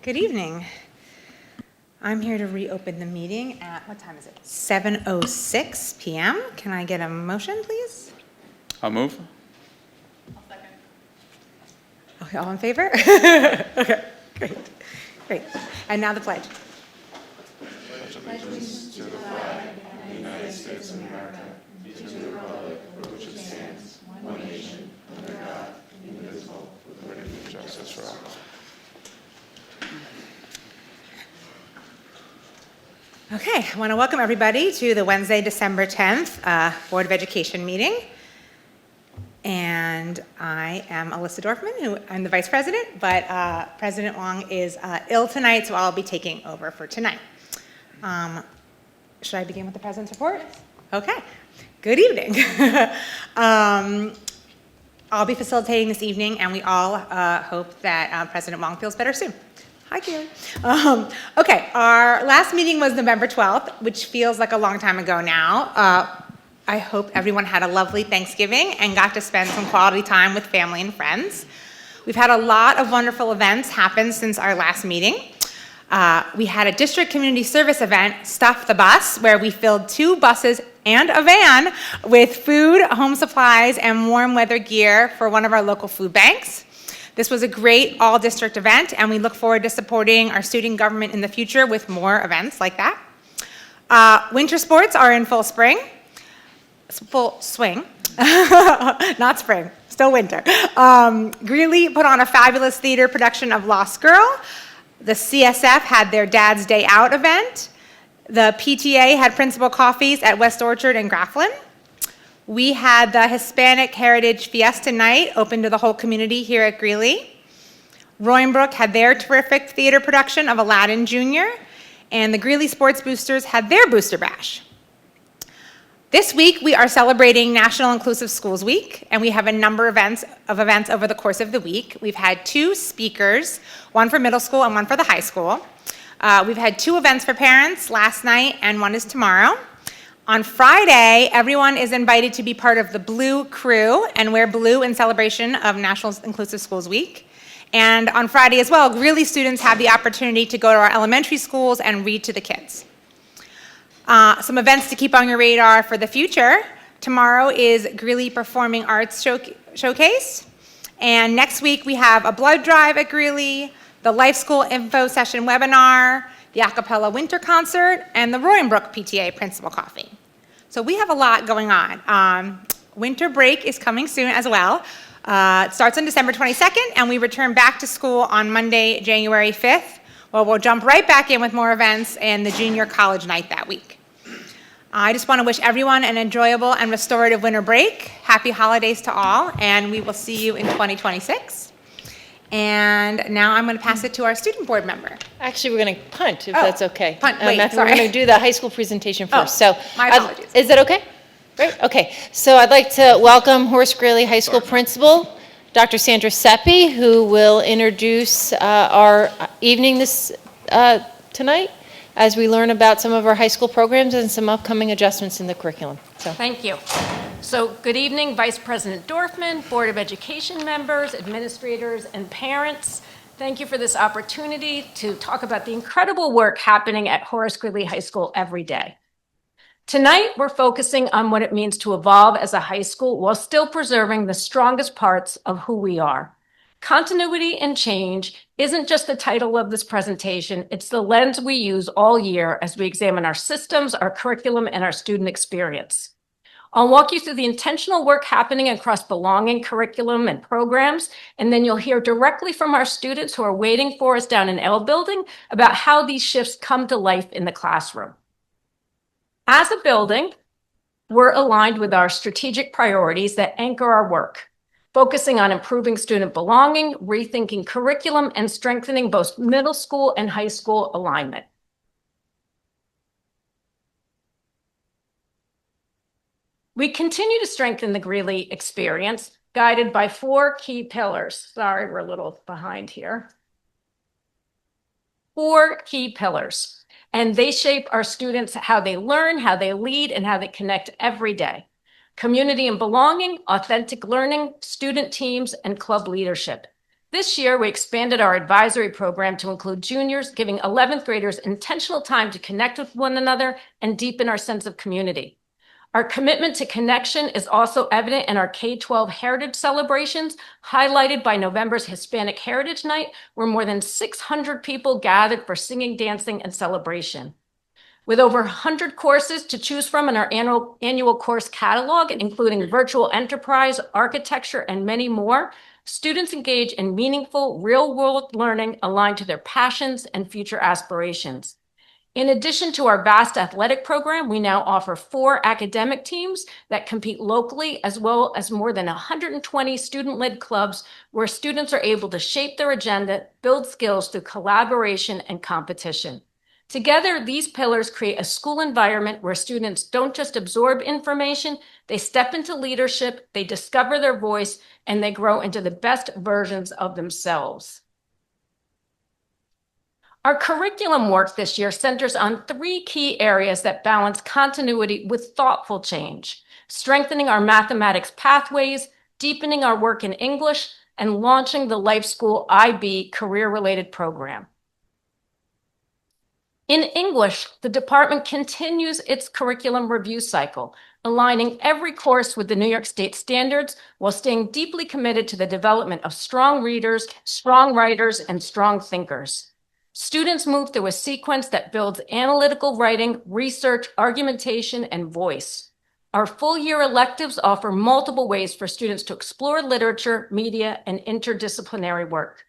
Good evening. I'm here to reopen the meeting at, what time is it? 7:06 p.m. Can I get a motion, please? I'll move. I'll second. Okay, all in favor? Okay, great. And now the pledge. Justice for all. Okay, I want to welcome everybody to the Wednesday, December 10th Board of Education meeting. And I am Alyssa Dorfman, who I'm the Vice President, but President Wong is ill tonight, so I'll be taking over for tonight. Should I begin with the President's report? Okay, good evening. I'll be facilitating this evening, and we all hope that President Wong feels better soon. Hi, Karen. Okay, our last meeting was November 12th, which feels like a long time ago now. I hope everyone had a lovely Thanksgiving and got to spend some quality time with family and friends. We've had a lot of wonderful events happen since our last meeting. We had a district community service event, Stuff the Bus, where we filled 2 buses and a van with food, home supplies, and warm weather gear for one of our local food banks. This was a great all-district event, and we look forward to supporting our student government in the future with more events like that. Winter sports are in full swing. Not spring, still winter. Greeley put on a fabulous theater production of Lost Girl. The CSF had their Dad's Day Out event. The PTA had principal coffees at West Orchard and Grafflin. We had the Hispanic Heritage Fiesta Night open to the whole community here at Greeley. Royenbrook had their terrific theater production of Aladdin Jr., and the Greeley Sports Boosters had their Booster Bash. This week, we are celebrating National Inclusive Schools Week, and we have a number of events over the course of the week. We've had 2 speakers, one for middle school and one for the high school. We've had 2 events for parents last night, and one is tomorrow. On Friday, everyone is invited to be part of the Blue Crew and wear blue in celebration of National Inclusive Schools Week. And on Friday as well, Greeley students have the opportunity to go to our elementary schools and read to the kids. Some events to keep on your radar for the future. Tomorrow is Greeley Performing Arts Showcase. And next week we have a blood drive at Greeley, the Life School Info Session webinar, the a cappella winter concert, and the Royenbrook PTA principal coffee. So we have a lot going on. Winter break is coming soon as well. It starts on December 22nd, and we return back to school on Monday, January 5th. Well, we'll jump right back in with more events and the junior college night that week. I just want to wish everyone an enjoyable and restorative winter break. Happy holidays to all, and we will see you in 2026. And now I'm going to pass it to our student board member. Actually, we're going to punt, if that's okay. Punt, wait, We're sorry. going to do the high school presentation first. Oh, my apologies. Is that okay? Great, okay. So I'd like to welcome Horace Greeley High School Principal, Dr. Sandra Seppi, who will introduce our evening tonight as we learn about some of our high school programs and some upcoming adjustments in the curriculum. So. Thank you. So good evening, Vice President Dorfman, Board of Education members, administrators, and parents. Thank you for this opportunity to talk about the incredible work happening at Horace Greeley High School every day. Tonight, we're focusing on what it means to evolve as a high school while still preserving the strongest parts of who we are. Continuity and change isn't just the title of this presentation, it's the lens we use all year as we examine our systems, our curriculum, and our student experience. I'll walk you through the intentional work happening across belonging curriculum and programs, and then you'll hear directly from our students who are waiting for us down in L building about how these shifts come to life in the classroom. As a building, we're aligned with our strategic priorities that anchor our work, focusing on improving student belonging, rethinking curriculum, and strengthening both middle school and high school alignment. We continue to strengthen the Greeley experience, guided by 4 key pillars. Sorry, we're a little behind here. 4 key pillars, and they shape our students, how they learn, how they lead, and how they connect every day. Community and belonging, authentic learning, student teams, and club leadership. This year, we expanded our advisory program to include juniors, giving 11th graders intentional time to connect with one another and deepen our sense of community. Our commitment to connection is also evident in our K-12 heritage celebrations, highlighted by November's Hispanic Heritage Night, where more than 600 people gathered for singing, dancing, and celebration. With over 100 courses to choose from in our annual course catalog, including virtual enterprise, architecture, and many more, students engage in meaningful, real-world learning aligned to their passions and future aspirations. In addition to our vast athletic program, we now offer 4 academic teams that compete locally, as well as more than 120 student-led clubs where students are able to shape their agenda, build skills through collaboration and competition. Together, these pillars create a school environment where students don't just absorb information, they step into leadership, they discover their voice, and they grow into the best versions of themselves. Our curriculum work this year centers on 3 key areas that balance continuity with thoughtful change: strengthening our mathematics pathways, deepening our work in English, and launching the Life School IB career-related program. In English, the department continues its curriculum review cycle, aligning every course with the New York State standards while staying deeply committed to the development of strong readers, strong writers, and strong thinkers. Students move through a sequence that builds analytical writing, research, argumentation, and voice. Our full-year electives offer multiple ways for students to explore literature, media, and interdisciplinary work.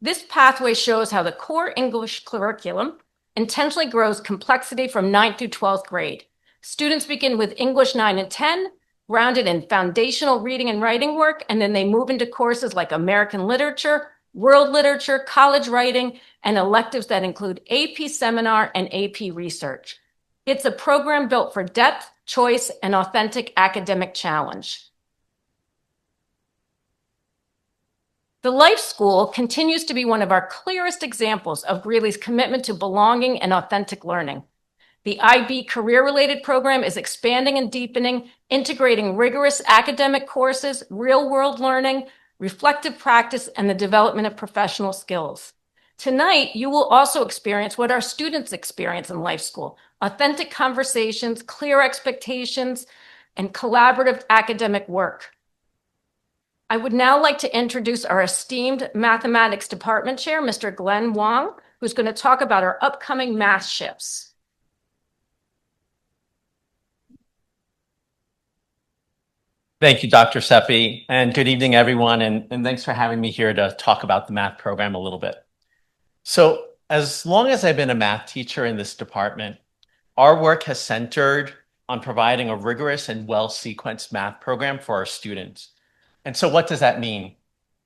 This pathway shows how the core English curriculum intentionally grows complexity from 9th through 12th grade. Students begin with English 9 and 10, grounded in foundational reading and writing work, and then they move into courses like American literature, world literature, college writing, and electives that include AP seminar and AP research. It's a program built for depth, choice, and authentic academic challenge. The Life School continues to be one of our clearest examples of Greeley's commitment to belonging and authentic learning. The IB career-related program is expanding and deepening, integrating rigorous academic courses, real-world learning, reflective practice, and the development of professional skills. Tonight, you will also experience what our students experience in Life School: authentic conversations, clear expectations, and collaborative academic work. I would now like to introduce our esteemed Mathematics Department Chair, Mr. Glenn Wong, who's going to talk about our upcoming math shifts. Thank you, Dr. Seppi, and good evening, everyone, and thanks for having me here to talk about the math program a little bit. So, as long as I've been a math teacher in this department, our work has centered on providing a rigorous and well-sequenced math program for our students. And so what does that mean?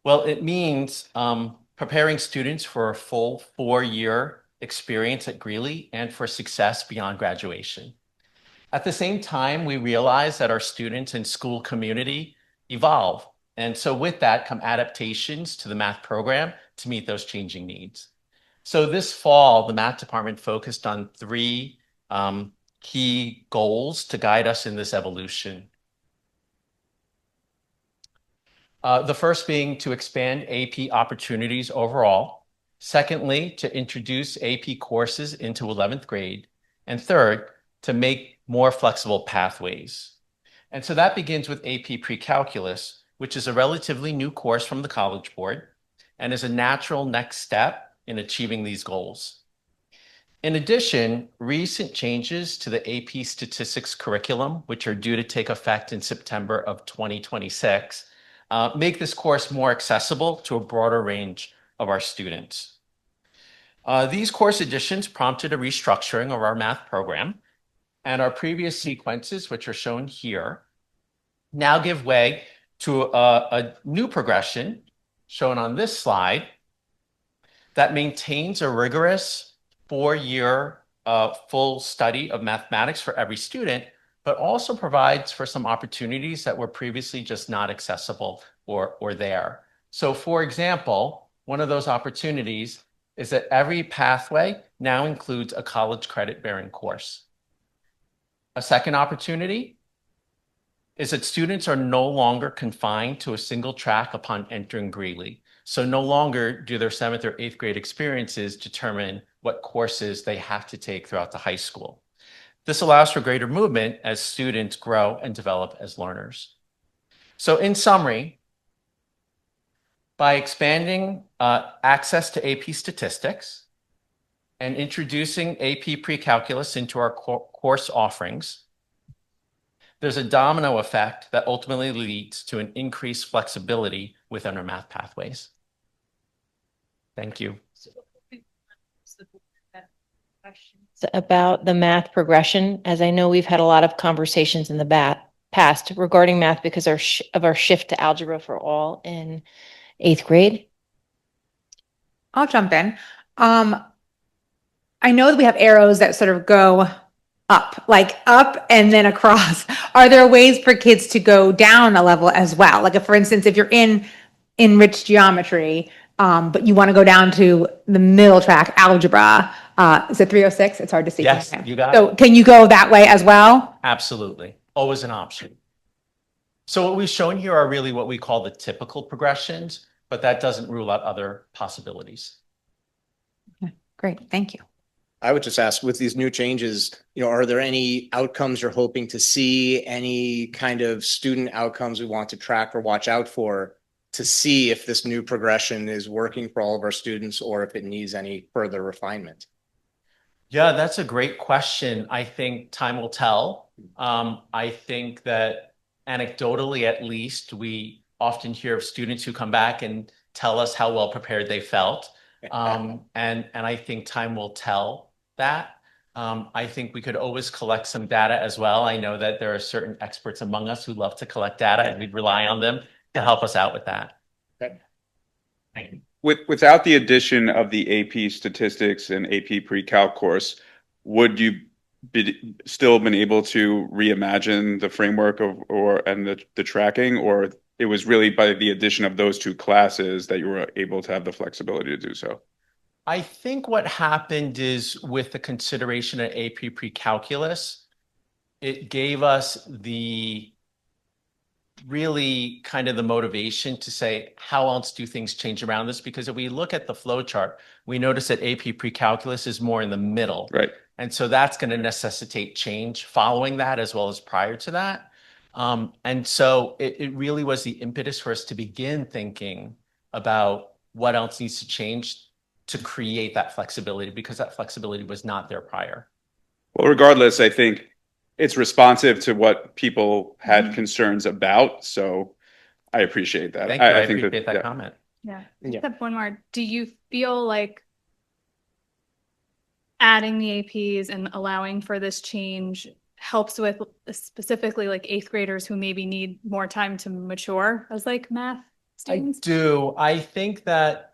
Well, it means preparing students for a full 4-year experience at Greeley and for success beyond graduation. At the same time, we realize that our students and school community evolve. And so with that come adaptations to the math program to meet those changing needs. So this fall, the math department focused on 3 key goals to guide us in this evolution. The first being to expand AP opportunities overall. Secondly, to introduce AP courses into 11th grade. And third, to make more flexible pathways. And so that begins with AP Pre-Calculus, which is a relatively new course from the College Board and is a natural next step in achieving these goals. In addition, recent changes to the AP Statistics curriculum, which are due to take effect in September of 2026, make this course more accessible to a broader range of our students. These course additions prompted a restructuring of our math program, and our previous sequences, which are shown here, now give way to a new progression shown on this slide that maintains a rigorous 4-year full study of mathematics for every student, but also provides for some opportunities that were previously just not accessible or there. So for example, one of those opportunities is that every pathway now includes a college credit bearing course. A second opportunity is that students are no longer confined to a single track upon entering Greeley. So no longer do their 7th or 8th grade experiences determine what courses they have to take throughout the high school. This allows for greater movement as students grow and develop as learners. So in summary, by expanding access to AP statistics and introducing AP pre-calculus into our course offerings, there's a domino effect that ultimately leads to an increased flexibility within our math pathways. Thank you. About the math progression, as I know we've had a lot of conversations in the past regarding math because of our shift to algebra for all in 8th grade. I'll jump in. I know that we have arrows that sort of go up, like up and then across. Are there ways for kids to go down a level as well? Like if, for instance, if you're in enriched geometry, but you want to go down to the middle track, algebra, is it 306? It's hard to see. Yes, you got So it. can you go that way as well? Absolutely. Always an option. So what we've shown here are really what we call the typical progressions, but that doesn't rule out other possibilities. Okay, great, thank you. I would just ask, with these new changes, are there any outcomes you're hoping to see, any kind of student outcomes we want to track or watch out for to see if this new progression is working for all of our students or if it needs any further refinement? Yeah, that's a great question. I think time will tell. I think that anecdotally, at least, we often hear of students who come back and tell us how well prepared they felt. And I think time will tell that. I think we could always collect some data as well. I know that there are certain experts among us who love to collect data, and we'd rely on them to help us out with that. Okay. Thank you. Without the addition of the AP statistics and AP pre-calc course, would you still been able to reimagine the framework and the tracking, or it was really by the addition of those two classes that you were able to have the flexibility to do so? I think what happened is with the consideration of AP pre-calculus, it gave us the really kind of the motivation to say, how else do things change around this? Because if we look at the flow chart, we notice that AP pre-calculus is more in the middle. Right. And so that's going to necessitate change following that as well as prior to that. And so it really was the impetus for us to begin thinking about what else needs to change to create that flexibility, because that flexibility was not there prior. Well, regardless, I think it's responsive to what people had concerns about. So I appreciate that. Thank you. I think appreciate that yeah. comment. Yeah. Yeah. Just have one more. Do you feel like adding the APs and allowing for this change helps with specifically like 8th graders who maybe need more time to mature as like math students? I do. I think that,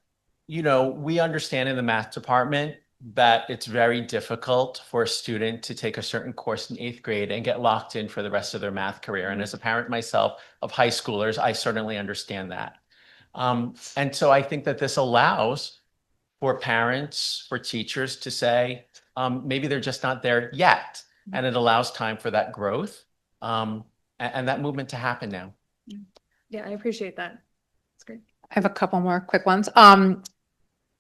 we understand in the math department that it's very difficult for a student to take a certain course in 8th grade and get locked in for the rest of their math career. And as a parent myself of high schoolers, I certainly understand that. And so I think that this allows for parents, for teachers to say, maybe they're just not there yet. And it allows time for that growth and that movement to happen now. Yeah, I appreciate that. It's great. I have a couple more quick ones.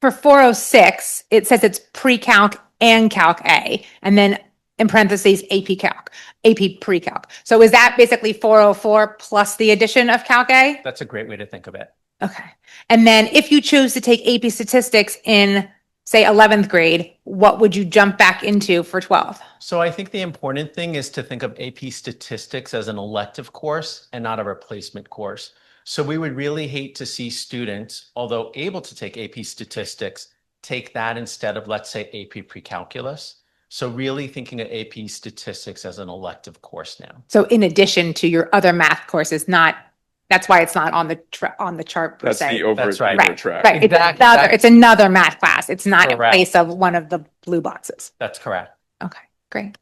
For 406, it says it's pre-calc and calc A, and then in parentheses, AP calc, AP pre-calc. So is that basically 404 plus the addition of calc A? That's a great way to think of it. Okay. And then if you choose to take AP statistics in, say, 11th grade, what would you jump back into for 12th? So I think the important thing is to think of AP statistics as an elective course and not a replacement course. So we would really hate to see students, although able to take AP statistics, take that instead of, let's say, AP pre-calculus. So really thinking of AP statistics as an elective course now. So in addition to your other math courses, that's why it's not on the chart per That's se. the That's right. Right, track. right. Exactly. It's another math class. It's not in Correct. place of one of the blue boxes. That's correct. Okay, great.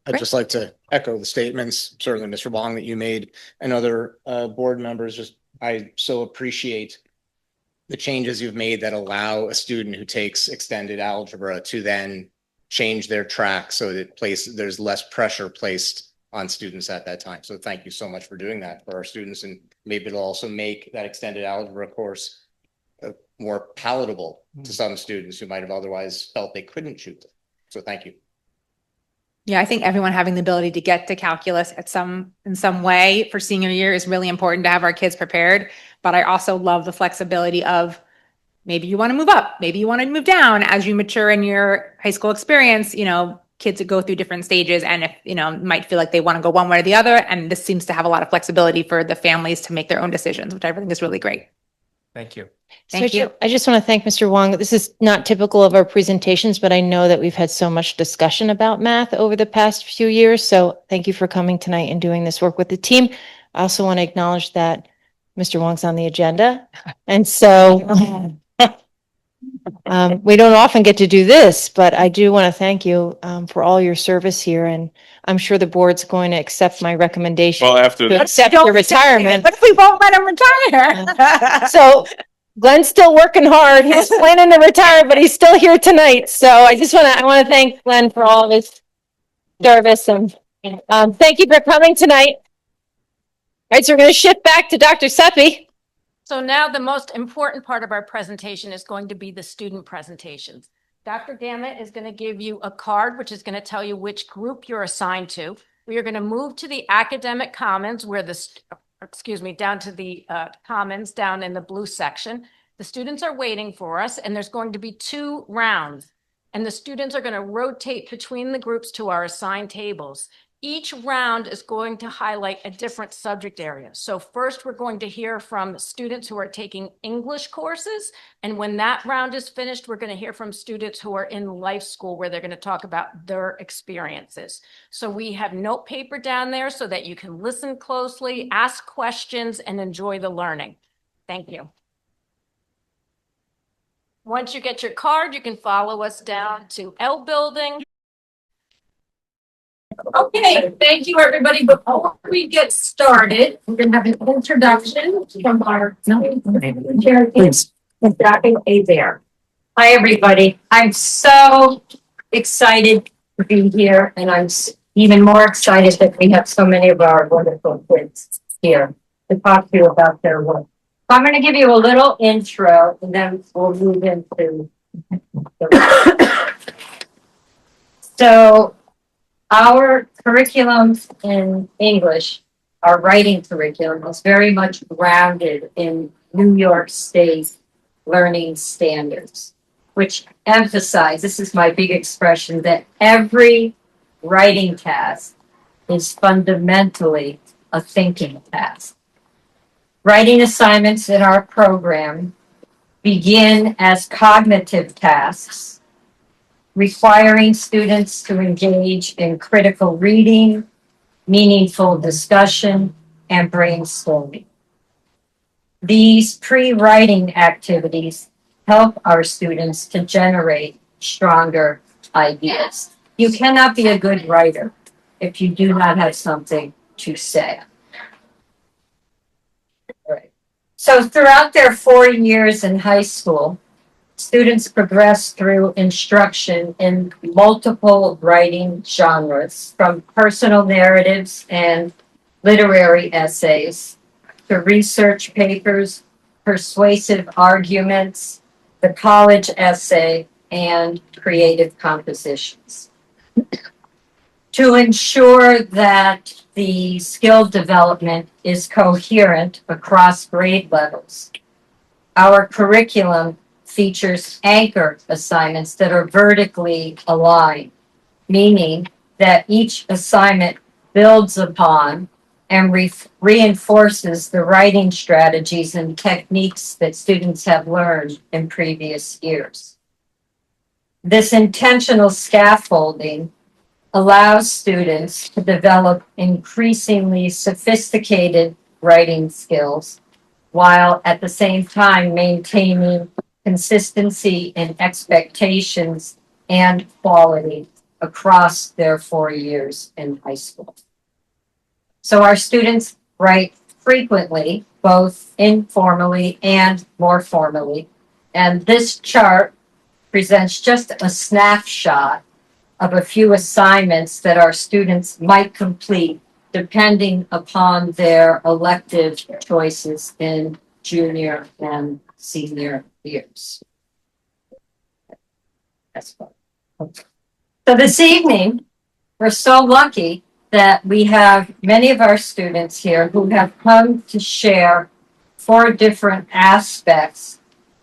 I'd just like to echo the statements, certainly Mr. Bong, that you made, and other board members. I so appreciate the changes you've made that allow a student who takes extended algebra to then change their track so that there's less pressure placed on students at that time. So thank you so much for doing that for our students, and maybe it'll also make that extended algebra course more palatable to some students who might have otherwise felt they couldn't choose it. So thank you. Yeah, I think everyone having the ability to get to calculus in some way for senior year is really important to have our kids prepared. But I also love the flexibility of maybe you want to move up, maybe you want to move down as you mature in your high school experience. Kids that go through different stages, and if might feel like they want to go one way or the other. And this seems to have a lot of flexibility for the families to make their own decisions, which I think is really great. Thank you. Thank you. I just want to thank Mr. Wong. This is not typical of our presentations, but I know that we've had so much discussion about math over the past few years. So thank you for coming tonight and doing this work with the team. I also want to acknowledge that Mr. Wong's on the agenda. And so we don't often get to do this, but I do want to thank you for all your service here. And I'm sure the board's going to accept my recommendation Well, after to that, accept your retirement. But if we won't let him retire. So Glenn's still working hard. He's planning to retire, but he's still here tonight. So I want to thank Glenn for all of his service, and thank you for coming tonight. All right, so we're going to shift back to Dr. Seppi. So now the most important part of our presentation is going to be the student presentations. Dr. Dammit is going to give you a card, which is going to tell you which group you're assigned to. We are going to move to the academic commons where down to the commons down in the blue section. The students are waiting for us, and there's going to be 2 rounds. And the students are going to rotate between the groups to our assigned tables. Each round is going to highlight a different subject area. So first, we're going to hear from students who are taking English courses. And when that round is finished, we're going to hear from students who are in life school, where they're going to talk about their experiences. So we have note paper down there so that you can listen closely, ask questions, and enjoy the learning. Thank you. Once you get your card, you can follow us down to L Building. Okay, thank you, everybody. Before we get started, we're going to have an introduction from our charities, Dr. Adair. Hi, everybody. I'm so excited to be here, and I'm even more excited that we have so many of our wonderful kids here to talk to you about their work. So I'm going to give you a little intro, and then we'll move into the So our curriculum in English, our writing curriculum, is very much grounded in New York State learning standards, which emphasize, this is my big expression, that every writing task is fundamentally a thinking task. Writing assignments in our program begin as cognitive tasks, requiring students to engage in critical reading, meaningful discussion, and brainstorming. These pre-writing activities help our students to generate stronger ideas. You cannot be a good writer if you do not have something to say. Right. So throughout their 4 years in high school, students progress through instruction in multiple writing genres, from personal narratives and literary essays to research papers, persuasive arguments, the college essay, and creative compositions. To ensure that the skill development is coherent across grade levels, our curriculum features anchor assignments that are vertically aligned, meaning that each assignment builds upon and reinforces the writing strategies and techniques that students have learned in previous years. This intentional scaffolding allows students to develop increasingly sophisticated writing skills, while at the same time maintaining consistency in expectations and quality across their 4 years in high school. So our students write frequently, both informally and more formally. And this chart presents just a snapshot of a few assignments that our students might complete depending upon their elective choices in junior and senior years. That's fun. So this evening, we're so lucky that we have many of our students here who have come to share 4 different aspects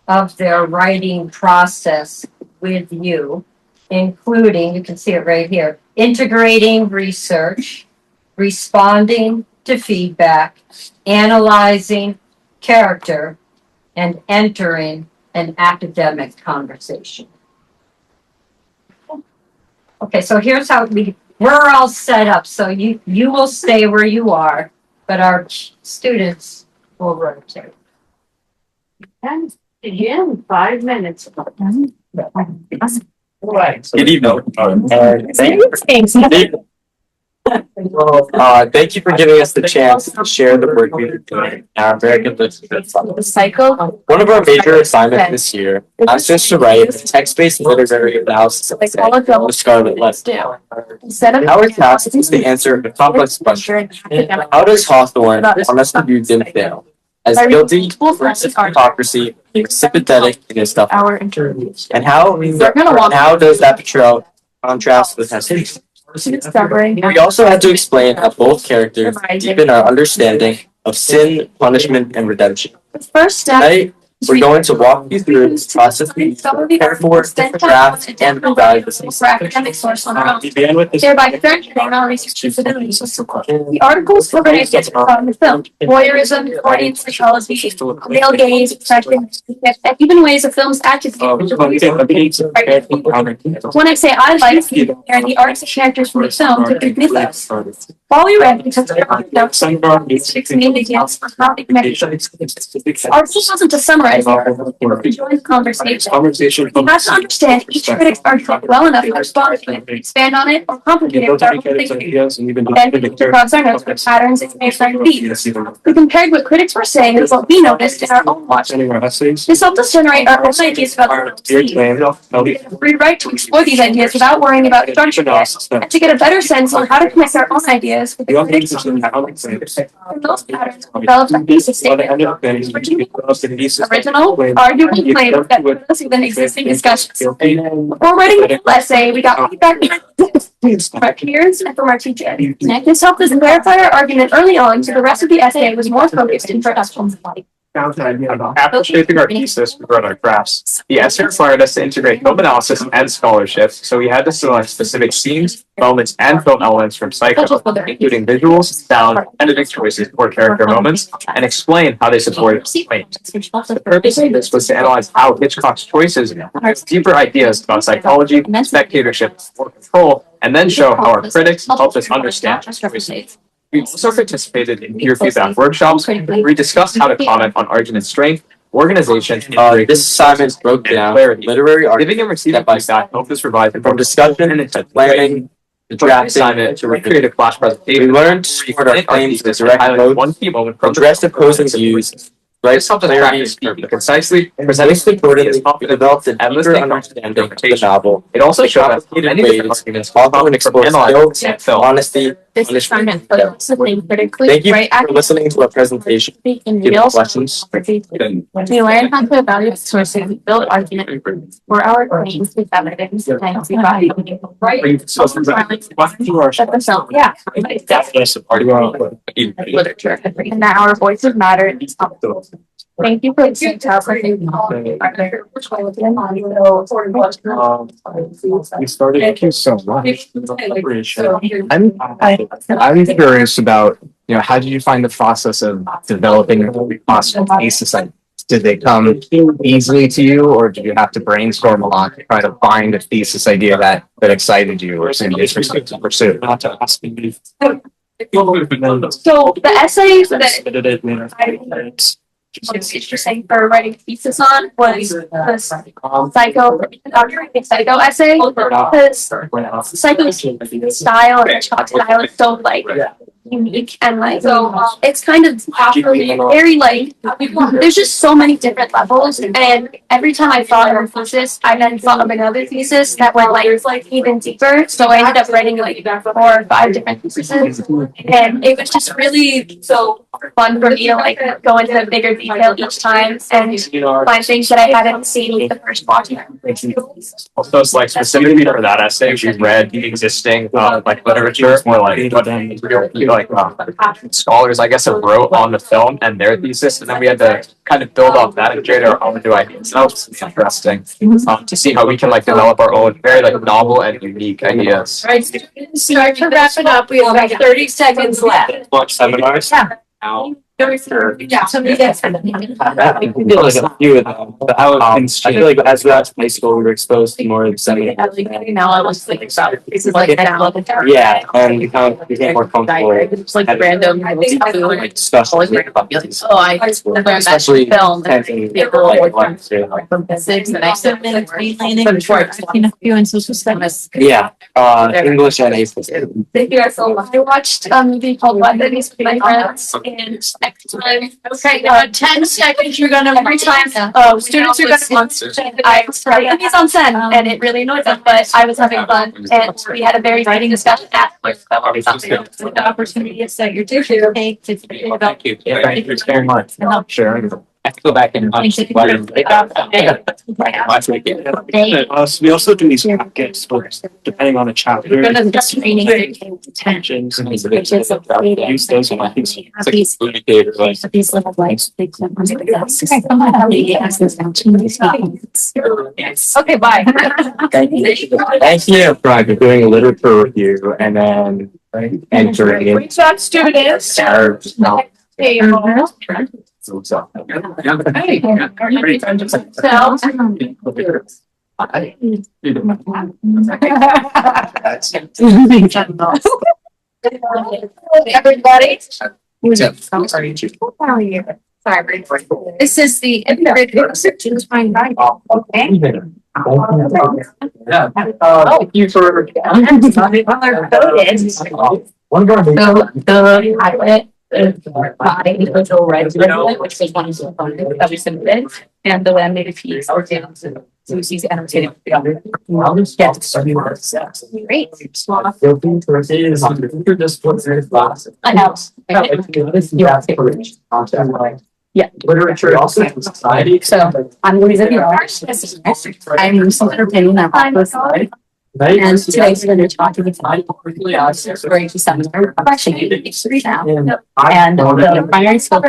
of their writing process with you, including, you can see it right here, integrating research, responding to feedback, analyzing character, and entering an academic conversation. Okay, so here's how we're all set up. So you will stay where you are, but our students will rotate. And begin 5 minutes. Right. Good evening. Thank you for giving us the chance to share the work we've been doing in our American Literature Summit. One of our major assignments this year asked us to write a text-based literary analysis of the Scarlet Letter. Our task is to answer a complex question. How does Hawthorne want us to view Dimmesdale? As guilty, hypocrisy, sympathetic in his stuff. And how does that portrayal contrast with Hesse's? We also had to explain how both characters deepen our understanding of sin, punishment, and redemption. Tonight, we're going to walk you through the process we prepare for, draft, and revise this. Academic source on our own, thereby strengthening our research capabilities. The articles we're going to get from the film, voyeurism, audience psychology, male gaze, prejudice, and even ways of film's actively. When I say I like, they're the arts and characters from the film to be with us. While we read, we took notes on six main details for how they connect. Our goal wasn't to summarize to join the conversation. We have to understand each critic's argument well enough to respond to it, expand on it, or complicate it with our own thinking. Then we looked across our notes for patterns and information themes. We compared what critics were saying with what we noticed in our own watching. This helped us generate our own ideas about the free right to explore these ideas without worrying about structure and to get a better sense on how to connect our own ideas with the critics. From those patterns, we developed a thesis statement. Original, arguably claimed that was than existing discussions. Before writing the full essay, we got feedback from our peers and from our teacher. This helped us clarify our argument early on, so the rest of the essay was more focused in production. After shaping our thesis, we wrote our drafts. The essay required us to integrate film analysis and scholarship, so we had to select specific scenes, moments, and film elements from Psycho, including visuals, sound, editing choices for character moments, and explain how they supported the point. The purpose of this was to analyze how Hitchcock's choices have deeper ideas about psychology, spectatorship, or control, and then show how our critics helped us understand his choices. We also participated in peer feedback workshops where we discussed how to comment on argument strength, organization, This assignment broke down literary art giving and receiving feedback helped us revise from discussion to planning, the draft assignment to recreate a flash presentation. We learned to support our claims with direct highlight quotes, one key moment from address opposing views, This helped us practice speaking concisely, presenting most importantly, we developed a and deeper listening understanding of the novel. It also showed us Complicated many different ways arguments Hawthorne explores skills, and film. honesty, This punishment, assignment focused on listening critically, Thank you write for listening to our presentation. accurately in Give real questions. We learned how to evaluate sources, build arguments for our claims with evidence, and provide yeah, literature, and that our voices matter in these topics. Thank you for listening to us. Thank you so much. I'm curious about, how did you find the process of developing a possible thesis? Did they come easily to you, or did you have to brainstorm a lot to try to find a thesis idea that excited you or seemed interesting to pursue? So the essays that was interesting for writing thesis on was the psycho essay, because Psycho's style and Hitchcock's style is so unique and like it's kind of very like there's just so many different levels, and every time I thought of a thesis I then thought of another thesis that went like even deeper, so I ended up writing like 4 or 5 different theses, and it was just really so fun for me to like go into bigger detail each time and find things that I hadn't seen with the first watch. So it's like specifically for that essay, we read the existing like literature or like what scholars, I guess, have wrote on the film and their thesis, and then we had to kind of build off that and create our own new ideas. That was interesting to see how we can like develop our own very like novel and unique ideas. All right, start to wrap it up. We have like 30 seconds left. Launch seminars. Yeah. Now. Yeah, somebody gets it. I feel like a few of them, but I feel like as we got to high school, we were exposed to more of the seminars. Now I was thinking about it. This is like that. Yeah, and we kind of became more comfortable. It's like random. Like discussion. Oh, I Especially film. like Physics and I said, before a few in social studies. yeah, English and AP. Thank you guys so much. I watched a movie called What Studies with my friends, and next time, Okay, 10 seconds, you're gonna. every time students are gonna I was on set and it really annoyed them, but I was having fun and we had a very writing discussion afterwards about what we thought. The opportunity is that you're doing take to think about. Thank you. Yeah, thank you very much. Sure. I have to go back and watch. Thank you. So we also do these packets, but depending on the chapter. We're gonna start training. Tensions and use those in my indicator, like. These little lights. Okay, bye. Thank you. Right, we're doing a literature review and then entering it. Reach out students. Hey, Everybody. Sorry. This is the individual section. Okay. Oh, you for. The pilot. Body individual rights, which was one of the components that we submitted, and the laminated piece or down to Susie's annotated. Great. I know. Yeah. Literature also has society. So I'm Louisa. I'm some opinion on and today's going to talk about grade seminar question now. And the primary skill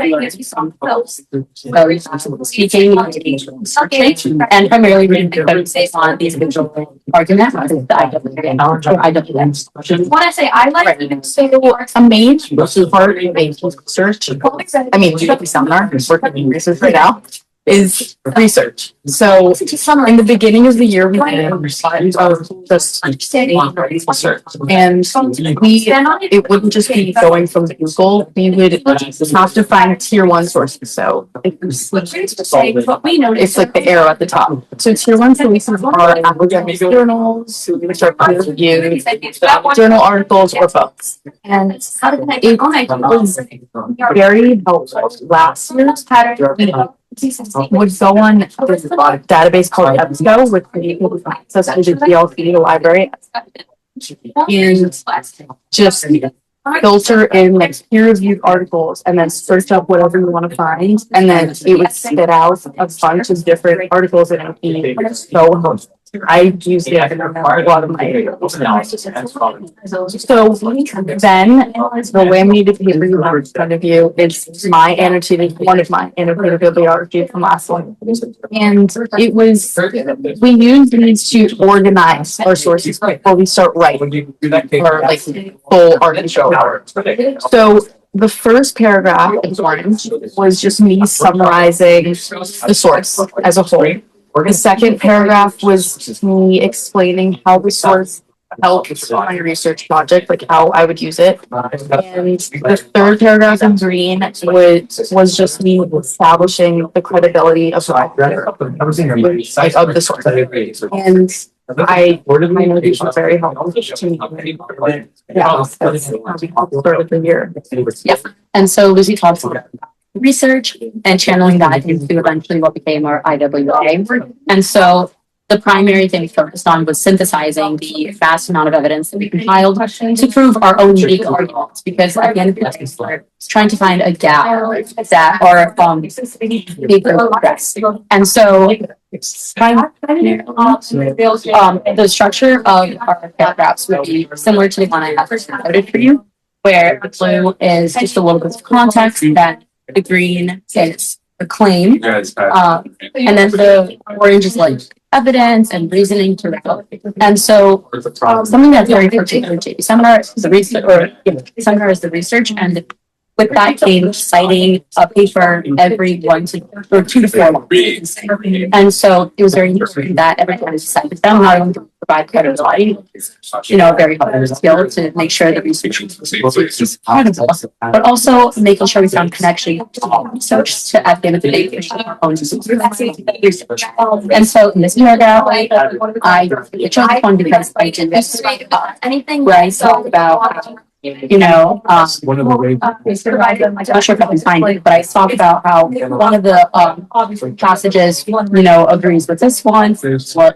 speaking and primarily reading based on these visual arguments. When I say I like A main part of research. I mean, you get the seminar, working in research right now. Is research. So in the beginning of the year, we did just research, and it wouldn't just be going from Google. We would have to find tier 1 sources. So it's like the arrow at the top. So tier 1 sources are academic journals, which are peer reviewed, journal articles, or books. And it was very helpful. Last year's pattern would go on this database called EBSCO, which we access to the DLP, the library, and just filter in like peer-reviewed articles and then search up whatever you want to find, and then it would spit out a bunch of different articles and it would be so helpful. I use it in a lot of my analysis. So then the laminated paper you have in front of you is my annotated, one of my annotated bibliography from last one. And it was, we use these to organize our sources before we start writing our like full article. So the first paragraph in orange was just me summarizing the source as a whole. The second paragraph was just me explaining how the source helped my research project, like how I would use it. And the third paragraph in green was just me establishing the credibility of the source. And I know these are very helpful to me. Yeah, that's part of the year. Yeah, and so Lucy talks about research and channeling that into eventually what became our IWA. And so the primary thing we focused on was synthesizing the vast amount of evidence that we compiled to prove our own unique arguments. Because at the end of the day, we're trying to find a gap that our paper addressed. And so the structure of our paragraphs would be similar to the one I have noted for you, where the blue is just a little bit of context, that the green is a claim, and then the orange is like evidence and reasoning to rebut. And so something that's very particular to seminar is the research, seminar is the research, and with that came citing a paper every 1 to 2 to 4 months. And so it was very important that everyone is cited them, not only to provide credibility, very helpful skill to make sure the research is credible, but also making sure we found connection to research to at the end of the day, research. And so in this paragraph, I chose this one because I did this where I talk about I'm not sure if I can find it, but I talked about how one of the passages, agrees with this one,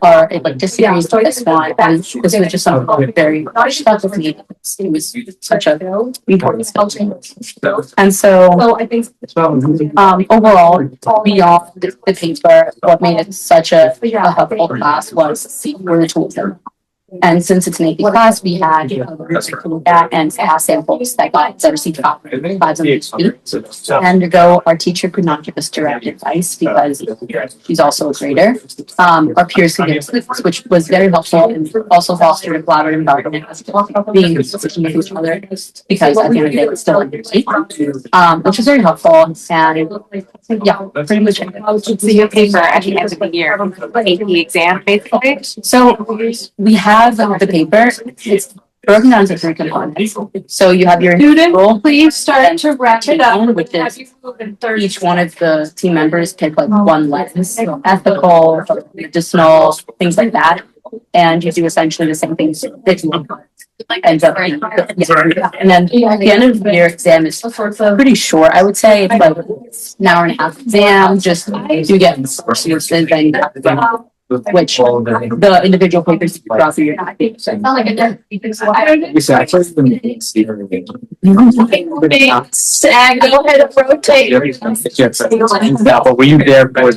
or it like disagrees with this one, and this was just something very stuck with me. It was such a important spelling. And so, I think overall, beyond the paper, what made it such a helpful class was the tools. And since it's an AP class, we had that and past samples that received fives on each week. And though our teacher could not give us direct advice because she's also a grader, our peers could give us advice, which was very helpful and also fostered a collaborative environment, being speaking with each other because at the end of the day, it's still under which is very helpful. And yeah, pretty much it. So your paper at the end of the year, AP exam, basically. So we have the paper. It's broken down into 3 components. So you have your Student, please start to wrap it up. which is each one of the team members pick like one lens, ethical, medicinal, things like that. And you do essentially the same things. Ends up being, And then at the end of the year exam is pretty short. I would say it's like an hour and a half exam. Just you get sources and which the individual papers throughout the year. Sag, go ahead and rotate. But were you there for?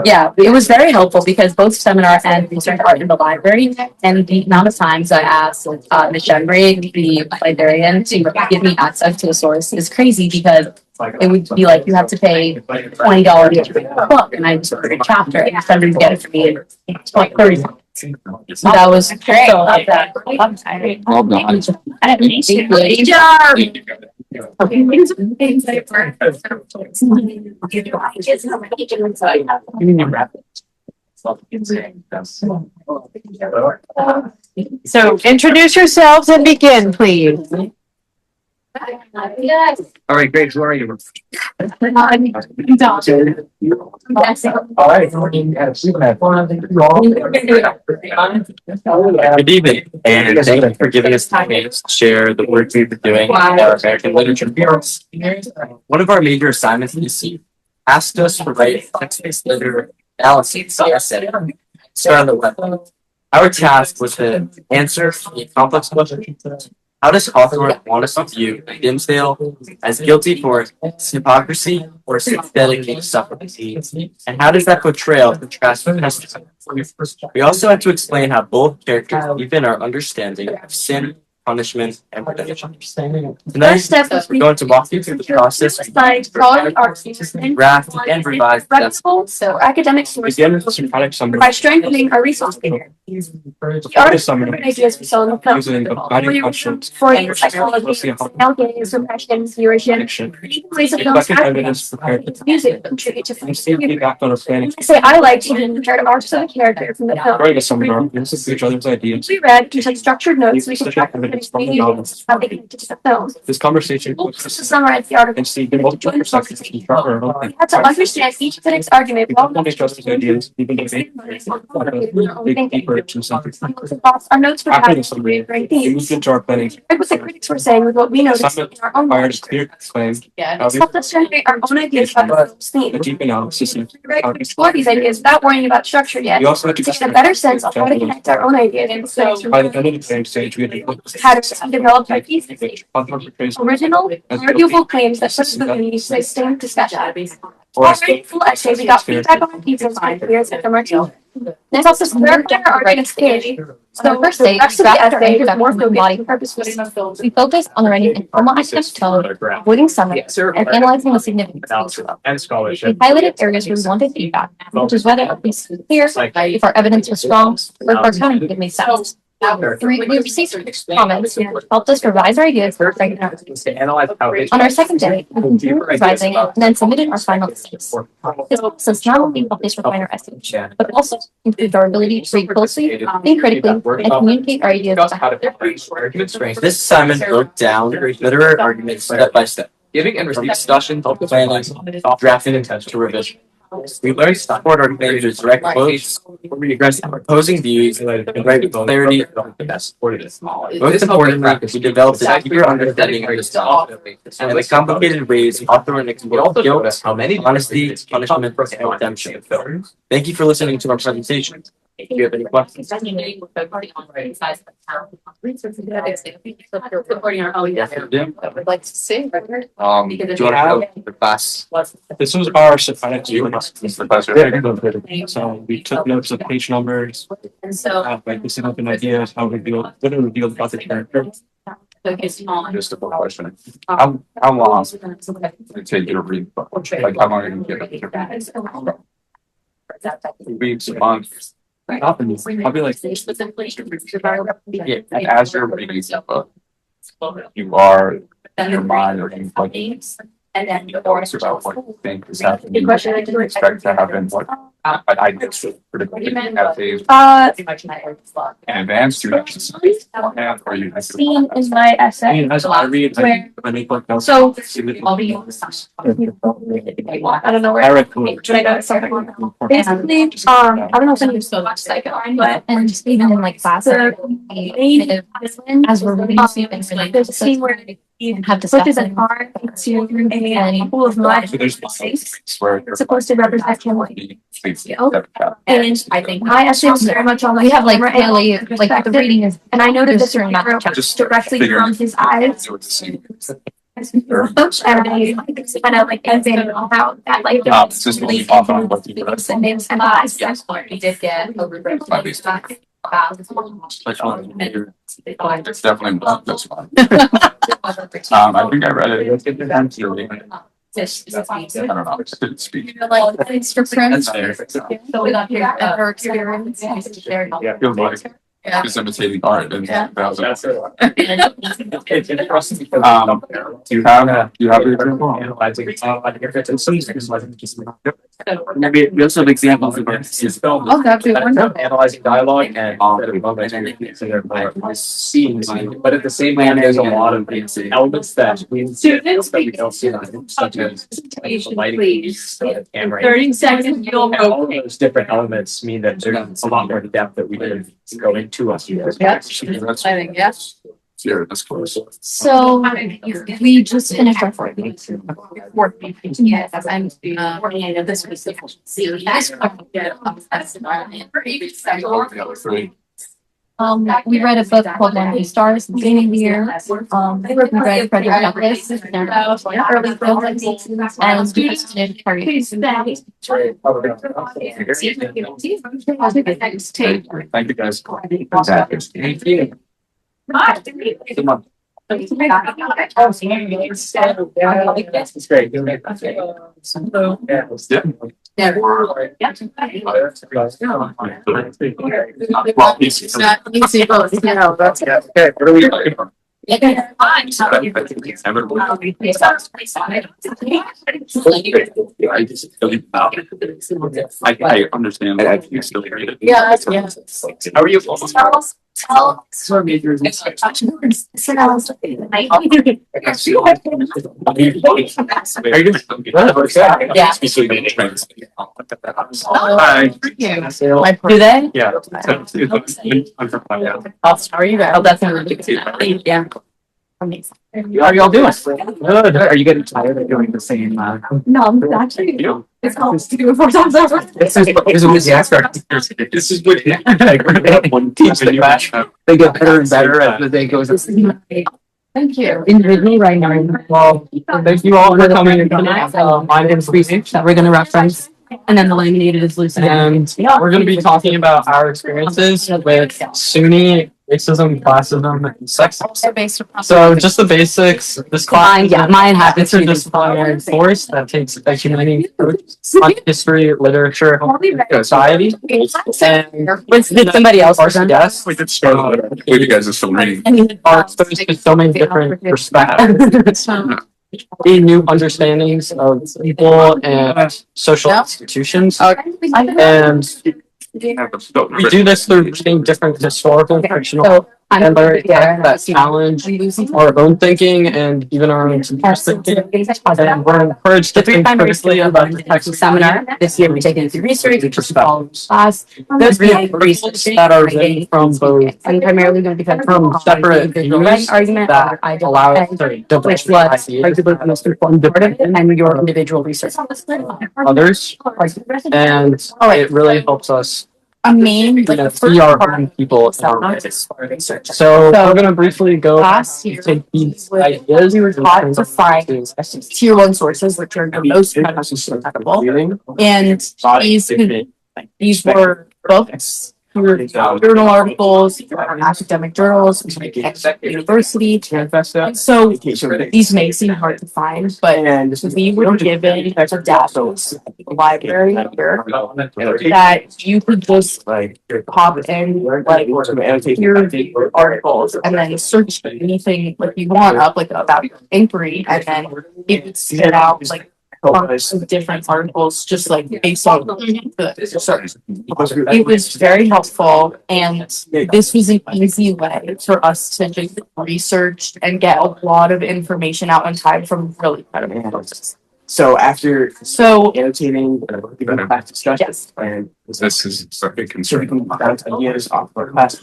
Yeah, it was very helpful because both seminar and research are in the library, and the amount of times I asked Ms. Shenbury, the librarian, to give me access to the source is crazy because it would be like you have to pay $20 to read a book, and I just read a chapter, and somebody would get it for me in 30 minutes. So that was great. So love that. Well done. Great job. So introduce yourselves and begin, please. All right, great. Who are you? All right. Good evening, and thank you for giving us the chance to share the work we've been doing in our American literature course. One of our major assignments this year asked us to write text-based literature analysis essay. Start on the web. Our task was to answer a complex question. How does Hawthorne want us to view Dimmesdale as guilty for hypocrisy or sympathetic in suffering? And how does that portrayal contrast with testimony? We also had to explain how both characters deepen our understanding of sin, punishment, and redemption. Tonight, we're going to walk you through the process of draft and revise So academic sources by strengthening our resource data. The artist ideas for selling the film. For your psychology, gaze, impression, viewership, ways of films, music contribute to film. Say I like to compare to arcs of a character from the film. We read, we took structured notes, we can track the how they connect to themselves. This conversation To summarize the article, and see the multiple perspectives and we have to understand each critic's argument. ideas, even if they dig deeper into something. Our notes were After the having summary, great we themes. moved into our planning. What the critics were saying was what we noticed in our own Required lives. clear claim, This helped us generate our own ideas about the film's a theme. deep analysis. And We explore these ideas without worrying about structure yet, we also had to get a better sense of how to connect our own ideas and by the end of the planning stage, we had how to develop our thesis. to Original, arguable claims that put the these distinct discussion. Already full essay, we got feedback on our thesis from peers and from our team. This helps us clarify our arguments clearly. So First day, the rest of the after essay was more introduction to focused body and purposeful. We focus on writing an informal academic tone, avoiding summaries, and analyzing the significance of each level. And We scholarship. highlighted areas where we wanted feedback, which is whether it was clear, if our evidence was strong, or if our tone could make sense. We received comments, which helped us revise our ideas for second round. To analyze how they. On our second day, we continued revising and then submitted our final essays. This process not only helped us refine our essays, but also improved our ability to read closely, think critically, and communicate our ideas. This assignment broke down literary arguments step by step. Giving and receiving Discussion, planning, drafting, to revision. We learned to support our claims with direct quotes, address opposing views, and write with clarity. Most importantly, we developed a deeper understanding of this topic and in the complicated ways author and explore guilt, honesty, punishment, and redemption. Thank you for listening to our presentation. If you have any questions. I would like to see. Do you have the class? This was our so we took notes of page numbers, And so. like listing up an ideas, how we deal, what do we deal about the character. Just a quick question. How long did it take you to read the book? Like how long are you gonna give it? Weeks, months? Often, probably like Yeah, and as you're reading the book, you are in your mind or you like And then thoughts about what you think is happening, what you expect to happen, what I did predicting as in advance to beforehand, or you seen in my I essay. mean, as I read, I make like notes. So- Significant- I don't know where. Eric, Should I know something? Basically, I don't know if any of you watch Psycho, but And just even in like classes, as we're reading things, there's a scene where he have pushes a discussion. car into a pool of mud. So there's where It's supposed to represent him like guilt. you're And I think my essay was very much on we have like camera really, angle like the perspective. reading is, And I noted there's this certain amount of directly just from his eyes. do it the same. And I kind of like elevated on how that like. It's just really off on what you read. And names and eyes. We did get over. At least. It's definitely not this one. I think I read it. I don't know. I didn't speak. Like, it's for friends. That's fair. So we got here at her experience. Yeah, feels like it's imitating art and that was do you have your example? maybe we also have examples of Oh, that'd be wonderful. Analyzing dialogue and scenes, but at the same time, there's a lot of elements that we don't see, such as the lighting, camera. 30 seconds, you'll And all of those different elements mean that there's a lot more depth that we didn't go into us. Yeah. I think, yes. Yeah, that's close. so we just finished our fourth meeting. Yes, I'm, this was the. The other three. We read a book called One of the Stars at the beginning of the year. We read Frederick Douglass, early films, and we just finished Harry. Thank you, guys. Thank you. Good month. It's great. Yeah. Well, It's not easy, but you know, that's. okay, what are we? I understand. I still read it. Yeah, yeah. How are you? tell. Our major is. So now it's like, Yeah. Hi. Do they? Yeah. I'm from Florida. How are you guys? I'll definitely do that. Yeah. Amazing. How are y'all doing? Good. Are you getting tired of doing the same? no, I'm actually, it's called to do it 4 times over. This is what This is what. One teach the class. They get better and better as the day goes. Thank you. Individually right now. Well, thank you all for coming tonight. My name is Lucy, that we're gonna reference. And then the laminated is loose. And we're gonna be talking about our experiences with SUNY, racism, classism, and sexism. So just the basics. This class Mine happens to be interdisciplinary course that takes a humanities on history, literature, society. And Did somebody else present? yes, You guys are still reading. are exposed to so many different perspectives. Gain new understandings of people and social institutions. And we do this through reading different historical, fictional, and learning that challenge our own thinking and even our own thinking. And we're encouraged to think critically about the text Seminar. This year we take it through research, perspectives. class. Those research that are written from both And primarily going to be from separate views argument that allow us to which develop was ideas arguably the most important part of it, and your individual research. others, and it really helps us see our own people in our ways. So we're gonna briefly go take these ideas. We were taught to find tier 1 sources, which are the most credible. And these were books, journal articles, academic journals, university. And so these may seem hard to find, but we were given a database, a library here, that you could just pop in your articles and then search anything like you want up like about your inquiry, and then it would spit out like bunch of different articles just like based on the search. It was very helpful, and this was an easy way for us to just research and get a lot of information out in time from really credible sources. So after annotating, class discussion, Yes. and This is a big concern. certain ideas off our class,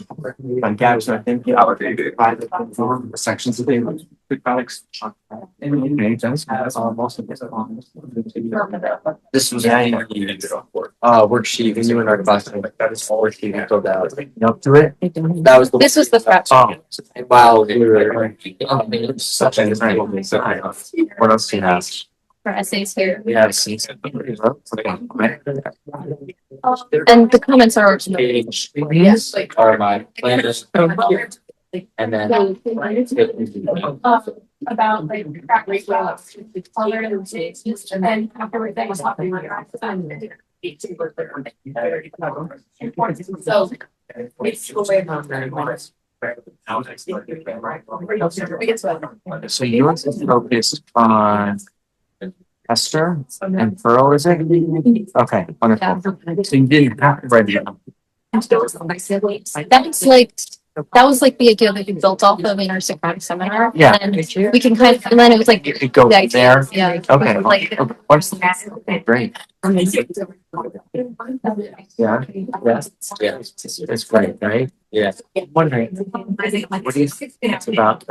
on gaps, I think, the sections of the products. This was worksheet, and you and our class, that is all worksheet filled out. Up to it. That was This was the fact. Wow, we were. Such a what else do you have? For essays here. We have scenes. And the comments are. Yes, are my planners. And then. About like crack rate wells, color and shapes, and then everything was happening. So. It's the way So yours is focused on Esther and Pearl, is it? Okay, wonderful. So you didn't have to write it down. That was like the idea that we built off of in our Socratic seminar. Yeah. And we can kind of, and then it was like. You could go the idea, there. Yeah. Okay. Like. What's great? Yeah. Yes. It's great, right? Yeah. Wondering, what do you think about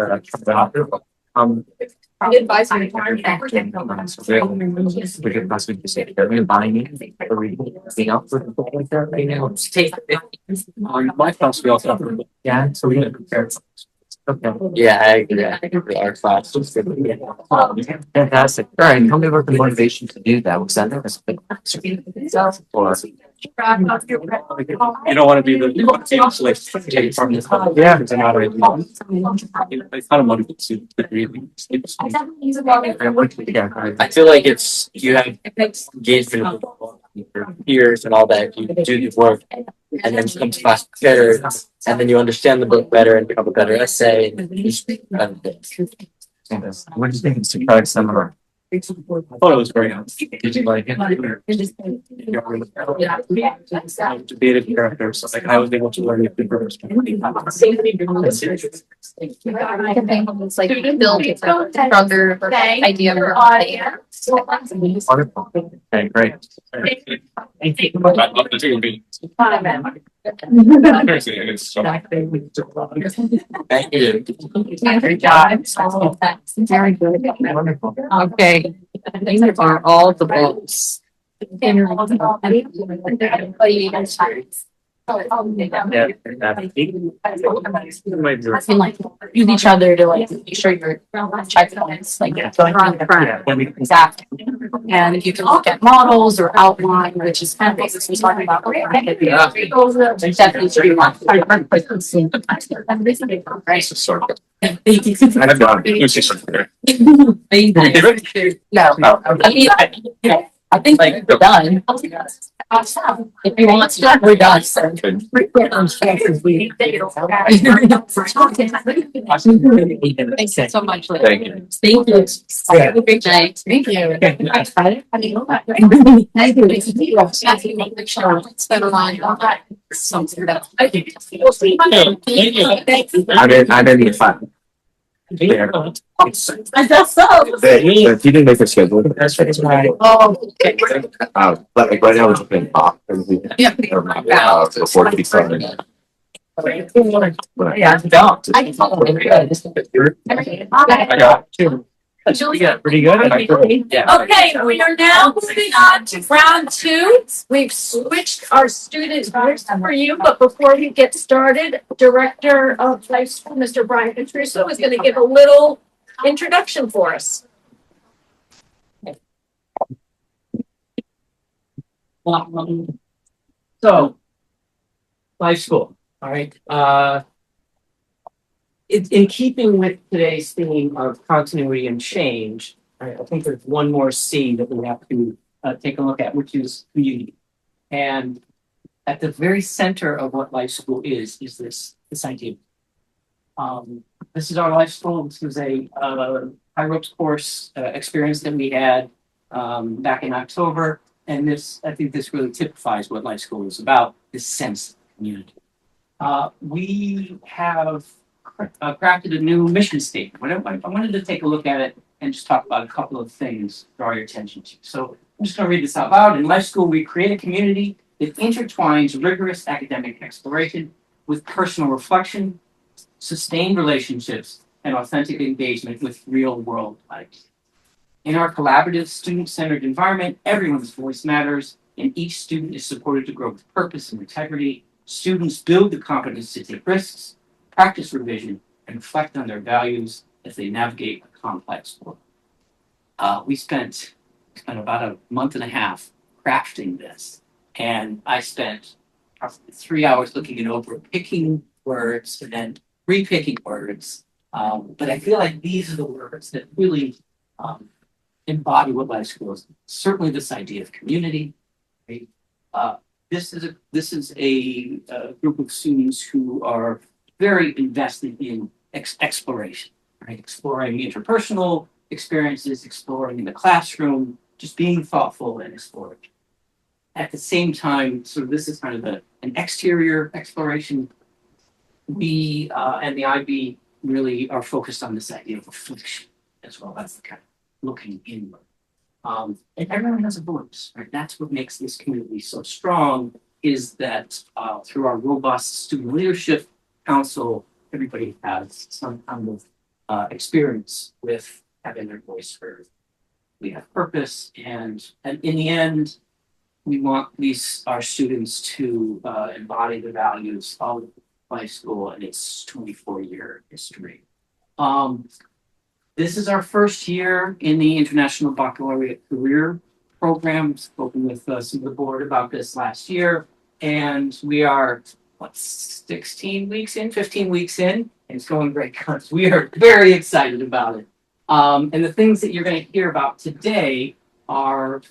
Advisory. we could possibly just say, are we buying it? Are we anything else with something like that right now? My class, we also have. Yeah, so we're gonna compare. Okay. Yeah, I agree. Our class. Fantastic. All right, tell me about the motivation to do that. Was that or? You don't want to be the take from this. Yeah, it's not really. It's kind of motivates you to really. Yeah, I feel like it's you have engagement with your peers and all that. You do the work, and then you come to class better, and then you understand the book better and become a better essay. What do you think of Socratic seminar? I thought it was very nice. Did you like it? Debated characters, so like I was able to learn the perspective. It's like build a stronger idea of Wonderful. Okay, great. Thank you. I'd love to be. Thank you. Great job. Very good. Wonderful. Okay, these are all the votes. Use each other to like make sure your checkpoints like going on the front. Exactly. And if you can look at models or outline, which is kind of what we're talking about. Definitely should be one. Thank you. I've done. No. I think like we're done. If you want to, we're done. Thanks so much. Thank you. Thank you. Have a great night. Thank you. I'm in the fun. There. I guess so. He didn't make a schedule. That's right. Oh, okay. But like right now we're just playing pop. Yeah. Before it gets started. Yeah, don't. I got two. Yeah, pretty good. Yeah. Okay, we are now moving on to round two. We've switched our student groups for you, but before we get started, Director of Life School, Mr. Brian Petruso, is going to give a little introduction for us. So, life school, all right. It's in keeping with today's theme of continuity and change. I think there's one more C that we have to take a look at, which is community. And at the very center of what life school is this idea. This is our life school. This was a high ropes course experience that we had back in October. And I think this really typifies what life school is about, this sense of community. We have crafted a new mission statement. I wanted to take a look at it and just talk about a couple of things, draw your attention to. So I'm just going to read this out loud. In life school, we create a community that intertwines rigorous academic exploration with personal reflection, sustained relationships, and authentic engagement with real world life. In our collaborative, student-centered environment, everyone's voice matters, and each student is supported to grow with purpose and integrity. Students build the confidence to take risks, practice revision, and reflect on their values as they navigate a complex world. We spent about a month and a half crafting this, and I spent 3 hours looking it over, picking words and then repicking words. But I feel like these are the words that really embody what life school is. Certainly, this idea of community. Right? This is a group of students who are very invested in exploration, right? Exploring interpersonal experiences, exploring in the classroom, just being thoughtful and exploring. At the same time, so this is kind of an exterior exploration. We and the IB really are focused on this idea of reflection as well. That's the kind of looking inward. And everyone has a voice, right? That's what makes this community so strong, is that through our robust student leadership council, everybody has some kind of experience with having their voice heard. We have purpose, and in the end, we want our students to embody the values of life school and its 24-year history. This is our first year in the International Baccalaureate Career Program. Spoken with some of the board about this last year, and we are 15 weeks in, and it's going great guns. We are very excited about it. And the things that you're going to hear about today are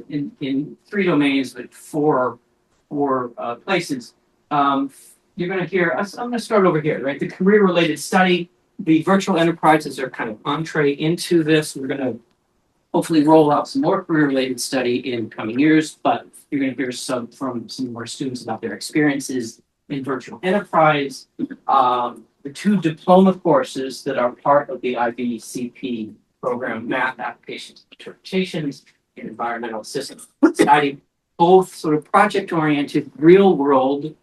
in three domains, but four places. You're going to hear us. I'm going to start over here, right? The career-related study, the virtual enterprises are kind of entree into this. We're going to hopefully roll out some more career-related study in coming years, but you're going to hear from some of our students about their experiences in virtual enterprise. The 2 diploma courses that are part of the IBCP program, Math Applications and Interpretations and Environmental Systems Study, both sort of project-oriented, real-world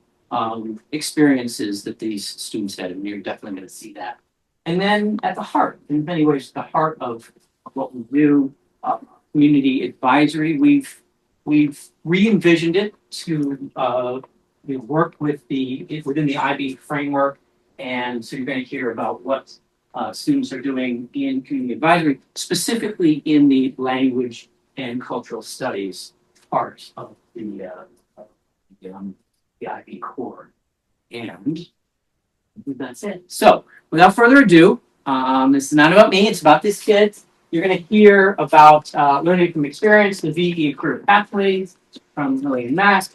experiences that these students had, and you're definitely going to see that. And then at the heart, in many ways, the heart of what we do, community advisory, we've re-envisioned it to work with within the IB framework. And so you're going to hear about what students are doing in community advisory, specifically in the language and cultural studies part of the IB core. And that's it. So without further ado, this is not about me, it's about these kids. You're going to hear about learning from experience, the VE career pathways from Lily and Matt.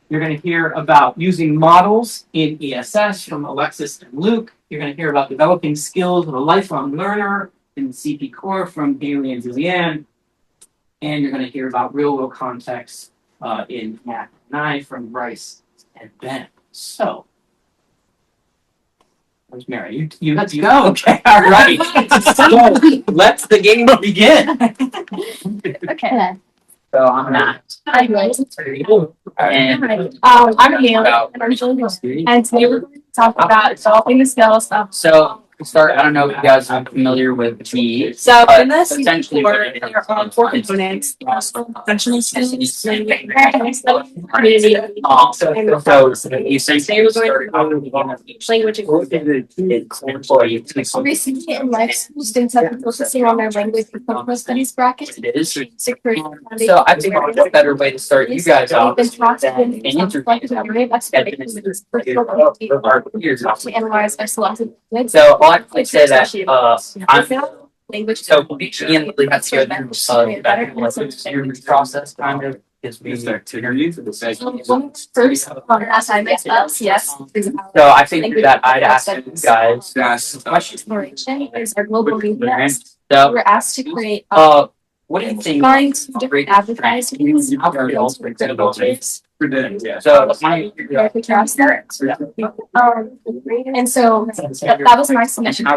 You're going to hear about using models in ESS from Alexis and Luke. You're going to hear about developing skills of a lifelong learner in the CP core from Haley and Julianne. And you're going to hear about real-world context in Matt and I from Bryce and Ben. So, where's Mary? Let's go. Okay, all right. So, let the game begin. Okay. So I'm Matt. Hi, guys. And I'm Haley, and I'm Julie. And today we're going to talk about developing the skills of. so to start, I don't know if you guys are familiar with me. So in this, Essentially, there are 4 components: functional skills, community, so you say today we're going to each language recently in life, students have been focusing on their language and cultural studies bracket. It is. So I think a better way to start you guys off We've been taught to than an interview. to analyze by selected So I'll say that I'm language. so Ian really got to the process kind of is being interviewed for the session. First, assignments, yes. So I think that I'd ask you guys questions. Exploration is our global media. So We're asked to create what do you think? find different advertisements. So That was my submission. I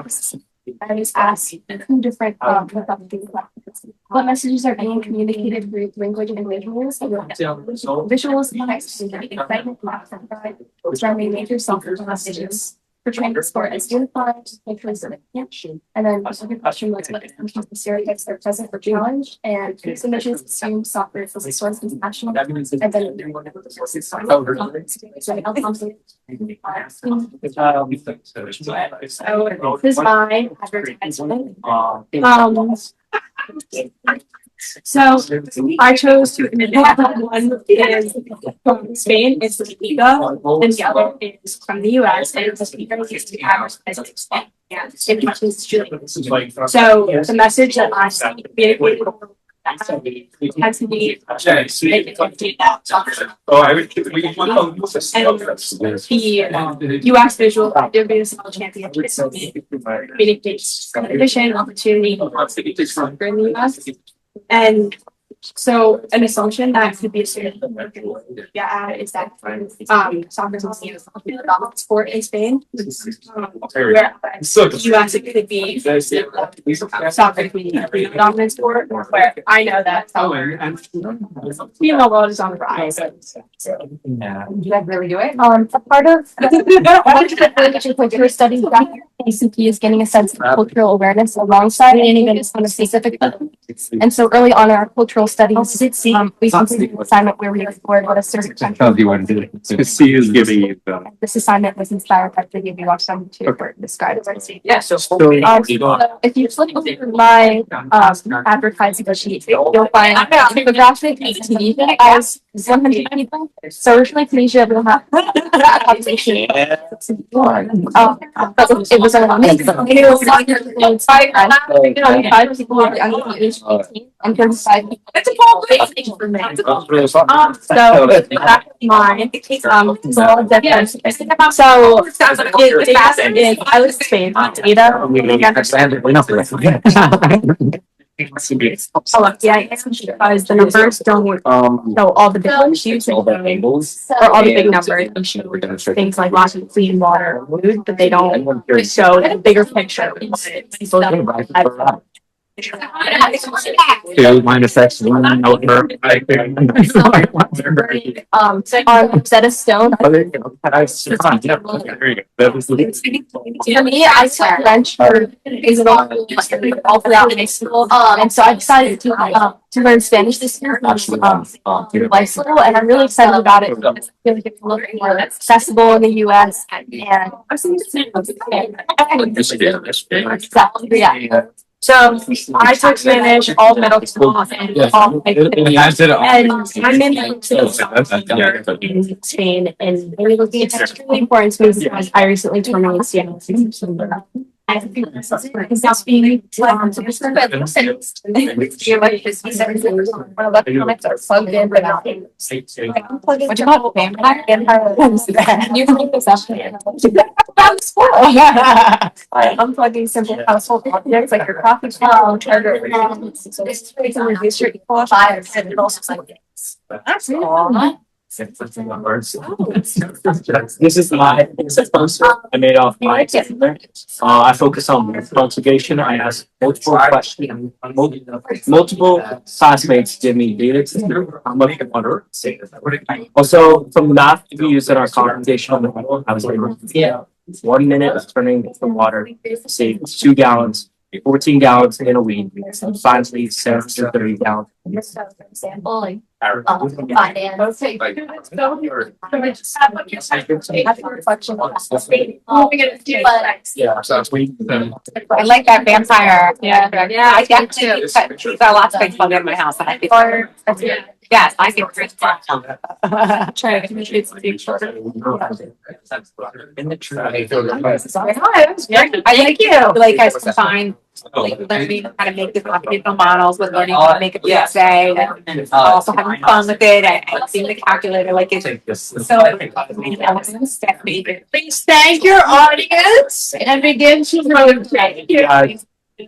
was asked 2 different what messages are being communicated through language and visuals. Visuals, text, excitement, which are my major self-help messages. Portraying the sport as unified, and then the second question was what assumptions and stereotypes are present or challenged, and submissions assume soccer is the source of national, and then so this is my advertisement. So I chose to imitate one is from Spain, it's the Liga, and the other is from the US, and the speaker used to be advertised in Spain. And it mentions Julie. So the message that I communicated has to be the US visual WSL championships communicates competition, opportunity for in the US. And so an assumption that could be assumed is that soccer is the dominant sport in Spain. Whereas US it could be soccer could be the dominant sport, where I know that soccer female world is on the rise. Did I really do it? A part of cultural studies ACP is getting a sense of cultural awareness alongside any on a specific level. And so early on in our cultural studies, we completed an assignment where we explored what a certain country. C is giving you the. This assignment was inspired by the video we watched on YouTube where it describes it. Yeah, so If you flip through my advertising sheet, you'll find the graphic is Tunisia as 100 people. So originally Tunisia will have a population. But it was only 5 people under the age of 18 and 35 people. It's a whole thing for me. So that's mine. So I was in Spain, Ada. Oh, yeah, because the numbers don't show all the big issues or all the big numbers. Things like lack of clean water or food, but they don't show the bigger picture. Two minus X one over. On set of stone. For me, I took French for all throughout high school. And so I decided to learn Spanish this year in high school, and I'm really excited about it. It's really a little bit more accessible in the US and yeah. So I took Spanish all middle school and all high school. And I'm in Spain, and it's really important to me because I recently tore my ACL. I think this is not being your electronics are plugged in but not in. What you call vampire? You can make this up. Unplugging simple household objects like your coffee table, charger. This can reduce your fires and it also like that's cool. This is my poster I made off my. I focus on conservation. I ask multiple questions. Multiple classmates give me data. I'm looking at water. Also, from the math we use in our conversation, I was like, 1 minute of turning the water, save 2 gallons. 14 gallons in a week, finally 730 gallons. For example, like, Yeah, so we. I like that vampire. Yeah, I got to. We've got lots of things plugged in my house. And I think, yes, I think. Try to communicate something shorter. In the tree. I like you. Like I combine like learning how to make the computational models with learning how to make a PSA and also having fun with it and seeing the calculator like it's so please thank your audience and begin to rotate.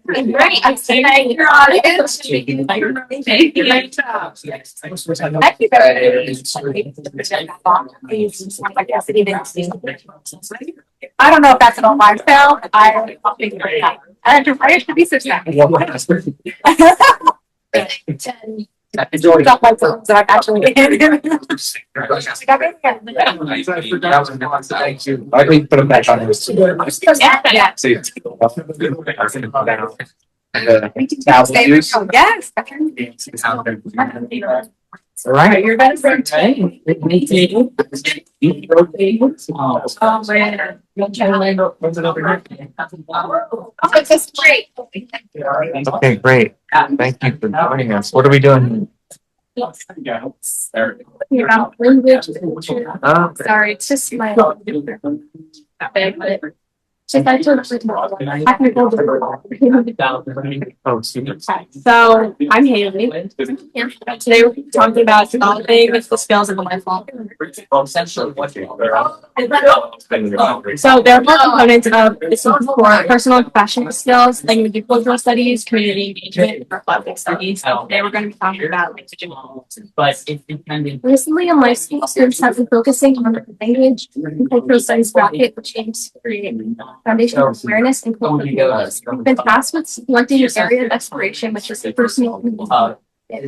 Great. I say thank your audience. Thank you. Thank you I don't know if that's an online film. I figure it out. And it should be successful. It's got my phones that I've actually I think put them back on this. Yes. All right. You're better for It's just great. Okay, great. Thank you for joining us. What are we doing? Sorry, it's just my. So I'm Haley. Today we're talking about developing the skills of a lifelong. So there are four components of this for personal and professional skills, like cultural studies, community engagement, and reflective studies. Today we're going to be talking about recently in life school, students have been focusing on language and cultural studies bracket, which aims to create foundational awareness and cultural knowledge. We've been tasked with selecting an area of exploration, which is personal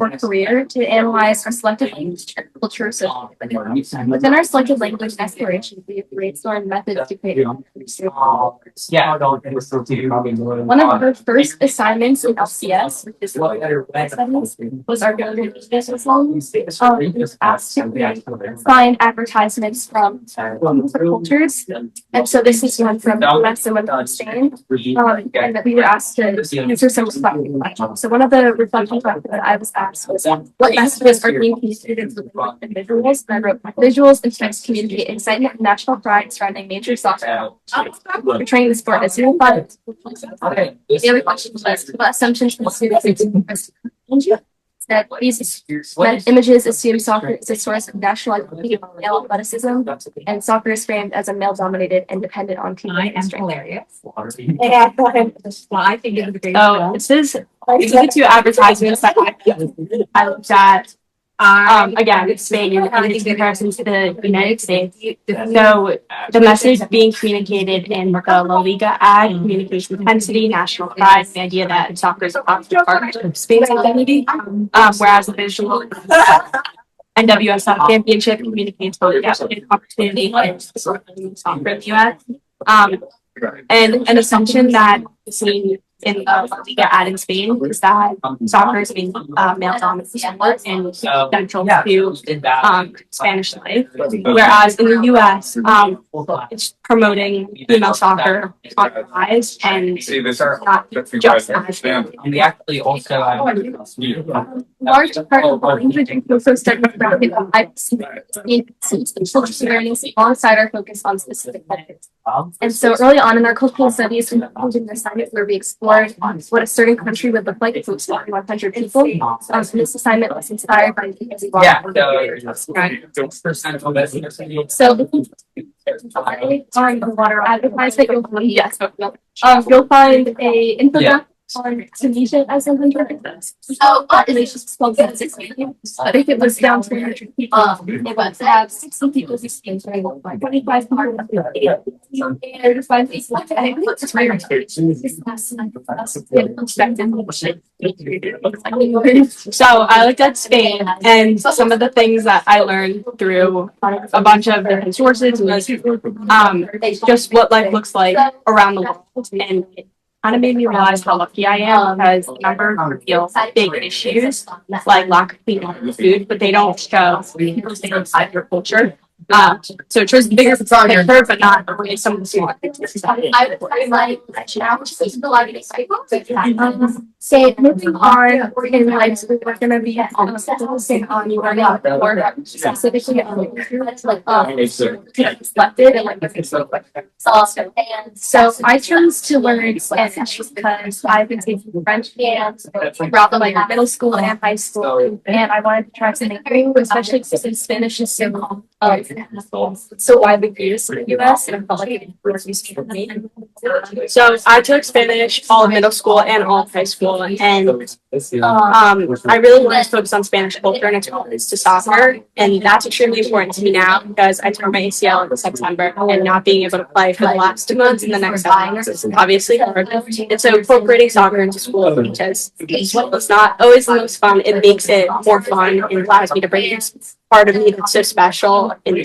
or career, to analyze our selected language and culture associated. Within our selected language exploration, we have brainstormed methods to create. One of our first assignments in LCS, which is was our business loans. We was asked to find advertisements from cultures, and so this is one from US and one from Spain. And that we were asked to answer some reflective questions. So one of the reflective questions that I was asked was, what messages are being communicated with visuals? And I wrote, visuals influence community excitement and national pride surrounding major soccer. Portraying the sport as unified. The other question was, what assumptions can students make? that these images assume soccer is a source of national identity of male athleticism, and soccer is framed as a male-dominated and dependent on team strength. So this is the two advertisements that I looked at. Again, Spain in comparison to the United States. So the message being communicated in the La Liga ad communicates intensity, national pride, the idea that soccer is a positive part of Spain's identity, whereas the visual NWSL championship communicates both the opportunity and soccer in the US. And an assumption that is seen in the Liga ad in Spain is that soccer is being male dominant sport and central to Spanish life, whereas in the US, it's promoting female soccer on the rise and not just as We actually also large part of the language and also study rapid awareness alongside our focus on specific topics. And so early on in our cultural studies, we included an assignment where we explored what a certain country would look like if it was 100 people. This assignment was inspired by on water advertisement, you'll find you'll find a infographic on Tunisia as a hundred. I think it was down to 100 people. It was to have 60 people who came during 25 people. And 5 people. I think it's very So I looked at Spain, and some of the things that I learned through a bunch of different sources was just what life looks like around the world, and it kind of made me realize how lucky I am because a number of real big issues like lack of clean water and food, but they don't show people's inside their culture. So it shows the bigger picture, but not really some of the small things. I would like challenge so moving on in life, we're going to be focusing on learning more specifically on reflected and so I chose to learn Spanish because I've been taking French throughout like middle school and high school, and I wanted to try something new, especially since Spanish is so widely used in the US, and I felt like it was useful for me. So I took Spanish all of middle school and all of high school, and I really wanted to focus on Spanish culture and its relevance to soccer, and that's extremely important to me now because I tore my ACL in September, and not being able to play for the last 2 months and the next 7 months is obviously hard. And so incorporating soccer into school, because it's not always the most fun, it makes it more fun and allows me to bring this part of me that's so special into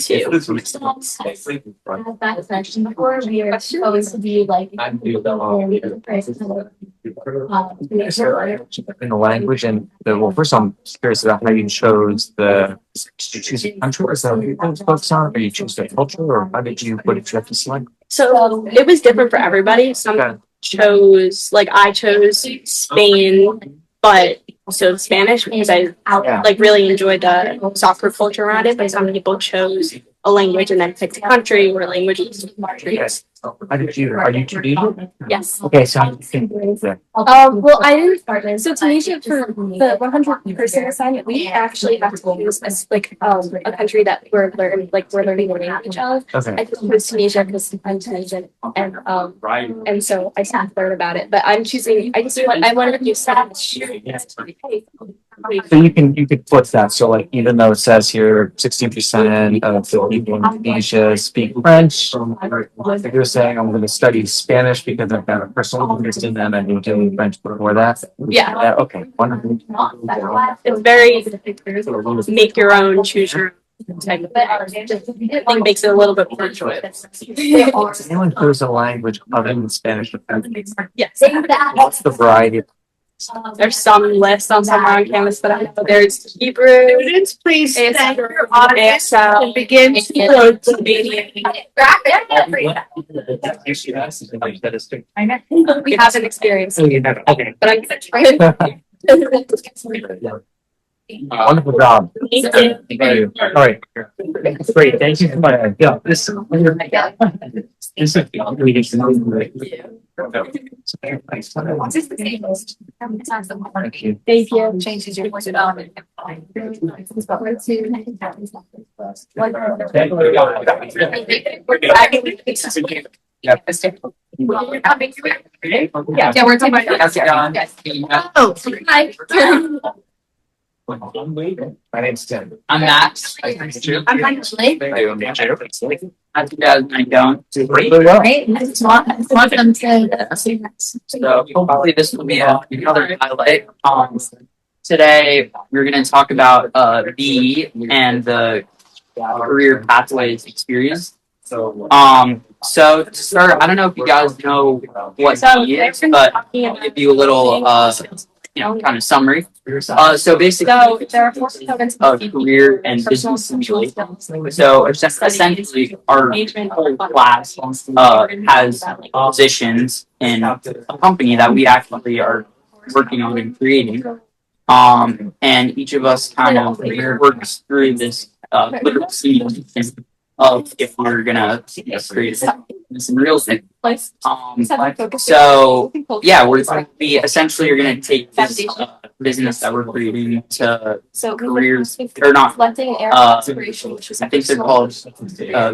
in the language and first I'm curious about how you chose did you choose a country or is that what you focus on, or you choose the culture, or what did you have to select? So it was different for everybody. Some chose, like I chose Spain, but also Spanish because I like really enjoyed the soccer culture around it. But some people chose a language and then picked a country or languages. Yes. Are you Tunisian? Yes. Okay, so how do you think that? Well, I didn't start it. So Tunisia for the 100% assignment, we actually have to use a country that we're learning the language of. Okay. I chose Tunisia because I'm Tunisian, and so I had to learn about it. But I'm choosing. I wanted to do Spanish. So you could flip that. So like even though it says here 16% of the people in Tunisia speak French, you're saying I'm going to study Spanish because I've got a personal interest in that. I've been doing French before that. Yeah. Okay. Wonderful. It's very make your own, choose your own type of thing. I think makes it a little bit more enjoyable. Does anyone knows a language other than Spanish? Yes. What's the variety of There's some lists on somewhere on campus, but I know there's Hebrew. Students, please thank your audience and begin to we haven't experienced it, but I'm gonna try. Wonderful job. Thank you. All right. Great. Thank you so much. Yeah, this Thank you. Changes your voice development. Yeah. Yeah, we're talking about. Oh, hi. My name's Tim. I'm Max. Nice to meet you. I'm actually. How's you guys going? Really well. Great. Welcome to. So hopefully this will be another highlight. Today we're going to talk about BE and the career pathways experience. So to start, I don't know if you guys know what BE is, but I'll give you a little kind of summary. So basically, There are 4 components career and business simulation. So essentially, our whole class has positions in a company that we actually are working on and creating. And each of us kind of works through this literal simulation of if we're gonna create some real thing. So yeah, we're going to be essentially you're gonna take this business that we're creating to careers or not. I think they're called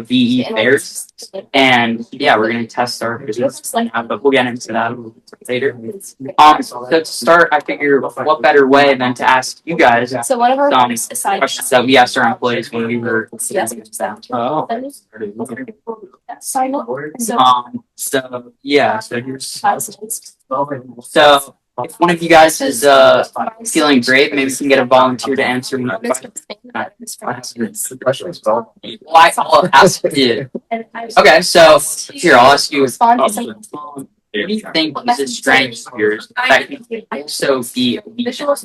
VE fairs, and yeah, we're gonna test our business, but we'll get into that a little bit later. So to start, I figure what better way than to ask you guys So one of our some questions that we asked our employees when we were. So yeah, so here's so if one of you guys is feeling great, maybe we can get a volunteer to answer one of the questions. Well, I'll ask you. Okay, so here I'll ask you. What do you think is a strength of yours that can also be a weakness?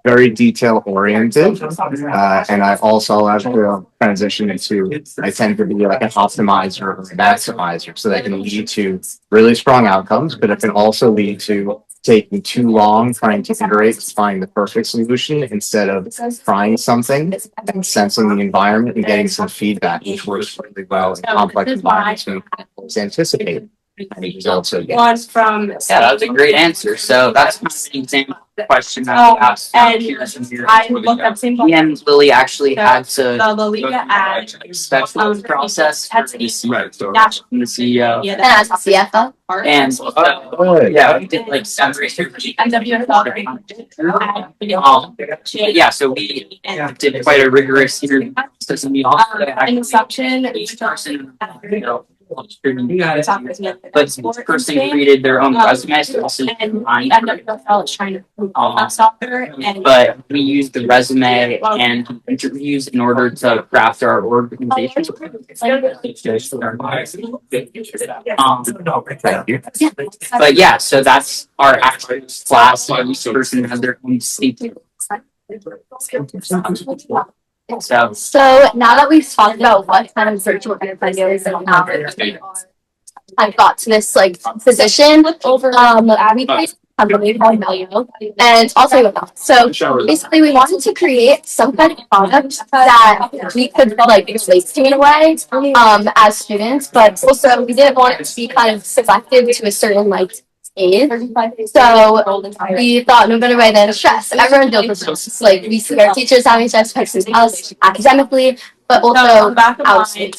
Very detail oriented, and I also have to transition into. I tend to be like an optimizer or a maximizer, so that can lead to really strong outcomes, but it can also lead to taking too long trying to iterate to find the perfect solution instead of trying something and sensing the environment and getting some feedback, which works really well in complex environments and anticipate. One from. Yeah, that was a great answer. So that's an example question that we asked. I looked up same. Me and Lily actually had to The Lolita ad. special process for the CEO And as a CFO. and yeah, we did like some research. Yeah, so we did quite a rigorous interview process and we also Inception. each person, but each person created their own resume, so this is mine. But we used the resume and interviews in order to craft our organization. But yeah, so that's our actual class. Each person has their own distinct. So now that we've talked about what kind of virtual enterprises and how I've got to this like position, we created a company called Melio, and also so basically we wanted to create some kind of product that we could like relate to in a way as students, but also we didn't want it to be kind of selective to a certain like age. So we thought no better way than stress. Everyone deals with stress. Like we see our teachers having stress affects us academically, but also outside.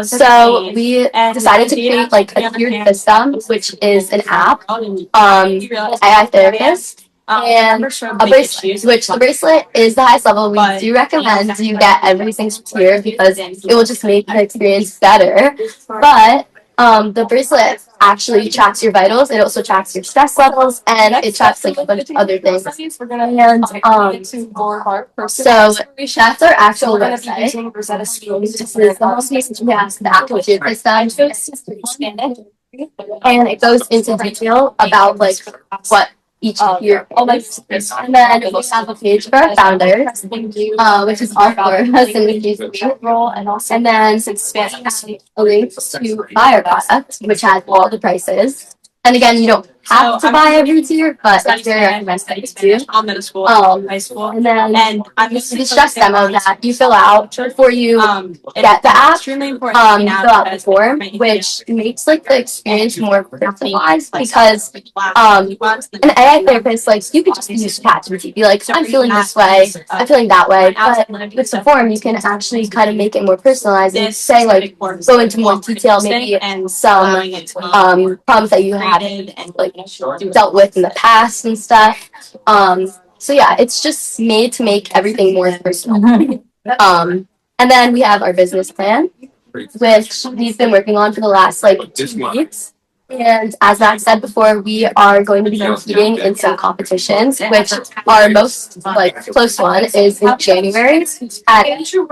So we decided to create like a tiered system, which is an app, AI therapist, and a bracelet, which the bracelet is the highest level. We do recommend you get everything tiered because it will just make the experience better. But the bracelet actually tracks your vitals. It also tracks your stress levels, and it tracks like a bunch of other things. And so that's our actual website. This is the most recent the actual system, and it goes into detail about like what each year. And then we have a page for our founders, which is all four of us in the case. And then a link to buy our product, which has all the prices. And again, you don't have to buy every tier, but that's very recommended that you do. I'm middle school, high school. And then And I'm the stress demo that you fill out before you get the app. extremely important. You fill out the form, which makes like the experience more personalized because an AI therapist, like, you could just use ChatGPT, be like, I'm feeling this way, I'm feeling that way, but with the form, you can actually kind of make it more personalized and say, like, go into more detail, maybe some problems that you had like dealt with in the past and stuff. So yeah, it's just made to make everything more personal. And then we have our business plan, which we've been working on for the last like 2 weeks. And as Matt said before, we are going to be competing in some competitions, which our most like close one is in January at LIU.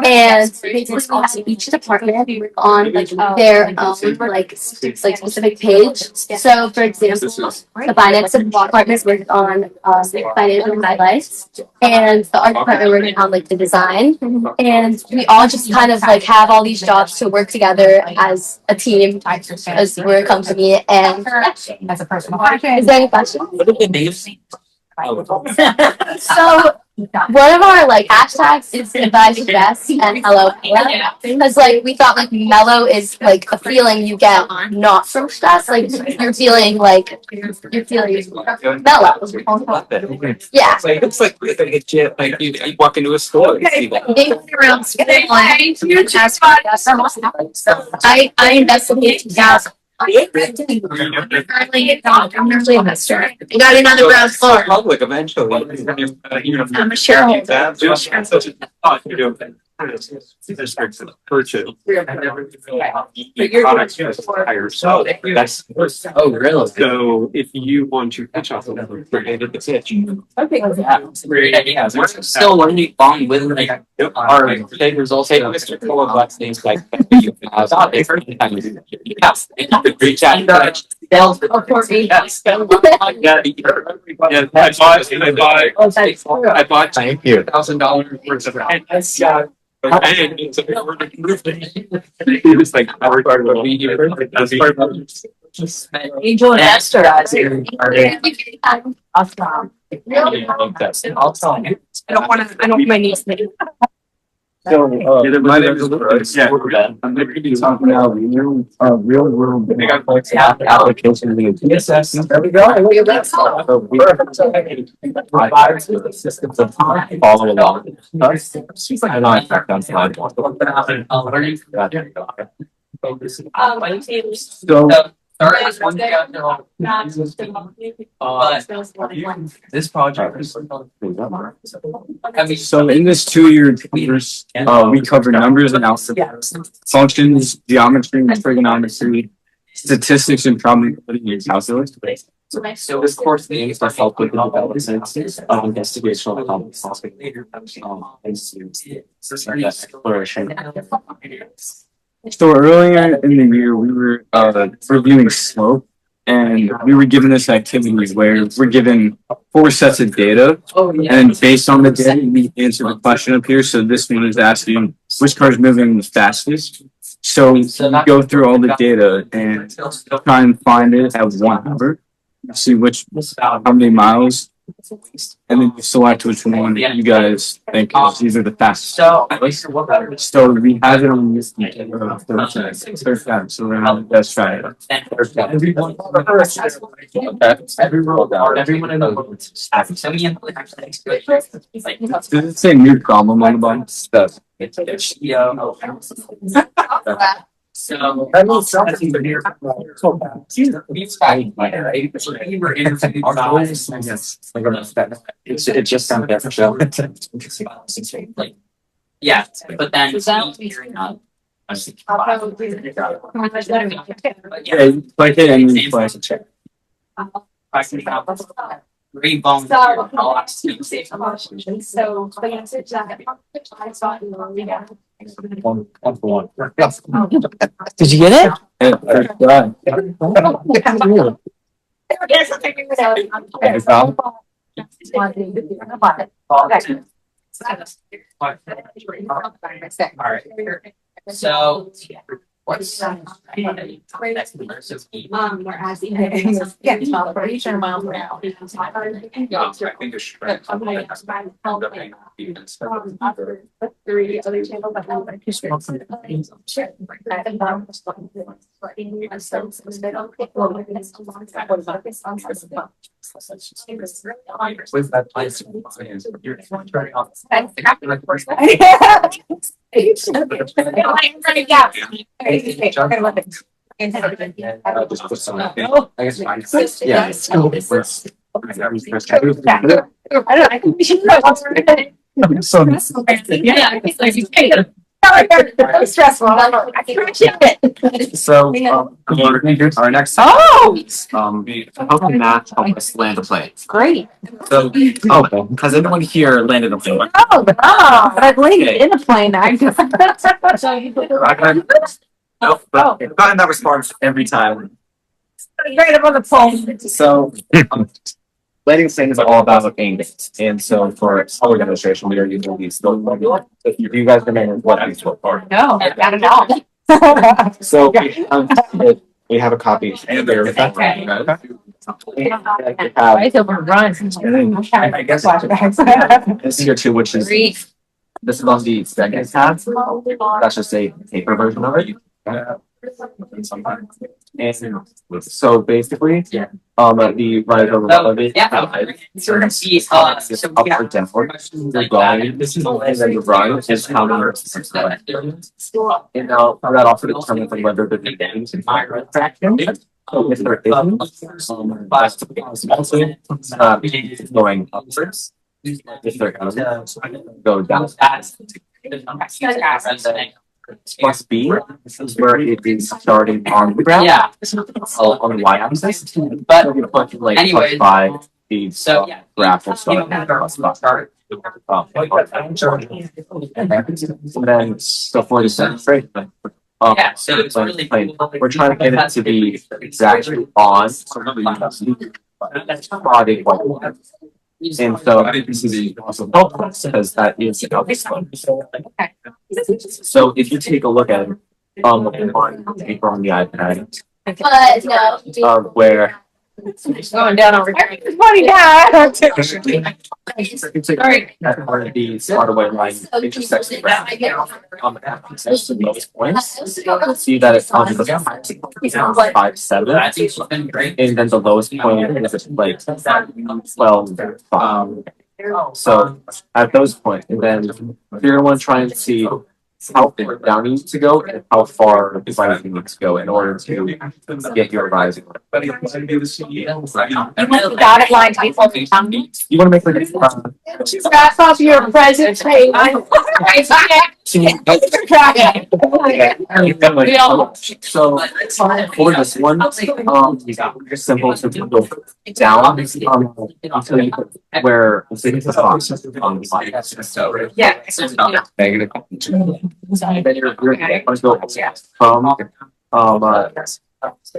And basically we have each department work on their own like specific page. So for example, the finance department worked on financial highlights, and the art department worked on like the design. And we all just kind of like have all these jobs to work together as a team because we're a company. And as a person, is there any questions? What are the names? So one of our like hashtags is advise stress and hello Mellow, because like we thought like mellow is like a feeling you get not from stress, like you're feeling like you're feeling mellow. Yeah. It's like you walk into a store. You see that. I investigate gas. I got another ground floor. Public eventually. I'm a shareholder. Districts purchase. Oh, really? So if you want to pitch off of them, created the pitch. We're still learning along with like our big results. Hey, Mr. Cole, about things like you reach out. Yeah, I bought Thank you. $1,000 worth of pens. And it's a it was like our part of the Angel investor. I'll tell you. I don't want my niece to. So, my name is I'm going to be talking about real world Applications in the TSS. There we go. Systems of follow along. I know I fact on slide. This project is So in this 2-year course, we cover numbers and alphabet, functions, geometry and trigonometry, statistics and probability and calculus. So this course aims to help with the development of investigational exploration. So earlier in the year, we were reviewing slope, and we were given this activity where we're given 4 sets of data, and based on the data, we answer the question up here. So this one is asking which car is moving the fastest. So we go through all the data and try and find it at 1 hour, see how many miles, and then you select which one you guys think is either the fastest. So we have it on this third time, so we're on the best try. Does it say new problem on the bottom? So it just sounds better. Yeah, but then. Yeah, you click it and you play. Rebone. So the answer to that, I saw it in Did you get it? So Whereas the getting 12 miles per hour. Three other channels that have like history. With that place, you're turning off. Just put some. I guess. Yeah. I think we should. So. Yeah, I think like you pay them. So stressful. I can appreciate it. So, our next. Oh. How can math help us land a plane? Great. So, has anyone here landed a plane? Oh, but I've landed in a plane. I just. Nope, but I've gotten that response every time. Right up on the phone. So, landing a plane is all about angles, and so for our demonstration, we are using these. So, you guys remember what these are? No, not at all. So we have a copy here with that. It's overrun. I guess this here too, which is this is on the second tab. That's just a paper version of it. And so basically, the right over elevate. Sort of see up or down. You're going, and then the run is counter. And now that also determines whether the beginnings in fire traction. If there isn't, going upwards. If there isn't, go down. Plus B is where it is starting on the ground. Yeah. On the y-axis. But you're putting like plus 5 the graph will start at plus 5. And then so for the demonstration, so it's really we're trying to get it to be exactly on body. And so this is also helpful because that is an output. So if you take a look at it, on paper on the iPad, where it's going down over here. it's funny now. Sorry. Where the waterway line intersects the ground. Access to those points. You'll see that it comes to 5.7. And then the lowest point is like 12.5. So at those points, and then if you're going to try and see how far down you need to go and how far the rising needs to go in order to get your rising. You want the dotted line to be floating down. You want to make like Wrap up your presentation. So for this one, it's simple to go down until you where the box on the side. Yeah. Negative. Then you're going to go from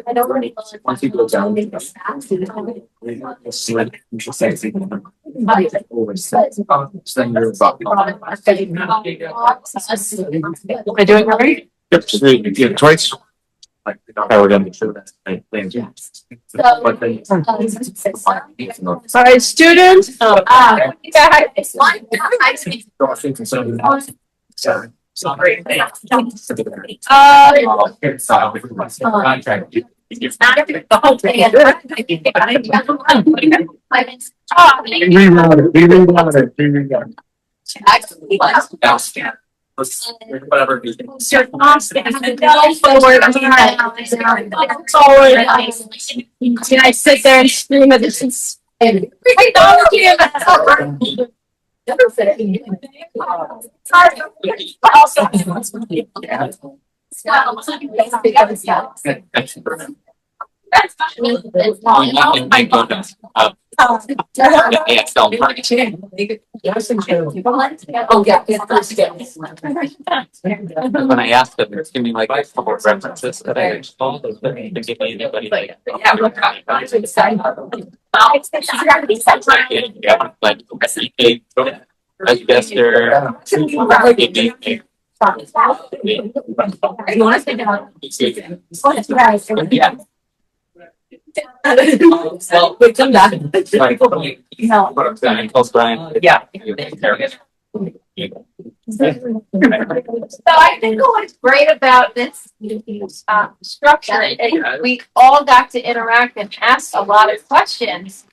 I don't really. once you go down, then you're Am I doing it right? Yep, twice. Like, we're gonna make sure that's right. But then. All right, students. Sorry. It's not the whole thing. Whatever. Can I sit there and scream at this? When I asked them, it's giving me like a couple of references that I installed, they didn't give me anybody like. Yeah, like SEK, Register, You want to sit down? Yeah. Well, wait, come back. No. Yeah. So I think what's great about this structure is we all got to interact and ask a lot of questions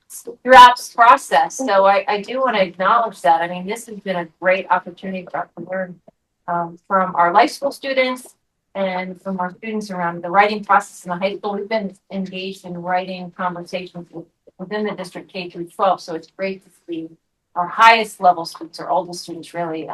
throughout this process. So I do want to acknowledge that. I mean, this has been a great opportunity for us to learn from our life school students and from our students around the writing process in the high school. We've been engaged in writing conversations within the district K through 12. So it's great to see our highest level students, our oldest students, really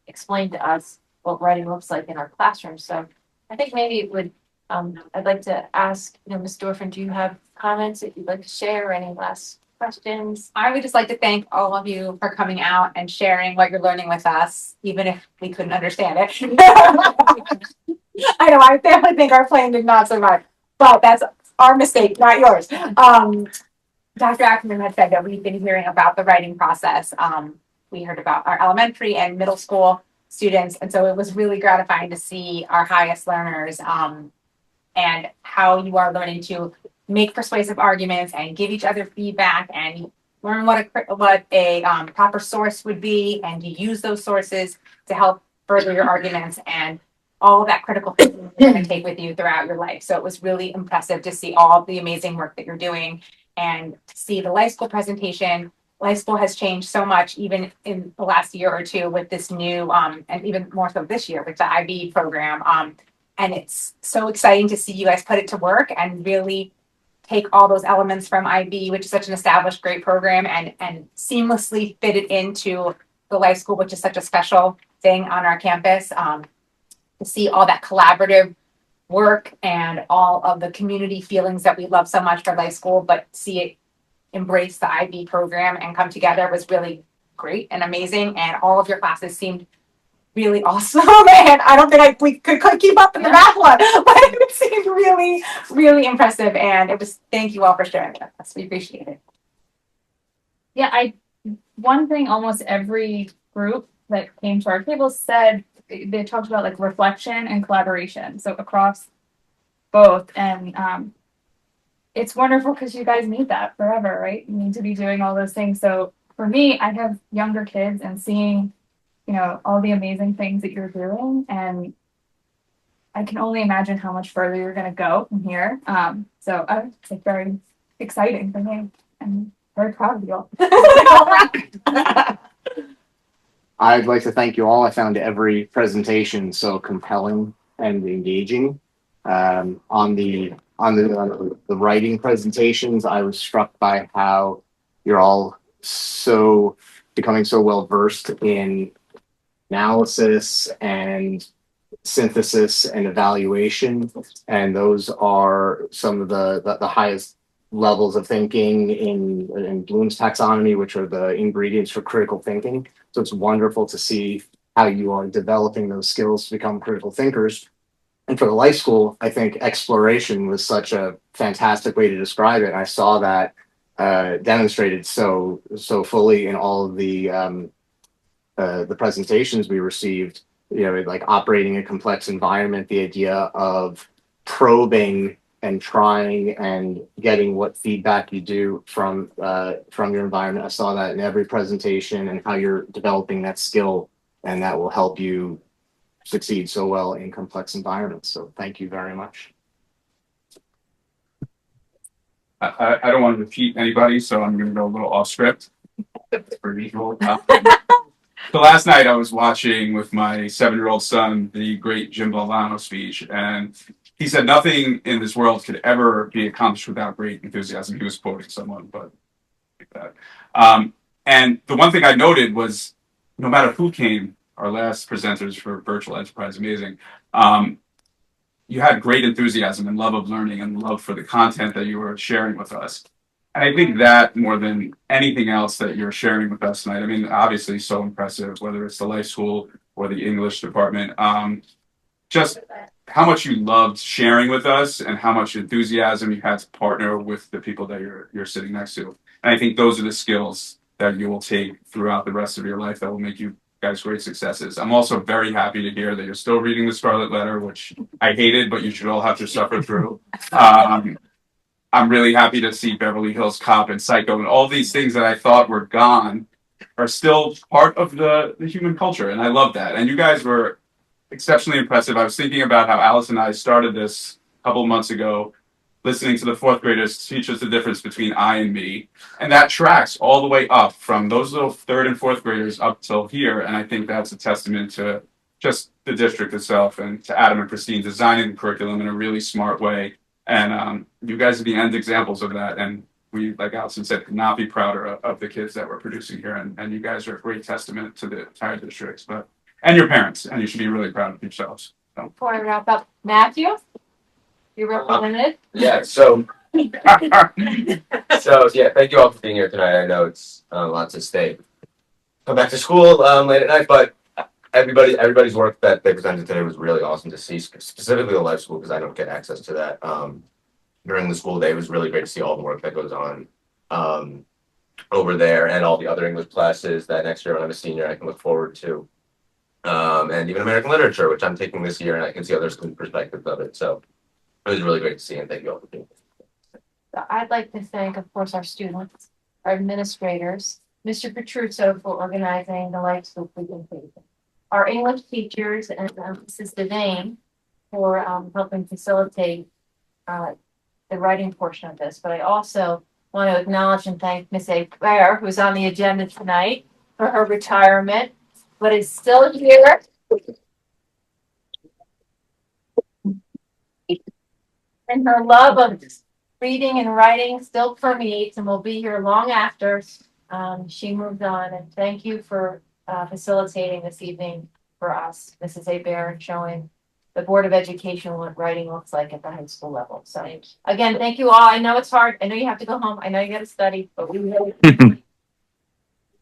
explain to us what writing looks like in our classroom. So I think maybe it would, I'd like to ask, Ms. Dorfman, do you have comments that you'd like to share or any last questions? I would just like to thank all of you for coming out and sharing what you're learning with us, even if we couldn't understand it. I know, I definitely think our plane did not survive, but that's our mistake, not yours. Dr. Ackerman had said that we've been hearing about the writing process. We heard about our elementary and middle school students, and so it was really gratifying to see our highest learners and how you are learning to make persuasive arguments and give each other feedback and learn what a proper source would be and to use those sources to help further your arguments and all of that critical thinking you're going to take with you throughout your life. So it was really impressive to see all the amazing work that you're doing and to see the life school presentation. Life school has changed so much even in the last year or two with this new, and even more so this year with the IB program. And it's so exciting to see you guys put it to work and really take all those elements from IB, which is such an established great program, and seamlessly fit it into the life school, which is such a special thing on our campus. To see all that collaborative work and all of the community feelings that we love so much for life school, but see it embrace the IB program and come together was really great and amazing. And all of your classes seemed really awesome. And I don't think we could keep up in the math one, but it seemed really, really impressive. And it was, thank you all for sharing with us. We appreciate it. Yeah, one thing almost every group that came to our table said, they talked about like reflection and collaboration. So across both. And it's wonderful because you guys need that forever, right? You need to be doing all those things. So for me, I have younger kids and seeing, all the amazing things that you're doing. And I can only imagine how much further you're going to go from here. So it's very exciting for me. I'm very proud of you all. I'd like to thank you all. I found every presentation so compelling and engaging. On the writing presentations, I was struck by how you're all becoming so well versed in analysis and synthesis and evaluation, and those are some of the highest levels of thinking in Bloom's taxonomy, which are the ingredients for critical thinking. So it's wonderful to see how you are developing those skills to become critical thinkers. And for the life school, I think exploration was such a fantastic way to describe it. And I saw that demonstrated so fully in all of the presentations we received. Like operating a complex environment, the idea of probing and trying and getting what feedback you do from your environment. I saw that in every presentation and how you're developing that skill, and that will help you succeed so well in complex environments. So thank you very much. I don't want to repeat anybody, so I'm going to go a little off script per usual. So last night I was watching with my 7-year-old son the great Jim Valvano speech, and he said nothing in this world could ever be accomplished without great enthusiasm. He was quoting someone, but like that. And the one thing I noted was no matter who came, our last presenters for Virtual Enterprise, amazing. You had great enthusiasm and love of learning and love for the content that you were sharing with us. And I think that more than anything else that you're sharing with us tonight, I mean, obviously so impressive, whether it's the life school or the English department, just how much you loved sharing with us and how much enthusiasm you had to partner with the people that you're sitting next to. And I think those are the skills that you will take throughout the rest of your life that will make you guys great successes. I'm also very happy to hear that you're still reading The Scarlet Letter, which I hated, but you should all have to suffer through. I'm really happy to see Beverly Hills Cop and Psycho and all these things that I thought were gone are still part of the human culture. And I love that. And you guys were exceptionally impressive. I was thinking about how Alice and I started this a couple of months ago, listening to the fourth graders teach us the difference between I and me. And that tracks all the way up from those little third and fourth graders up till here. And I think that's a testament to just the district itself and to Adam and Christine designing the curriculum in a really smart way. And you guys are the end examples of that. And we, like Allison said, could not be prouder of the kids that we're producing here. And you guys are a great testament to the entire districts, and your parents. And you should be really proud of yourselves. So. Before I wrap up, Matthew, you represented? Yeah, so yeah, thank you all for being here tonight. I know it's lots of stay. Come back to school late at night, but everybody's work that they presented today was really awesome to see, specifically the life school, because I don't get access to that during the school day. It was really great to see all the work that goes on over there, and all the other English classes that next year when I'm a senior I can look forward to, and even American literature, which I'm taking this year, and I can see other student perspectives of it. So it was really great to see, and thank you all for being here. So I'd like to thank, of course, our students, our administrators, Mr. Petruccio for organizing the Life School presentation, our English teachers, and Mrs. Devane for helping facilitate the writing portion of this. But I also want to acknowledge and thank Miss A. Claire, who's on the agenda tonight, for her retirement, but is still here. And her love of reading and writing still permeates and will be here long after she moved on. And thank you for facilitating this evening for us, Mrs. Abear, and showing the Board of Education what writing looks like at the high school level. So again, thank you all. I know it's hard. I know you have to go home. I know you got to study, but we really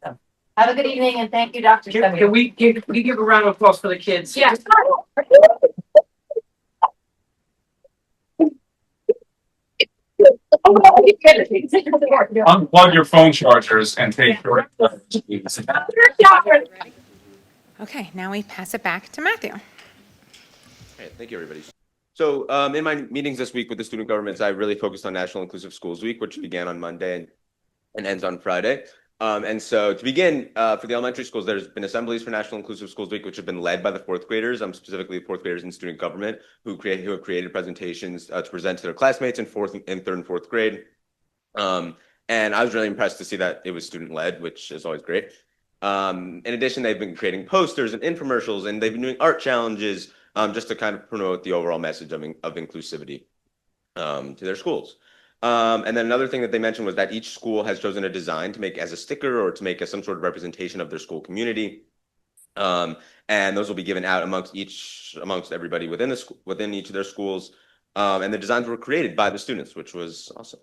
so, have a good evening, and thank you, Dr. Can we give a round of applause for the kids? Yeah. Unplug your phone chargers and take your. Okay, now we pass it back to Matthew. Hey, thank you, everybody. So in my meetings this week with the student governments, I really focused on National Inclusive Schools Week, which began on Monday and ends on Friday. And so to begin, for the elementary schools, there's been assemblies for National Inclusive Schools Week, which have been led by the fourth graders, specifically fourth graders in student government, who have created presentations to present to their classmates in third and fourth grade. And I was really impressed to see that it was student led, which is always great. In addition, they've been creating posters and infomercials, and they've been doing art challenges just to kind of promote the overall message of inclusivity to their schools. And then another thing that they mentioned was that each school has chosen a design to make as a sticker or to make as some sort of representation of their school community. And those will be given out amongst everybody within each of their schools. And the designs were created by the students, which was awesome.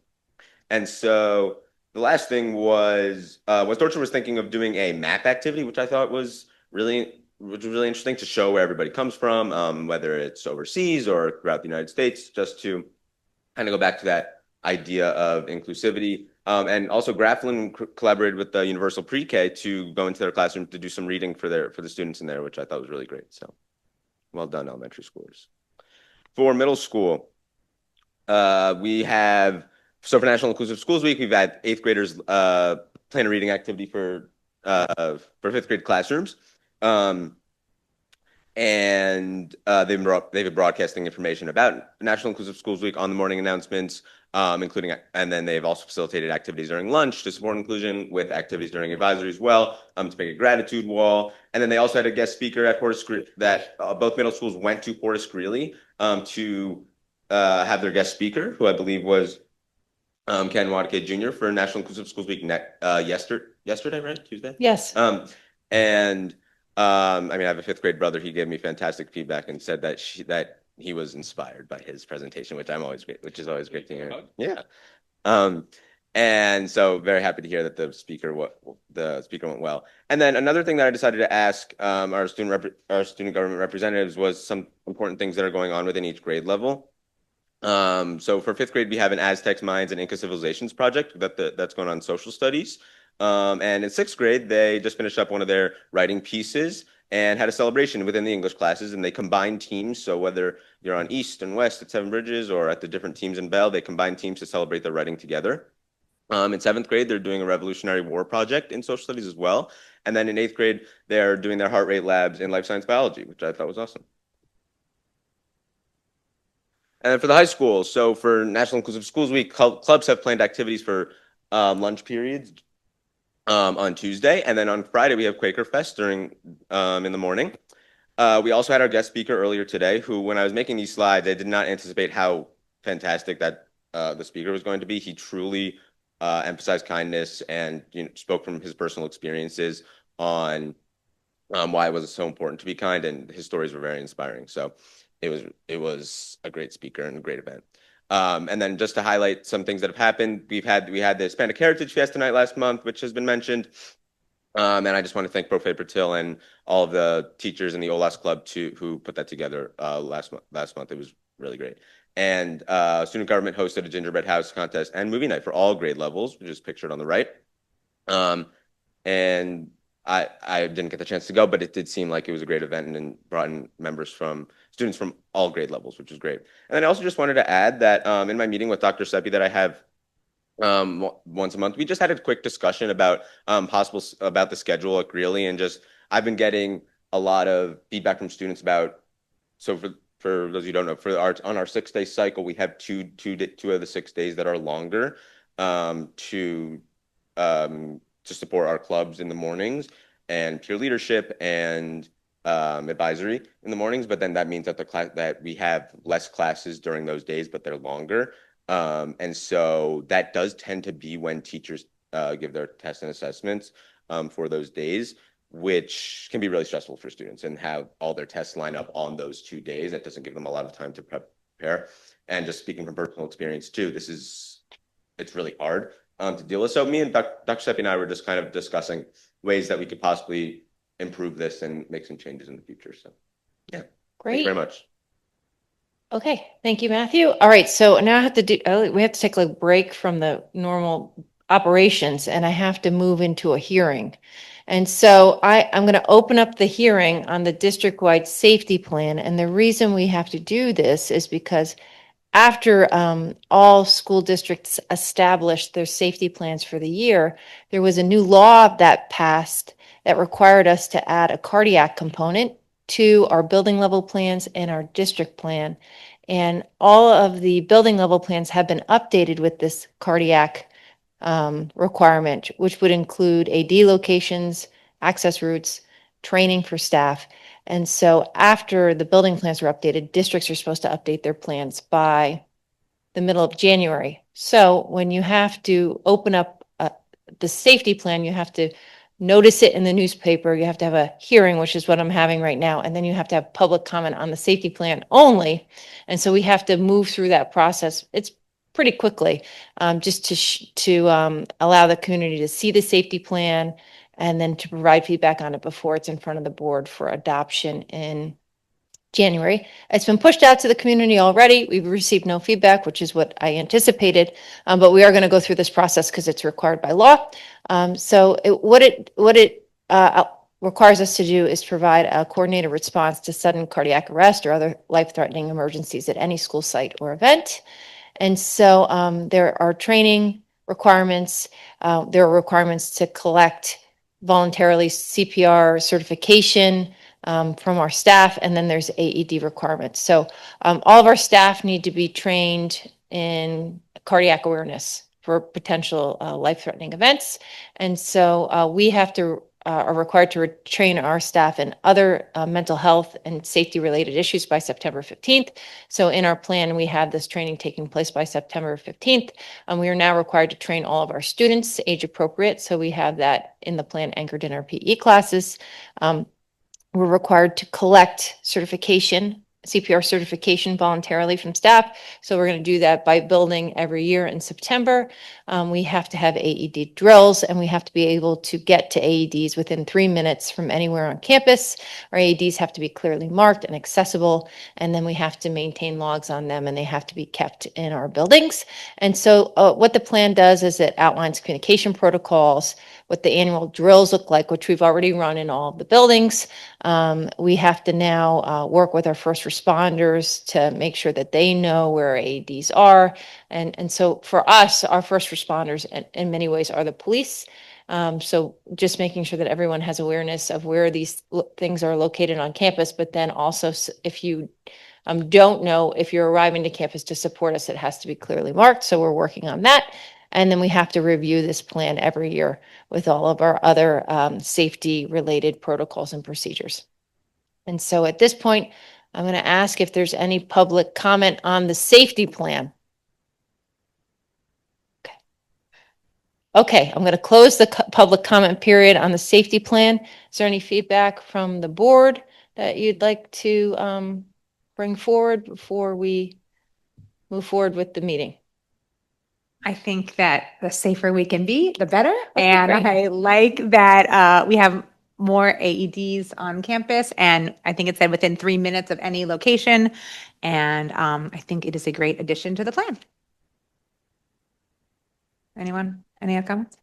And so the last thing was Dortchen was thinking of doing a map activity, which I thought was really interesting to show where everybody comes from, whether it's overseas or throughout the United States, just to kind of go back to that idea of inclusivity. And also Grafflin collaborated with the Universal Pre-K to go into their classroom to do some reading for the students in there, which I thought was really great. So well done, elementary schoolers. For middle school, we have, so for National Inclusive Schools Week, we've had 8th graders plan a reading activity for 5th grade classrooms. And they've been broadcasting information about National Inclusive Schools Week on the morning announcements, including, and then they've also facilitated activities during lunch to support inclusion, with activities during advisory as well, to make a gratitude wall. And then they also had a guest speaker at Horace Greeley, that both middle schools went to Horace Greeley to have their guest speaker, who I believe was Ken Wadke Jr. for National Inclusive Schools Week yesterday, right? Tuesday? Yes. I mean, I have a 5th grade brother. He gave me fantastic feedback and said that he was inspired by his presentation, which is always great to hear. Yeah. And so very happy to hear that the speaker went well. And then another thing that I decided to ask our student government representatives was some important things that are going on within each grade level. So for 5th grade, we have an Aztecs, Mayans, and Inca civilizations project that's going on in social studies. And in sixth grade, they just finished up one of their writing pieces and had a celebration within the English classes, and they combined teams. So whether you're on East and West at Seven Bridges or at the different teams in Bell, they combine teams to celebrate their writing together. In seventh grade, they're doing a Revolutionary War project in social studies as well. And then in eighth grade, they're doing their heart rate labs in life science biology, which I thought was awesome. And then for the high school, so for National Inclusive Schools Week, clubs have planned activities for lunch periods on Tuesday. And then on Friday, we have Quaker Fest during in the morning. We also had our guest speaker earlier today, who, when I was making these slides, I did not anticipate how fantastic that the speaker was going to be. He truly emphasized kindness and spoke from his personal experiences on why it was so important to be kind, and his stories were very inspiring. So it was a great speaker and a great event. And then just to highlight some things that have happened, we had the Hispanic Heritage Fiesta night last month, which has been mentioned. And I just want to thank Profe Patil and all of the teachers in the OLAS Club who put that together last month. It was really great. And student government hosted a gingerbread house contest and movie night for all grade levels, which is pictured on the right. And I didn't get the chance to go, but it did seem like it was a great event and brought in students from all grade levels, which was great. And then I also just wanted to add that in my meeting with Dr. Seppi that I have once a month, we just had a quick discussion about about the schedule at Greeley, and just I've been getting a lot of feedback from students about. So for those who don't know, on our 6-day cycle, we have two of the 6 days that are longer to support our clubs in the mornings and peer leadership and advisory in the mornings. But then that means that that we have less classes during those days, but they're longer. And so that does tend to be when teachers give their tests and assessments for those days, which can be really stressful for students and have all their tests line up on those 2 days. That doesn't give them a lot of time to prepare. And just speaking from personal experience too, it's really hard to deal with. So me and Dr. Seppi and I were just kind of discussing ways that we could possibly improve this and make some changes in the future. So yeah, Great. Thank you very much. Okay, thank you, Matthew. All right, so now we have to take a break from the normal operations, and I have to move into a hearing. And so I'm going to open up the hearing on the district-wide safety plan. And the reason we have to do this is because after all school districts established their safety plans for the year, there was a new law that passed that required us to add a cardiac component to our building level plans and our district plan. And all of the building level plans have been updated with this cardiac requirement, which would include AD locations, access routes, training for staff. And so after the building plans were updated, districts are supposed to update their plans by the middle of January. So when you have to open up the safety plan, you have to notice it in the newspaper, you have to have a hearing, which is what I'm having right now, and then you have to have public comment on the safety plan only. And so we have to move through that process. It's pretty quickly, just to allow the community to see the safety plan and then to provide feedback on it before it's in front of the board for adoption in January. It's been pushed out to the community already. We've received no feedback, which is what I anticipated, but we are going to go through this process because it's required by law. What it requires us to do is provide a coordinated response to sudden cardiac arrest or other life-threatening emergencies at any school site or event. And so there are training requirements. There are requirements to collect voluntarily CPR certification from our staff, and then there's AED requirements. So all of our staff need to be trained in cardiac awareness for potential life-threatening events. And so we are required to train our staff in other mental health and safety-related issues by September 15th. So in our plan, we have this training taking place by September 15th. We are now required to train all of our students age appropriate. So we have that in the plan anchored in our PE classes. We're required to collect certification CPR certification voluntarily from staff. So we're going to do that by building every year in September. We have to have AED drills, and we have to be able to get to AEDs within 3 minutes from anywhere on campus. Our AEDs have to be clearly marked and accessible, and then we have to maintain logs on them, and they have to be kept in our buildings. And so what the plan does is it outlines communication protocols, what the annual drills look like, which we've already run in all of the buildings. We have to now work with our first responders to make sure that they know where our AEDs are. And so for us, our first responders in many ways are the police. So just making sure that everyone has awareness of where these things are located on campus, but then also if you don't know if you're arriving to campus to support us, it has to be clearly marked. So we're working on that. And then we have to review this plan every year with all of our other safety related protocols and procedures. And so at this point, I'm going to ask if there's any public comment on the safety plan. Okay, I'm going to close the public comment period on the safety plan. Is there any feedback from the board that you'd like to bring forward before we move forward with the meeting? I think that the safer we can be, the better. Okay, And great. I like that we have more AEDs on campus. And I think it said within 3 minutes of any location. And I think it is a great addition to the plan. Anyone? Any other comments?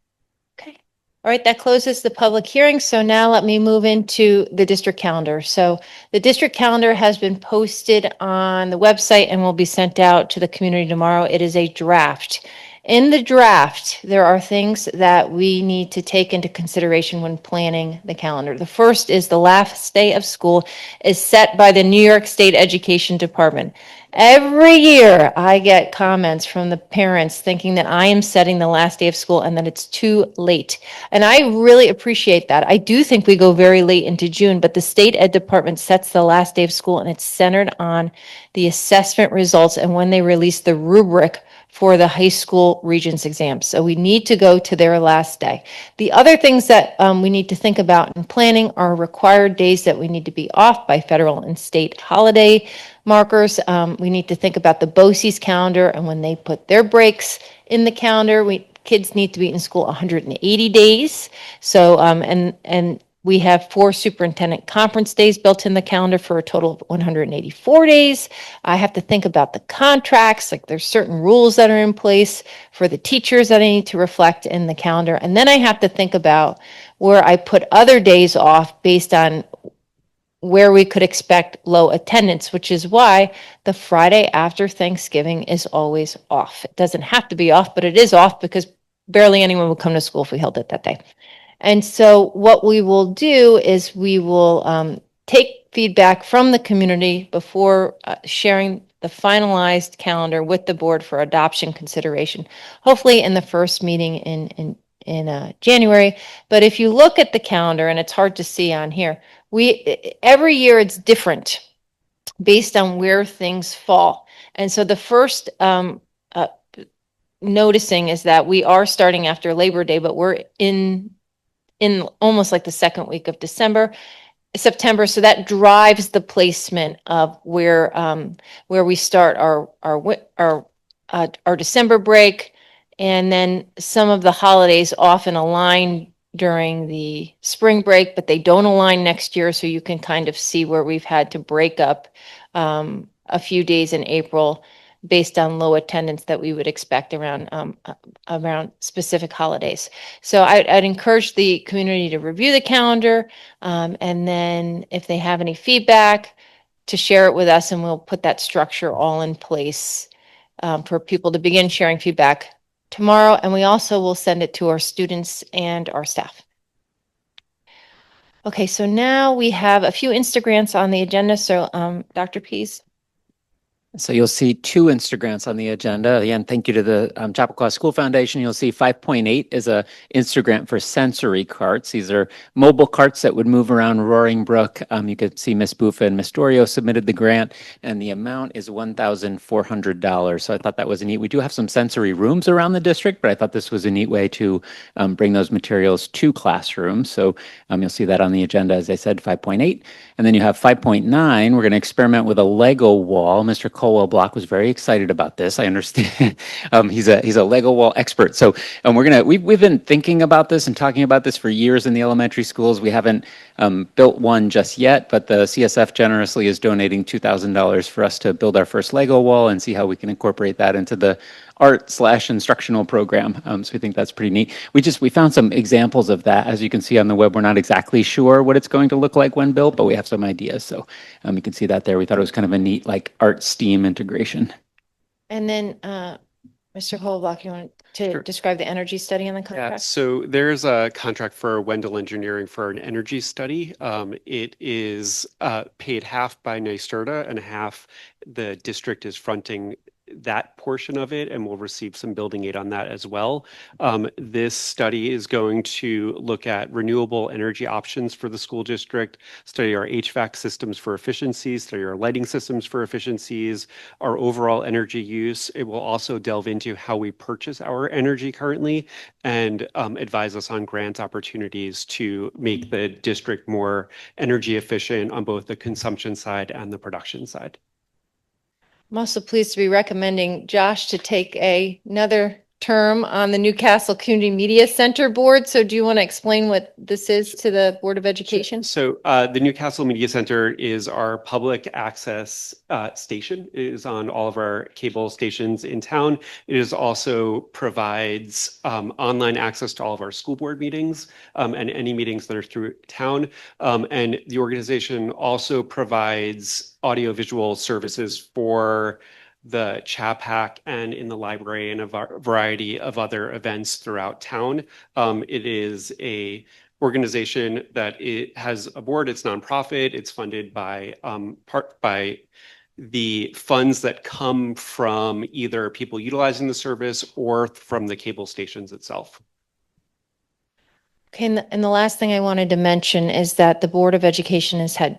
Okay. All right, that closes the public hearing. So now let me move into the district calendar. So the district calendar has been posted on the website and will be sent out to the community tomorrow. It is a draft. In the draft, there are things that we need to take into consideration when planning the calendar. The first is the last day of school is set by the New York State Education Department. Every year, I get comments from the parents thinking that I am setting the last day of school and that it's too late. And I really appreciate that. I do think we go very late into June, but the state ed department sets the last day of school and it's centered on the assessment results and when they release the rubric for the high school regents exams. So we need to go to their last day. The other things that we need to think about in planning are required days that we need to be off by federal and state holiday markers. We need to think about the BOCES calendar and when they put their breaks in the calendar, kids need to be in school 180 days. So, and we have 4 superintendent conference days built in the calendar for a total of 184 days. I have to think about the contracts, like there's certain rules that are in place for the teachers that I need to reflect in the calendar. And then I have to think about where I put other days off based on where we could expect low attendance, which is why the Friday after Thanksgiving is always off. It doesn't have to be off, but it is off because barely anyone would come to school if we held it that day. And so what we will do is we will take feedback from the community before sharing the finalized calendar with the board for adoption consideration, hopefully in the first meeting in January. But if you look at the calendar, and it's hard to see on here, every year it's different based on where things fall. And so the first noticing is that we are starting after Labor Day, but we're in almost like the second week of September. So that drives the placement of where we start our December break. And then some of the holidays often align during the spring break, but they don't align next year. So you can kind of see where we've had to break up a few days in April based on low attendance that we would expect around specific holidays. So I'd encourage the community to review the calendar, and then if they have any feedback, to share it with us, and we'll put that structure all in place for people to begin sharing feedback tomorrow. And we also will send it to our students and our staff. Okay, so now we have a few Instagrams on the agenda. So Dr. Pease. So you'll see two Instagrams on the agenda. Again, thank you to the Chappaqua School Foundation. You'll see 5.8 is a Instagram for sensory carts. These are mobile carts that would move around Roaring Brook. You could see Miss Buffa and Miss Dorio submitted the grant, and the amount is $1,400. So I thought that was neat. We do have some sensory rooms around the district, but I thought this was a neat way to bring those materials to classrooms. So you'll see that on the agenda, as I said, 5.8. And then you have 5.9. We're going to experiment with a Lego wall. Mr. Colwell Block was very excited about this. I understand. He's a Lego wall expert. So we've been thinking about this and talking about this for years in the elementary schools. We haven't built one just yet, but the CSF generously is donating $2,000 for us to build our first Lego wall and see how we can incorporate that into the art/instructional program. So we think that's pretty neat. We found some examples of that. As you can see on the web, we're not exactly sure what it's going to look like when built, but we have some ideas. So you can see that there. We thought it was kind of a neat like art STEAM integration. And then, Mr. Holbrook, you want to describe the energy study on the contract? Yeah, so there's a contract for Wendell Engineering for an energy study. It is paid half by NYSERDA and half the district is fronting that portion of it, and we'll receive some building aid on that as well. This study is going to look at renewable energy options for the school district, study our HVAC systems for efficiencies, study our lighting systems for efficiencies, our overall energy use. It will also delve into how we purchase our energy currently and advise us on grant opportunities to make the district more energy efficient on both the consumption side and the production side. I'm also pleased to be recommending Josh to take another term on the Newcastle Community Media Center Board. So do you want to explain what this is to the Board of Education? So the Newcastle Media Center is our public access station. It is on all of our cable stations in town. It is also provides online access to all of our school board meetings and any meetings that are through town. And the organization also provides audiovisual services for the CHAPAC and in the library and a variety of other events throughout town. It is a organization that it has a board. It's nonprofit. It's funded by by the funds that come from either people utilizing the service or from the cable stations itself. Okay, and the last thing I wanted to mention is that the Board of Education has had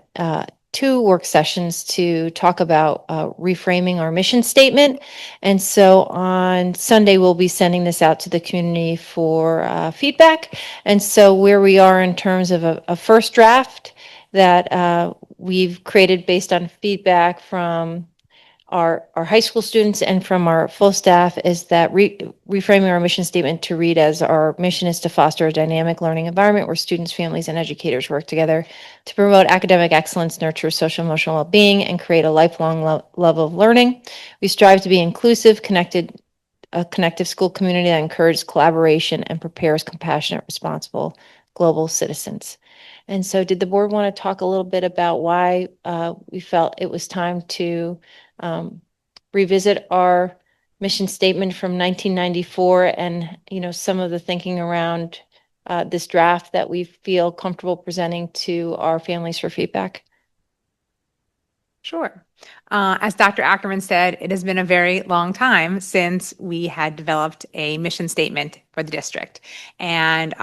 2 work sessions to talk about reframing our mission statement. And so on Sunday, we'll be sending this out to the community for feedback. And so where we are in terms of a first draft that we've created based on feedback from our high school students and from our full staff is that reframing our mission statement to read as our mission is to foster a dynamic learning environment where students, families, and educators work together to promote academic excellence, nurture social emotional well-being, and create a lifelong love of learning. We strive to be inclusive, a connective school community that encourages collaboration and prepares compassionate, responsible global citizens. And so did the board want to talk a little bit about why we felt it was time to revisit our mission statement from 1994 and, some of the thinking around this draft that we feel comfortable presenting to our families for feedback? Sure. As Dr. Ackerman said, it has been a very long time since we had developed a mission statement for the district. And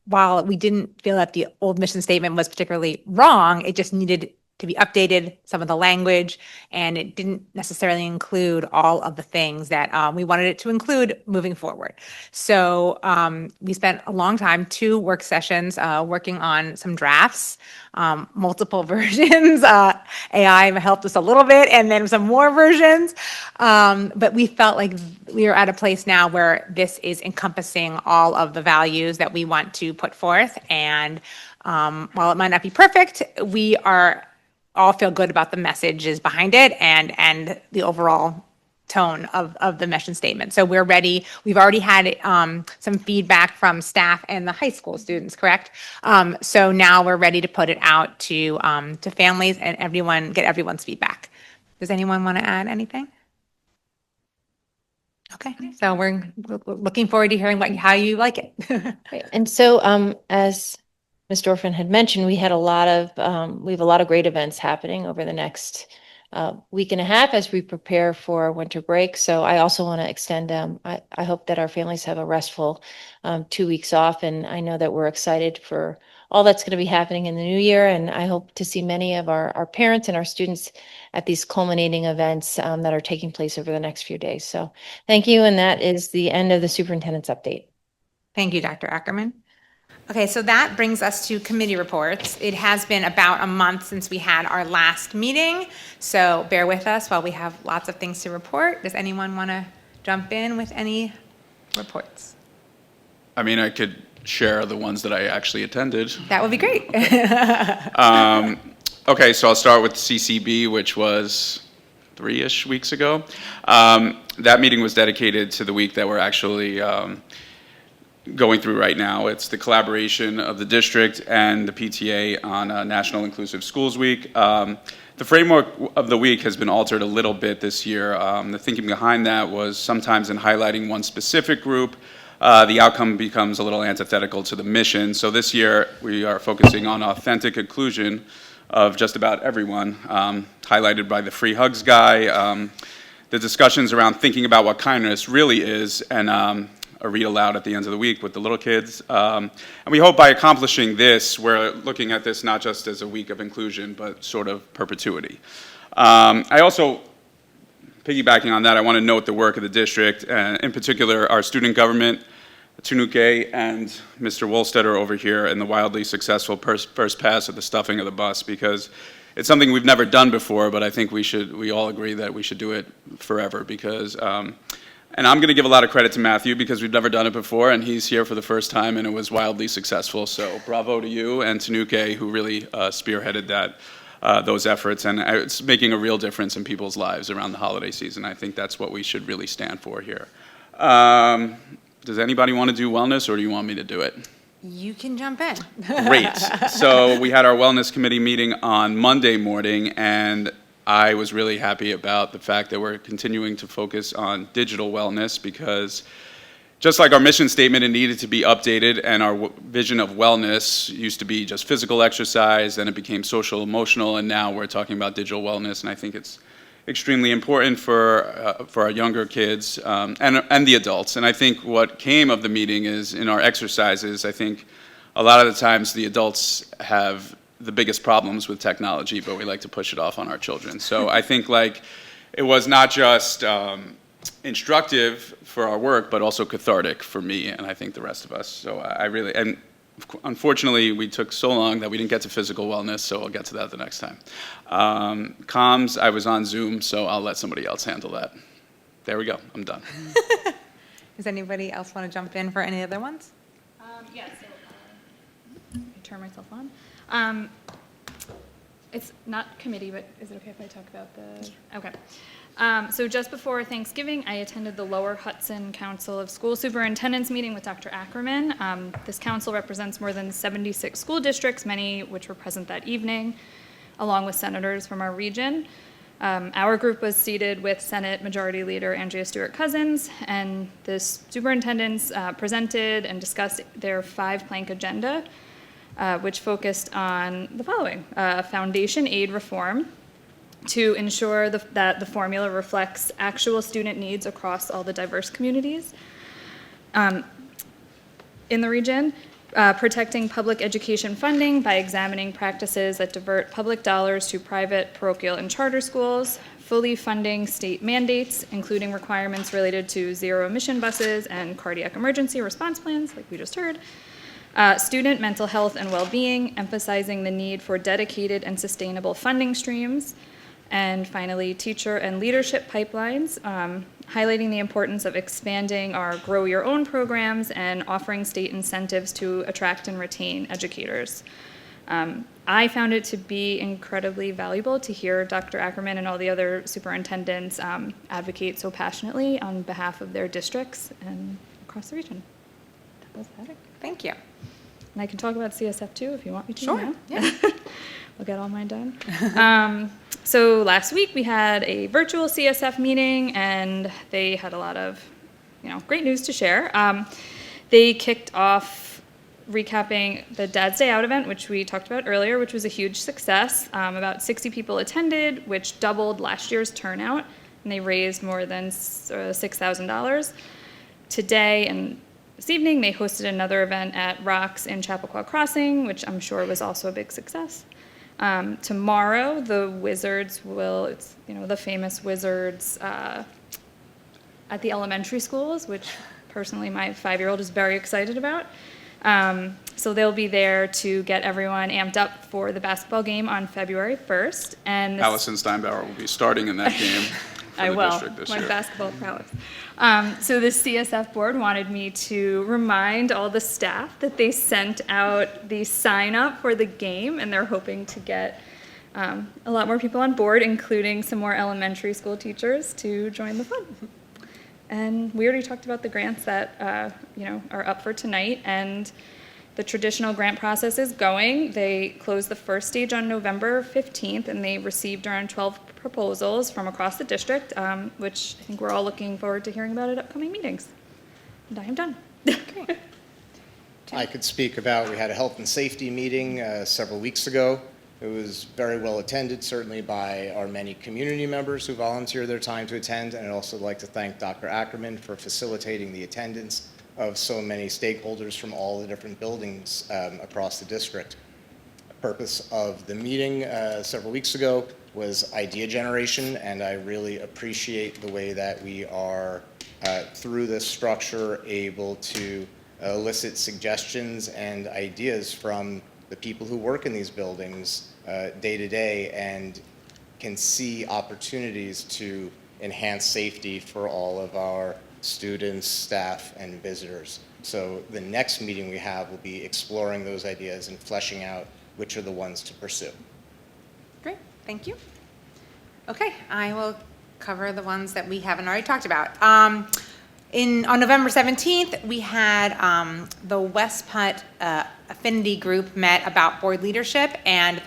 while we didn't feel that the old mission statement was particularly wrong, it just needed to be updated, some of the language, and it didn't necessarily include all of the things that we wanted it to include moving forward. So we spent a long time, 2 work sessions, working on some drafts, multiple versions. AI helped us a little bit, and then some more versions. But we felt like we are at a place now where this is encompassing all of the values that we want to put forth. And while it might not be perfect, we all feel good about the messages behind it and the overall tone of the mission statement. So we're ready. We've already had some feedback from staff and the high school students, correct? So now we're ready to put it out to families and get everyone's feedback. Does anyone want to add anything? Okay, so we're looking forward to hearing how you like it. Right. And so as Ms. Dorfman had mentioned, we have a lot of great events happening over the next week and a half as we prepare for winter break. So I also want to extend, I hope that our families have a restful 2 weeks off. And I know that we're excited for all that's going to be happening in the new year. And I hope to see many of our parents and our students at these culminating events that are taking place over the next few days. So thank you. And that is the end of the superintendent's update. Thank you, Dr. Ackerman. Okay, so that brings us to committee reports. It has been about a month since we had our last meeting, so bear with us while we have lots of things to report. Does anyone want to jump in with any reports? I mean, I could share the ones that I actually attended. That would be great. Okay, so I'll start with CCB, which was 3-ish weeks ago. That meeting was dedicated to the week that we're actually going through right now. It's the collaboration of the district and the PTA on National Inclusive Schools Week. The framework of the week has been altered a little bit this year. The thinking behind that was sometimes in highlighting one specific group, the outcome becomes a little antithetical to the mission. So this year we are focusing on authentic inclusion of just about everyone, highlighted by the free hugs guy, the discussions around thinking about what kindness really is, and a read aloud at the end of the week with the little kids. And we hope by accomplishing this, we're looking at this not just as a week of inclusion, but sort of perpetuity. I also, piggybacking on that, I want to note the work of the district, and in particular our student government, Tanuke and Mr. Wolstetter over here, and the wildly successful first pass at the stuffing of the bus, because it's something we've never done before, but I think we all agree that we should do it forever, because and I'm going to give a lot of credit to Matthew because we've never done it before, and he's here for the first time, and it was wildly successful. So bravo to you and Tanuke, who really spearheaded those efforts, and it's making a real difference in people's lives around the holiday season. I think that's what we should really stand for here. Does anybody want to do wellness, or do you want me to do it? You can jump in. Great. So we had our wellness committee meeting on Monday morning, and I was really happy about the fact that we're continuing to focus on digital wellness, because just like our mission statement, it needed to be updated, and our vision of wellness used to be just physical exercise, then it became social, emotional, and now we're talking about digital wellness, and I think it's extremely important for our younger kids and the adults. And I think what came of the meeting is, in our exercises, I think a lot of the times the adults have the biggest problems with technology, but we like to push it off on our children. So I think it was not just instructive for our work, but also cathartic for me, and I think the rest of us. So and unfortunately we took so long that we didn't get to physical wellness, so I'll get to that the next time. Comms, I was on Zoom, so I'll let somebody else handle that. There we go, I'm done. Does anybody else want to jump in for any other ones? Yeah, so I turn myself on. It's not committee, but is it okay if I talk about the, okay. So just before Thanksgiving, I attended the Lower Hudson Council of School Superintendents meeting with Dr. Ackerman. This council represents more than 76 school districts, many which were present that evening, along with senators from our region. Our group was seated with Senate Majority Leader Andrea Stewart-Cousins, and the superintendents presented and discussed their 5-plank agenda, which focused on the following: foundation aid reform to ensure that the formula reflects actual student needs across all the diverse communities in the region, protecting public education funding by examining practices that divert public dollars to private, parochial, and charter schools, fully funding state mandates, including requirements related to zero-emission buses and cardiac emergency response plans, like we just heard, student mental health and well-being, emphasizing the need for dedicated and sustainable funding streams, and finally, teacher and leadership pipelines, highlighting the importance of expanding our Grow Your Own programs and offering state incentives to attract and retain educators. I found it to be incredibly valuable to hear Dr. Ackerman and all the other superintendents advocate so passionately on behalf of their districts and across the region. That was that. Thank you. And I can talk about CSF too if you want me to. Sure. Now. Yeah. We'll get all mine done. So last week we had a virtual CSF meeting, and they had a lot of, great news to share. They kicked off recapping the Dad's Day Out event, which we talked about earlier, which was a huge success. About 60 people attended, which doubled last year's turnout, and they raised more than $6,000. Today and this evening, they hosted another event at Rocks in Chappaqua Crossing, which I'm sure was also a big success. Tomorrow, the Wizards it's the famous Wizards at the elementary schools, which personally my 5-year-old is very excited about. So they'll be there to get everyone amped up for the basketball game on February 1st. And Allison Steinbauer will be starting in that game for I the will, district this my year. basketball prowess. So the CSF board wanted me to remind all the staff that they sent out the sign up for the game, and they're hoping to get a lot more people on board, including some more elementary school teachers to join the fun. And we already talked about the grants that are up for tonight, and the traditional grant process is going. They closed the first stage on November 15th, and they received around 12 proposals from across the district, which I think we're all looking forward to hearing about at upcoming meetings. And I am done. I could speak about, we had a health and safety meeting several weeks ago. It was very well attended, certainly by our many community members who volunteered their time to attend, and I'd also like to thank Dr. Ackerman for facilitating the attendance of so many stakeholders from all the different buildings across the district. The purpose of the meeting several weeks ago was idea generation, and I really appreciate the way that we are, through this structure, able to elicit suggestions and ideas from the people who work in these buildings day to day and can see opportunities to enhance safety for all of our students, staff, and visitors. So the next meeting we have will be exploring those ideas and fleshing out which are the ones to pursue. Great, thank you. Okay, I will cover the ones that we haven't already talked about. On November 17th, we had the West Putt affinity group met about board leadership, and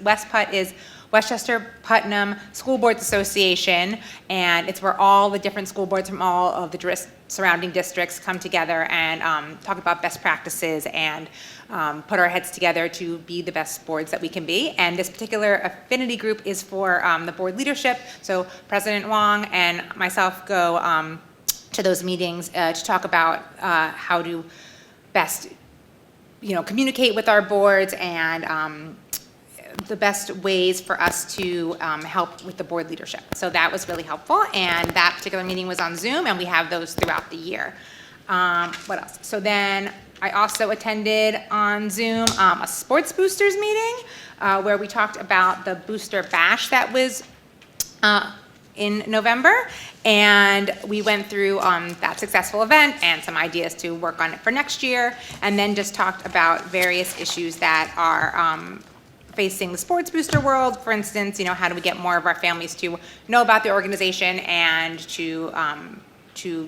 West Putt is Westchester Putnam School Boards Association, and it's where all the different school boards from all of the surrounding districts come together and talk about best practices and put our heads together to be the best boards that we can be. And this particular affinity group is for the board leadership, so President Wong and myself go to those meetings to talk about how to best, communicate with our boards and the best ways for us to help with the board leadership. So that was really helpful, and that particular meeting was on Zoom, and we have those throughout the year. What else? So then I also attended on Zoom a Sports Boosters meeting where we talked about the Booster Bash that was in November, and we went through that successful event and some ideas to work on it for next year, and then just talked about various issues that are facing the sports booster world. For instance, how do we get more of our families to know about the organization and to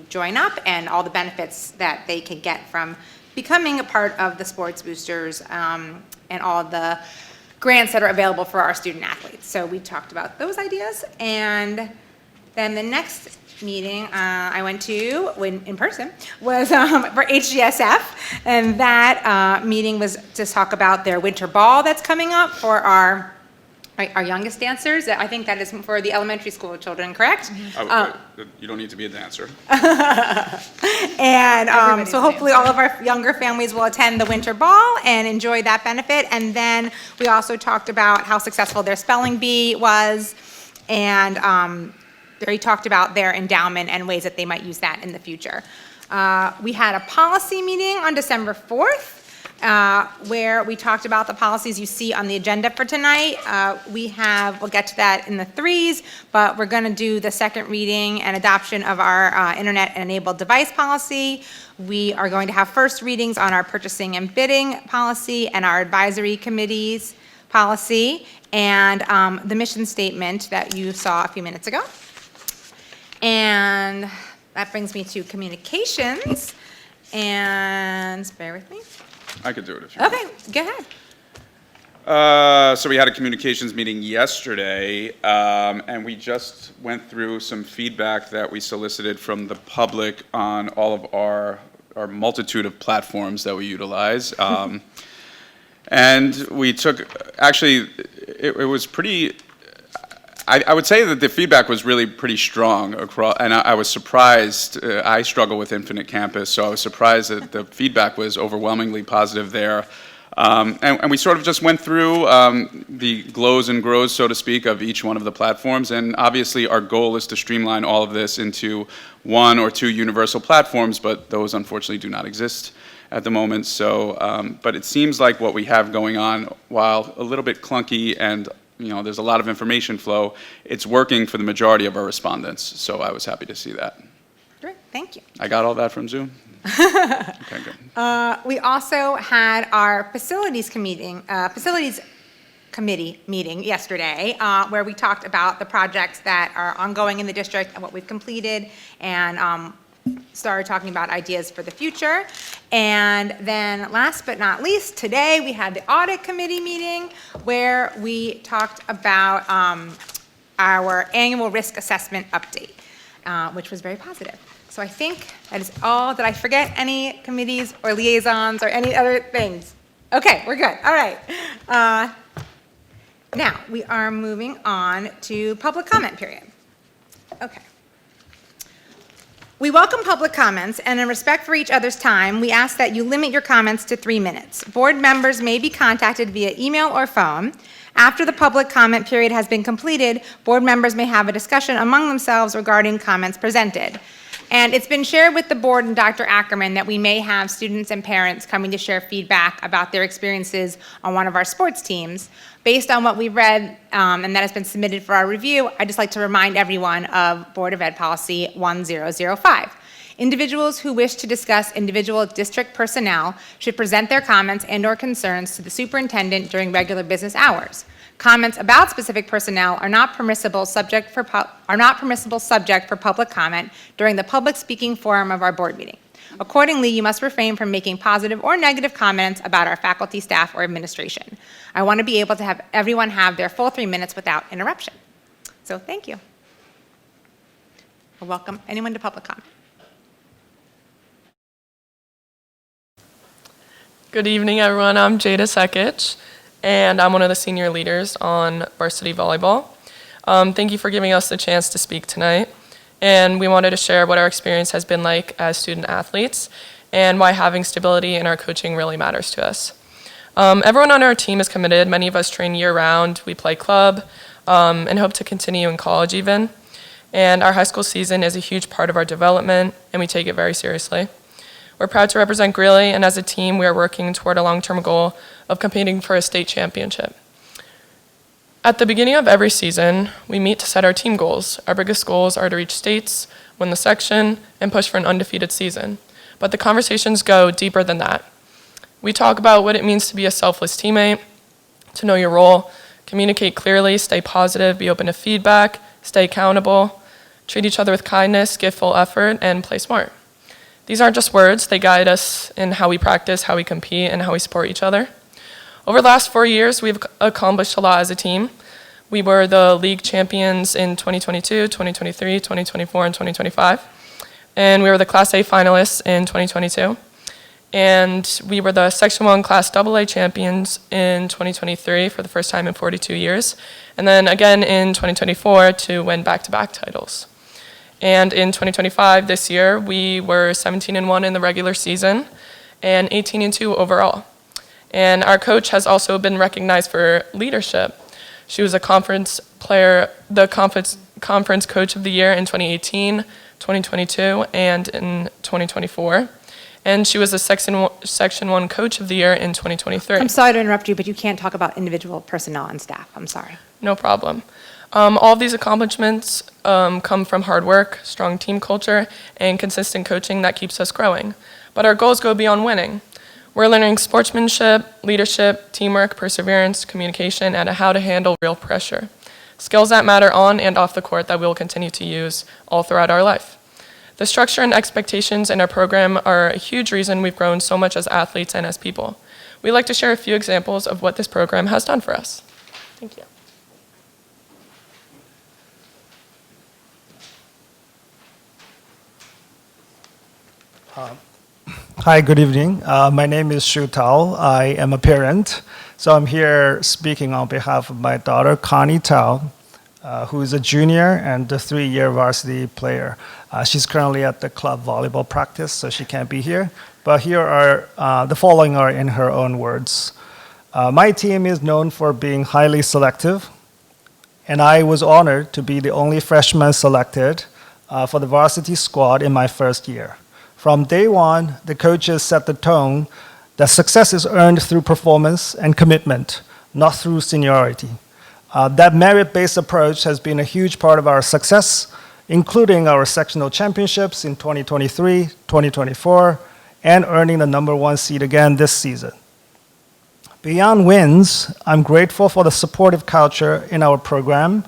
join up, and all the benefits that they can get from becoming a part of the sports boosters and all the grants that are available for our student athletes. So we talked about those ideas, and then the next meeting I went to in person was for HGSF, and that meeting was to talk about their winter ball that's coming up for our youngest dancers. I think that is for the elementary school children, correct? You don't need to be a dancer. And so hopefully all of our younger families will attend the winter ball and enjoy that benefit. And then we also talked about how successful their spelling bee was, and they talked about their endowment and ways that they might use that in the future. We had a policy meeting on December 4th. Where we talked about the policies you see on the agenda for tonight. We'll get to that in the 3s, but we're going to do the second reading and adoption of our internet-enabled device policy. We are going to have first readings on our purchasing and bidding policy and our advisory committees policy, and the mission statement that you saw a few minutes ago. And that brings me to communications, and bear with me. I could do it if you Okay, go ahead. So we had a communications meeting yesterday, and we just went through some feedback that we solicited from the public on all of our our multitude of platforms that we utilize. And we took, actually, it was pretty, I would say that the feedback was really pretty strong across, and I was surprised. I struggle with Infinite Campus, so I was surprised that the feedback was overwhelmingly positive there. And we sort of just went through the glows and grows, so to speak, of each one of the platforms. And obviously, our goal is to streamline all of this into 1 or 2 universal platforms, but those unfortunately do not exist at the moment. So, but it seems like what we have going on, while a little bit clunky and there's a lot of information flow, it's working for the majority of our respondents. So I was happy to see that. Great, thank you. I got all that from Zoom? Okay, good. We also had our facilities committee meeting yesterday, where we talked about the projects that are ongoing in the district and what we've completed, and started talking about ideas for the future. And then last but not least, today we had the audit committee meeting where we talked about our annual risk assessment update, which was very positive. So I think that is all. Did I forget any committees or liaisons or any other things? Okay, we're good. All right. Now we are moving on to public comment period. Okay. We welcome public comments, and in respect for each other's time, we ask that you limit your comments to 3 minutes. Board members may be contacted via email or phone. After the public comment period has been completed, board members may have a discussion among themselves regarding comments presented. And it's been shared with the board and Dr. Ackerman that we may have students and parents coming to share feedback about their experiences on one of our sports teams. Based on what we've read and that has been submitted for our review, I'd just like to remind everyone of Board of Ed Policy 1005. Individuals who wish to discuss individual district personnel should present their comments and/or concerns to the superintendent during regular business hours. Comments about specific personnel are not permissible subject for public comment during the public speaking forum of our board meeting. Accordingly, you must refrain from making positive or negative comments about our faculty, staff, or administration. I want to be able to have everyone have their full 3 minutes without interruption. So thank you. I'll welcome anyone to public comment. Good evening, everyone. I'm Jada Sekic, and I'm one of the senior leaders on varsity volleyball. Thank you for giving us the chance to speak tonight. And we wanted to share what our experience has been like as student athletes and why having stability in our coaching really matters to us. Everyone on our team is committed. Many of us train year-round. We play club and hope to continue in college even. And our high school season is a huge part of our development, and we take it very seriously. We're proud to represent Greeley, and as a team, we are working toward a long-term goal of competing for a state championship. At the beginning of every season, we meet to set our team goals. Our biggest goals are to reach states, win the section, and push for an undefeated season. But the conversations go deeper than that. We talk about what it means to be a selfless teammate, to know your role, communicate clearly, stay positive, be open to feedback, stay accountable, treat each other with kindness, give full effort, and play smart. These aren't just words, they guide us in how we practice, how we compete, and how we support each other. Over the last 4 years, we've accomplished a lot as a team. We were the league champions in 2022, 2023, 2024, and 2025. And we were the Class A finalists in 2022. And we were the Section 1 Class AA champions in 2023 for the first time in 42 years. And then again in 2024 to win back-to-back titles. And in 2025, this year, we were 17-1 in the regular season and 18-2 overall. And our coach has also been recognized for leadership. She was a conference player, the conference coach of the year in 2018, 2022, and in 2024. And she was a Section 1 coach of the year in 2023. I'm sorry to interrupt you, but you can't talk about individual personnel and staff. I'm sorry. No problem. All of these accomplishments come from hard work, strong team culture, and consistent coaching that keeps us growing. But our goals go beyond winning. We're learning sportsmanship, leadership, teamwork, perseverance, communication, and how to handle real pressure. Skills that matter on and off the court that we'll continue to use all throughout our life. The structure and expectations in our program are a huge reason we've grown so much as athletes and as people. We'd like to share a few examples of what this program has done for us. Thank you. Hi, good evening. My name is Shu Tao. I am a parent. So I'm here speaking on behalf of my daughter, Connie Tao, who is a junior and a 3-year varsity player. She's currently at the club volleyball practice, so she can't be here. But here are the following are in her own words. My team is known for being highly selective, and I was honored to be the only freshman selected for the varsity squad in my first year. From day one, the coaches set the tone that success is earned through performance and commitment, not through seniority. That merit-based approach has been a huge part of our success, including our sectional championships in 2023, 2024, and earning the #1 seed again this season. Beyond wins, I'm grateful for the supportive culture in our program.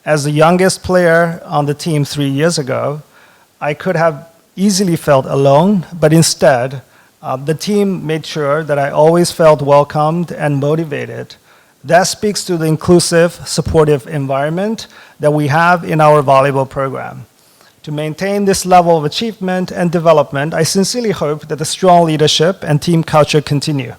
As the youngest player on the team 3 years ago, I could have easily felt alone, but instead, the team made sure that I always felt welcomed and motivated. That speaks to the inclusive, supportive environment that we have in our volleyball program. To maintain this level of achievement and development, I sincerely hope that the strong leadership and team culture continue.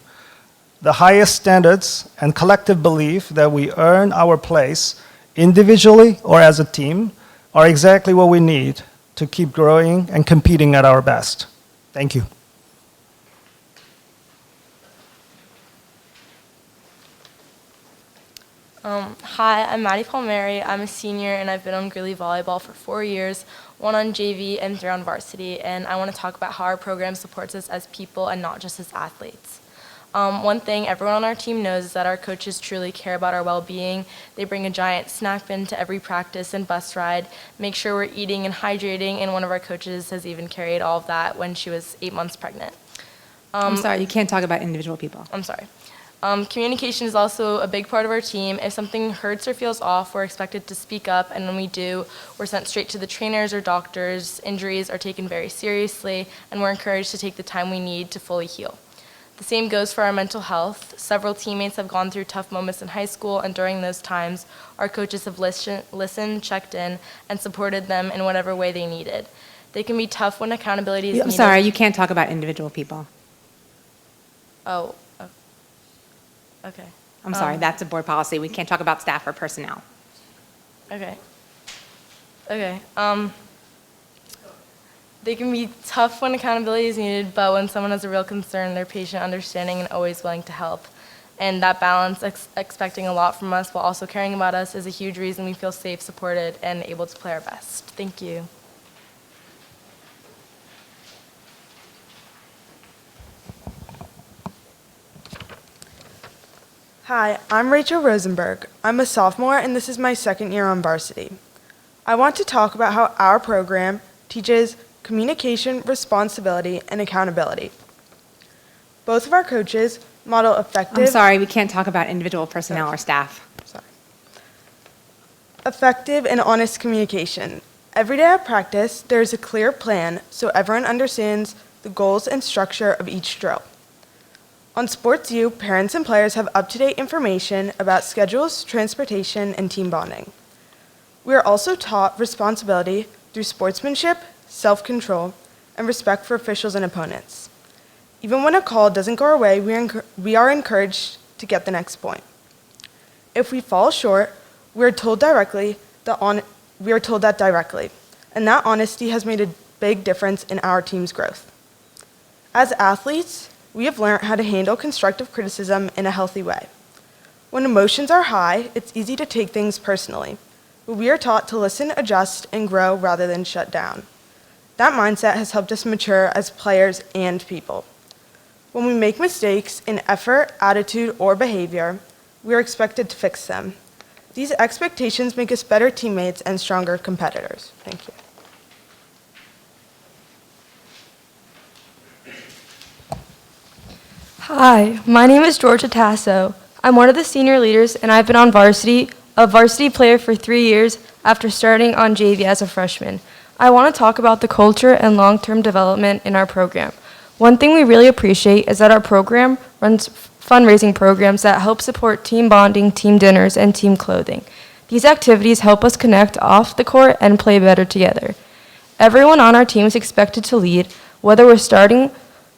The highest standards and collective belief that we earn our place individually or as a team are exactly what we need to keep growing and competing at our best. Thank you. Hi, I'm Maddie Palmieri. I'm a senior and I've been on Greeley Volleyball for 4 years, 1 on JV and 3 on varsity, and I want to talk about how our program supports us as people and not just as athletes. One thing everyone on our team knows is that our coaches truly care about our well-being. They bring a giant snack bin to every practice and bus ride, make sure we're eating and hydrating, and one of our coaches has even carried all of that when she was 8 months pregnant. I'm sorry, you can't talk about individual people. I'm sorry. Communication is also a big part of our team. If something hurts or feels off, we're expected to speak up, and when we do, we're sent straight to the trainers or doctors. Injuries are taken very seriously, and we're encouraged to take the time we need to fully heal. The same goes for our mental health. Several teammates have gone through tough moments in high school, and during those times, our coaches have listened, checked in, and supported them in whatever way they needed. They can be tough when accountability is needed. I'm sorry, you can't talk about individual people. Oh, okay. I'm sorry, that's a board policy. We can't talk about staff or personnel. Okay. Okay. They can be tough when accountability is needed, but when someone has a real concern, they're patient, understanding, and always willing to help. And that balance, expecting a lot from us while also caring about us, is a huge reason we feel safe, supported, and able to play our best. Thank you. Hi, I'm Rachel Rosenberg. I'm a sophomore, and this is my second year on varsity. I want to talk about how our program teaches communication, responsibility, and accountability. Both of our coaches model effective... I'm sorry, we can't talk about individual personnel or staff. Sorry. Effective and honest communication. Every day at practice, there is a clear plan so everyone understands the goals and structure of each drill. On Sports U, parents and players have up-to-date information about schedules, transportation, and team bonding. We are also taught responsibility through sportsmanship, self-control, and respect for officials and opponents. Even when a call doesn't go our way, we are encouraged to get the next point. If we fall short, we are told that directly, and that honesty has made a big difference in our team's growth. As athletes, we have learned how to handle constructive criticism in a healthy way. When emotions are high, it's easy to take things personally, but we are taught to listen, adjust, and grow rather than shut down. That mindset has helped us mature as players and people. When we make mistakes in effort, attitude, or behavior, we are expected to fix them. These expectations make us better teammates and stronger competitors. Thank you. Hi, my name is Georgia Tasso. I'm one of the senior leaders, and I've been on a varsity player for 3 years after starting on JV as a freshman. I want to talk about the culture and long-term development in our program. One thing we really appreciate is that our program runs fundraising programs that help support team bonding, team dinners, and team clothing. These activities help us connect off the court and play better together. Everyone on our team is expected to lead, whether we're starting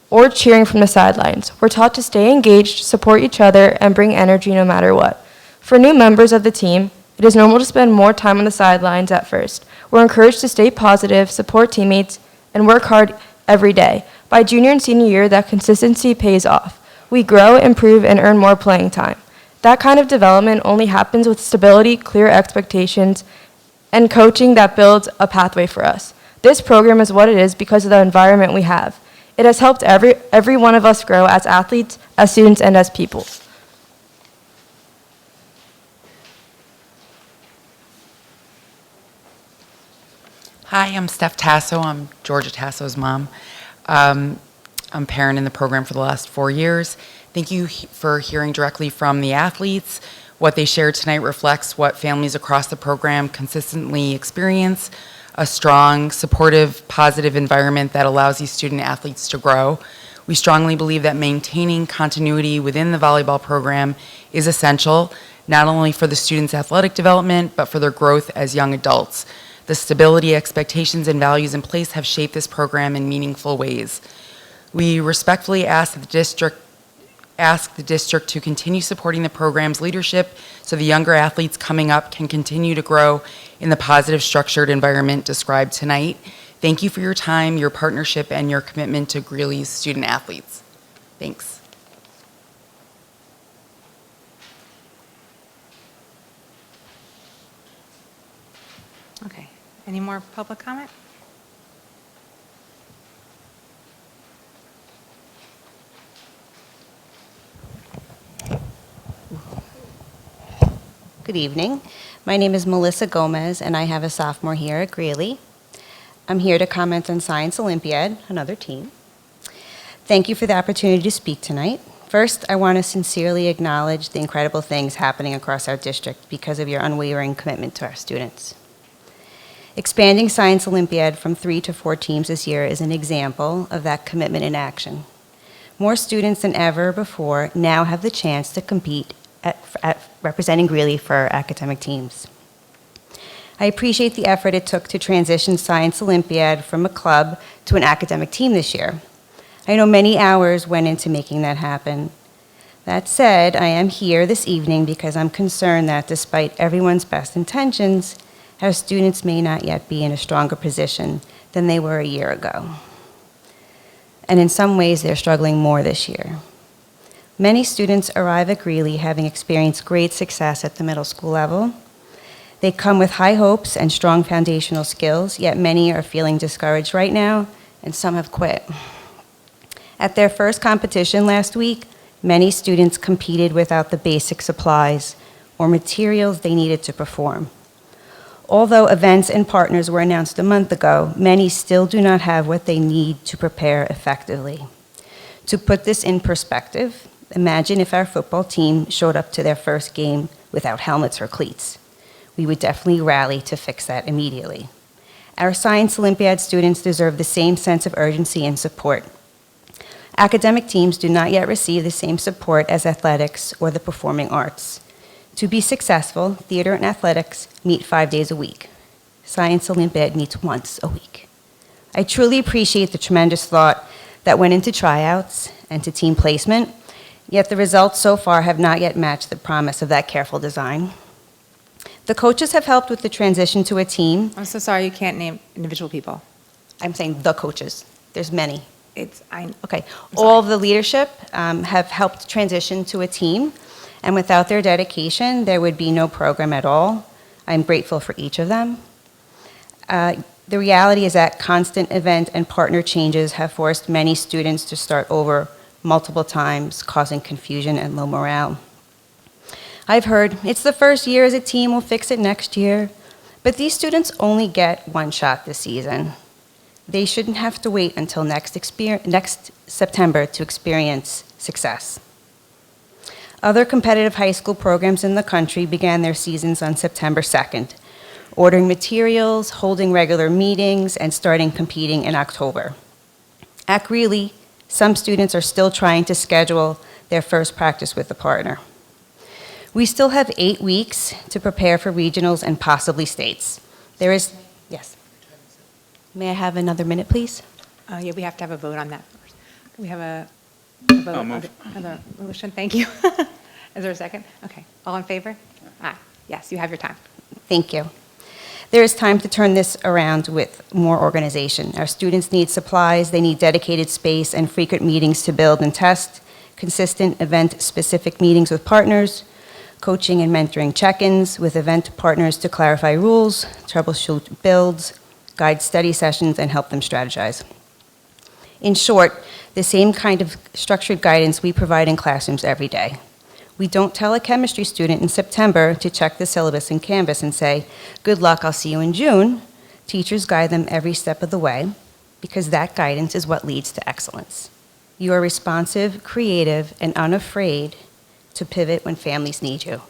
or cheering from the sidelines. We're taught to stay engaged, support each other, and bring energy no matter what. For new members of the team, it is normal to spend more time on the sidelines at first. We're encouraged to stay positive, support teammates, and work hard every day. By junior and senior year, that consistency pays off. We grow, improve, and earn more playing time. That kind of development only happens with stability, clear expectations, and coaching that builds a pathway for us. This program is what it is because of the environment we have. It has helped every one of us grow as athletes, as students, and as people. Hi, I'm Steph Tasso. I'm Georgia Tasso's mom. I'm a parent in the program for the last 4 years. Thank you for hearing directly from the athletes. What they shared tonight reflects what families across the program consistently experience, a strong, supportive, positive environment that allows these student athletes to grow. We strongly believe that maintaining continuity within the volleyball program is essential, not only for the students' athletic development, but for their growth as young adults. The stability, expectations, and values in place have shaped this program in meaningful ways. We respectfully ask the district to continue supporting the program's leadership so the younger athletes coming up can continue to grow in the positive, structured environment described tonight. Thank you for your time, your partnership, and your commitment to Greeley's student athletes. Thanks. Okay, any more public comment? Good evening. My name is Melissa Gomez, and I have a sophomore here at Greeley. I'm here to comment on Science Olympiad, another team. Thank you for the opportunity to speak tonight. First, I want to sincerely acknowledge the incredible things happening across our district because of your unwavering commitment to our students. Expanding Science Olympiad from 3 to 4 teams this year is an example of that commitment in action. More students than ever before now have the chance to compete at representing Greeley for our academic teams. I appreciate the effort it took to transition Science Olympiad from a club to an academic team this year. I know many hours went into making that happen. That said, I am here this evening because I'm concerned that despite everyone's best intentions, our students may not yet be in a stronger position than they were a year ago. And in some ways, they're struggling more this year. Many students arrive at Greeley having experienced great success at the middle school level. They come with high hopes and strong foundational skills, yet many are feeling discouraged right now, and some have quit. At their first competition last week, many students competed without the basic supplies or materials they needed to perform. Although events and partners were announced a month ago, many still do not have what they need to prepare effectively. To put this in perspective, imagine if our football team showed up to their first game without helmets or cleats. We would definitely rally to fix that immediately. Our Science Olympiad students deserve the same sense of urgency and support. Academic teams do not yet receive the same support as athletics or the performing arts. To be successful, theater and athletics meet 5 days a week. Science Olympiad meets once a week. I truly appreciate the tremendous thought that went into tryouts and to team placement, yet the results so far have not yet matched the promise of that careful design. The coaches have helped with the transition to a team. I'm so sorry you can't name individual people. I'm saying the coaches. There's many. Okay. All of the leadership have helped transition to a team, and without their dedication, there would be no program at all. I'm grateful for each of them. The reality is that constant event and partner changes have forced many students to start over multiple times, causing confusion and low morale. I've heard, it's the first year as a team, we'll fix it next year. But these students only get one shot this season. They shouldn't have to wait until next September to experience success. Other competitive high school programs in the country began their seasons on September 2nd, ordering materials, holding regular meetings, and starting competing in October. At Greeley, some students are still trying to schedule their first practice with a partner. We still have 8 weeks to prepare for regionals and possibly states. Yes. May I have another minute, please? Yeah, we have to have a vote on that first. We have a I'll move. another motion, thank you. Is there a second? Okay, all in favor? Yes, you have your time. Thank you. There is time to turn this around with more organization. Our students need supplies, they need dedicated space and frequent meetings to build and test, consistent event-specific meetings with partners, coaching and mentoring check-ins with event partners to clarify rules, troubleshoot builds, guide study sessions, and help them strategize. In short, the same kind of structured guidance we provide in classrooms every day. We don't tell a chemistry student in September to check the syllabus in Canvas and say, "Good luck, I'll see you in June." Teachers guide them every step of the way because that guidance is what leads to excellence. You are responsive, creative, and unafraid to pivot when families need you.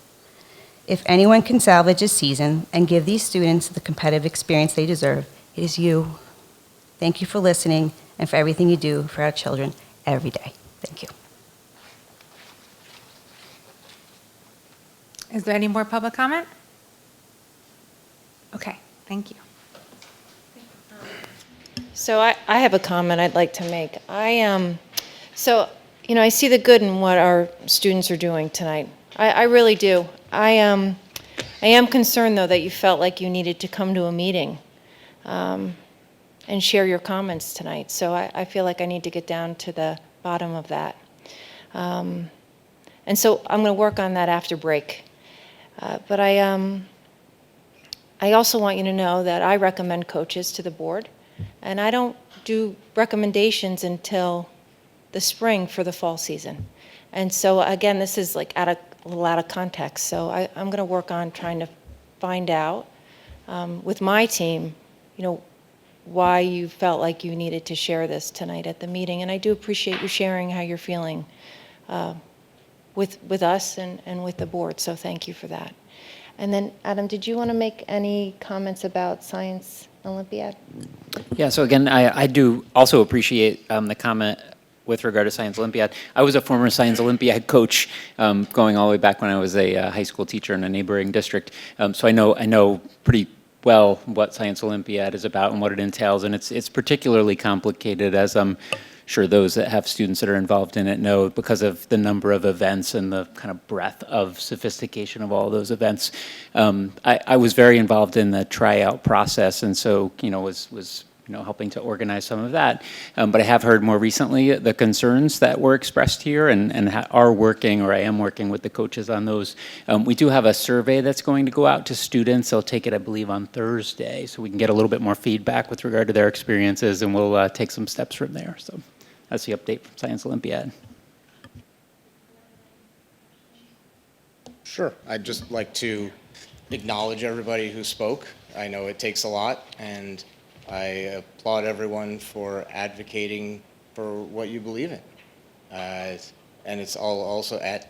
If anyone can salvage a season and give these students the competitive experience they deserve, it is you. Thank you for listening and for everything you do for our children every day. Thank you. Is there any more public comment? Okay, thank you. So I have a comment I'd like to make. So, you know, I see the good in what our students are doing tonight. I really do. I am concerned, though, that you felt like you needed to come to a meeting and share your comments tonight. So I feel like I need to get down to the bottom of that. And so I'm going to work on that after break. But I also want you to know that I recommend coaches to the board, and I don't do recommendations until the spring for the fall season. And so again, this is like a little out of context. So I'm going to work on trying to find out with my team, you know, why you felt like you needed to share this tonight at the meeting. And I do appreciate you sharing how you're feeling with us and with the board. So thank you for that. And then, Adam, did you want to make any comments about Science Olympiad? Yeah, so again, I do also appreciate the comment with regard to Science Olympiad. I was a former Science Olympiad coach going all the way back when I was a high school teacher in a neighboring district. So I know pretty well what Science Olympiad is about and what it entails, and it's particularly complicated, as I'm sure those that have students that are involved in it know, because of the number of events and the kind of breadth of sophistication of all those events. I was very involved in the tryout process, and so was helping to organize some of that. But I have heard more recently the concerns that were expressed here, and are working, or I am working with the coaches on those. We do have a survey that's going to go out to students. They'll take it, I believe, on Thursday, so we can get a little bit more feedback with regard to their experiences, and we'll take some steps from there. So that's the update from Science Olympiad. Sure. I'd just like to acknowledge everybody who spoke. I know it takes a lot, and I applaud everyone for advocating for what you believe in. And it's also add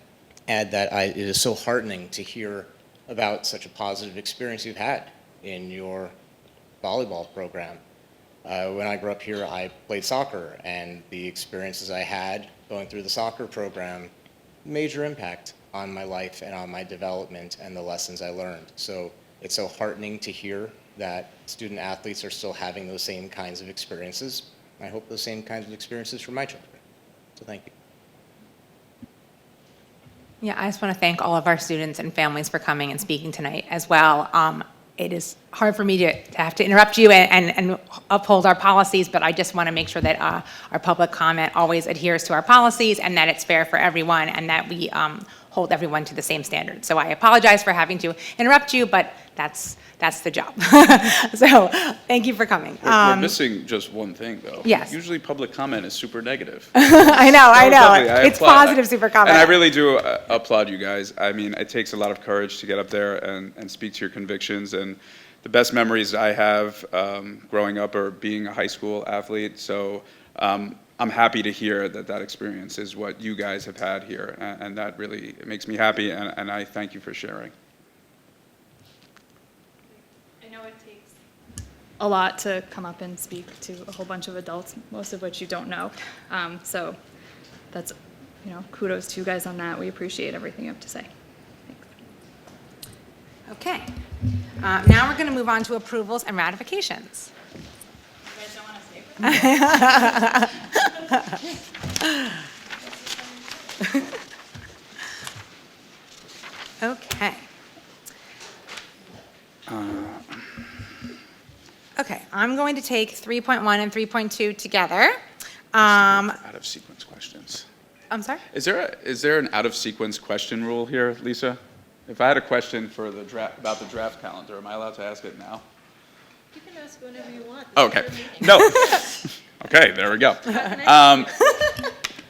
that it is so heartening to hear about such a positive experience you've had in your volleyball program. When I grew up here, I played soccer, and the experiences I had going through the soccer program, major impact on my life and on my development and the lessons I learned. So it's so heartening to hear that student athletes are still having those same kinds of experiences. I hope those same kinds of experiences for my children. So thank you. Yeah, I just want to thank all of our students and families for coming and speaking tonight as well. It is hard for me to have to interrupt you and uphold our policies, but I just want to make sure that our public comment always adheres to our policies and that it's fair for everyone and that we hold everyone to the same standard. So I apologize for having to interrupt you, but that's the job. So thank you for coming. We're missing just one thing, though. Yes. Usually public comment is super negative. I know. Lovely. It's positive super comment. And I really do applaud you guys. I mean, it takes a lot of courage to get up there and speak to your convictions. And the best memories I have growing up are being a high school athlete. So I'm happy to hear that experience is what you guys have had here. And that really makes me happy. And I thank you for sharing. A lot to come up and speak to a whole bunch of adults, most of which you don't know. So that's, kudos to you guys on that. We appreciate everything you have to say. Thanks. Okay. Now we're going to move on to approvals and ratifications. You guys don't want to stay for Okay. Okay, I'm going to take 3.1 and 3.2 together. Out of sequence questions. I'm sorry? Is there an out of sequence question rule here, Lisa? If I had a question for the draft, about the draft calendar, am I allowed to ask it now? You can ask whenever you want. Okay. No. Okay, there we go.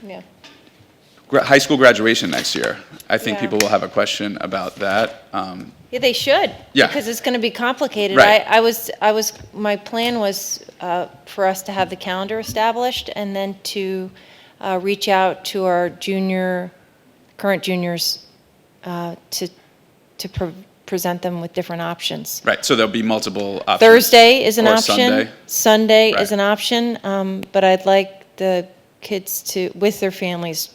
Yeah. High school graduation next year. I think Yeah. people will have a question about that. Yeah, they should. Yeah. Because it's going to be complicated. Right. My plan was for us to have the calendar established and then to reach out to our current juniors to present them with different options. Right, so there'll be multiple options. Thursday is an Or option. Sunday. Is an option, but I'd like the kids to, with their families,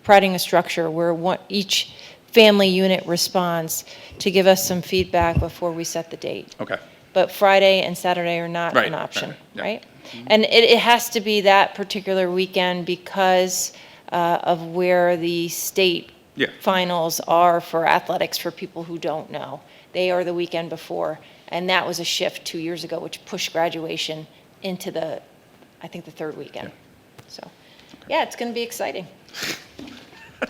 providing a structure where each family unit responds to give us some feedback before we set the date. Okay. But Friday and Saturday are not Right, an option, right, yeah. right? And it has to be that particular weekend because of where the state Yeah. finals are for athletics for people who don't know. They are the weekend before, and that was a shift 2 years ago, which pushed graduation into I think the third weekend. So, yeah, it's going to be exciting.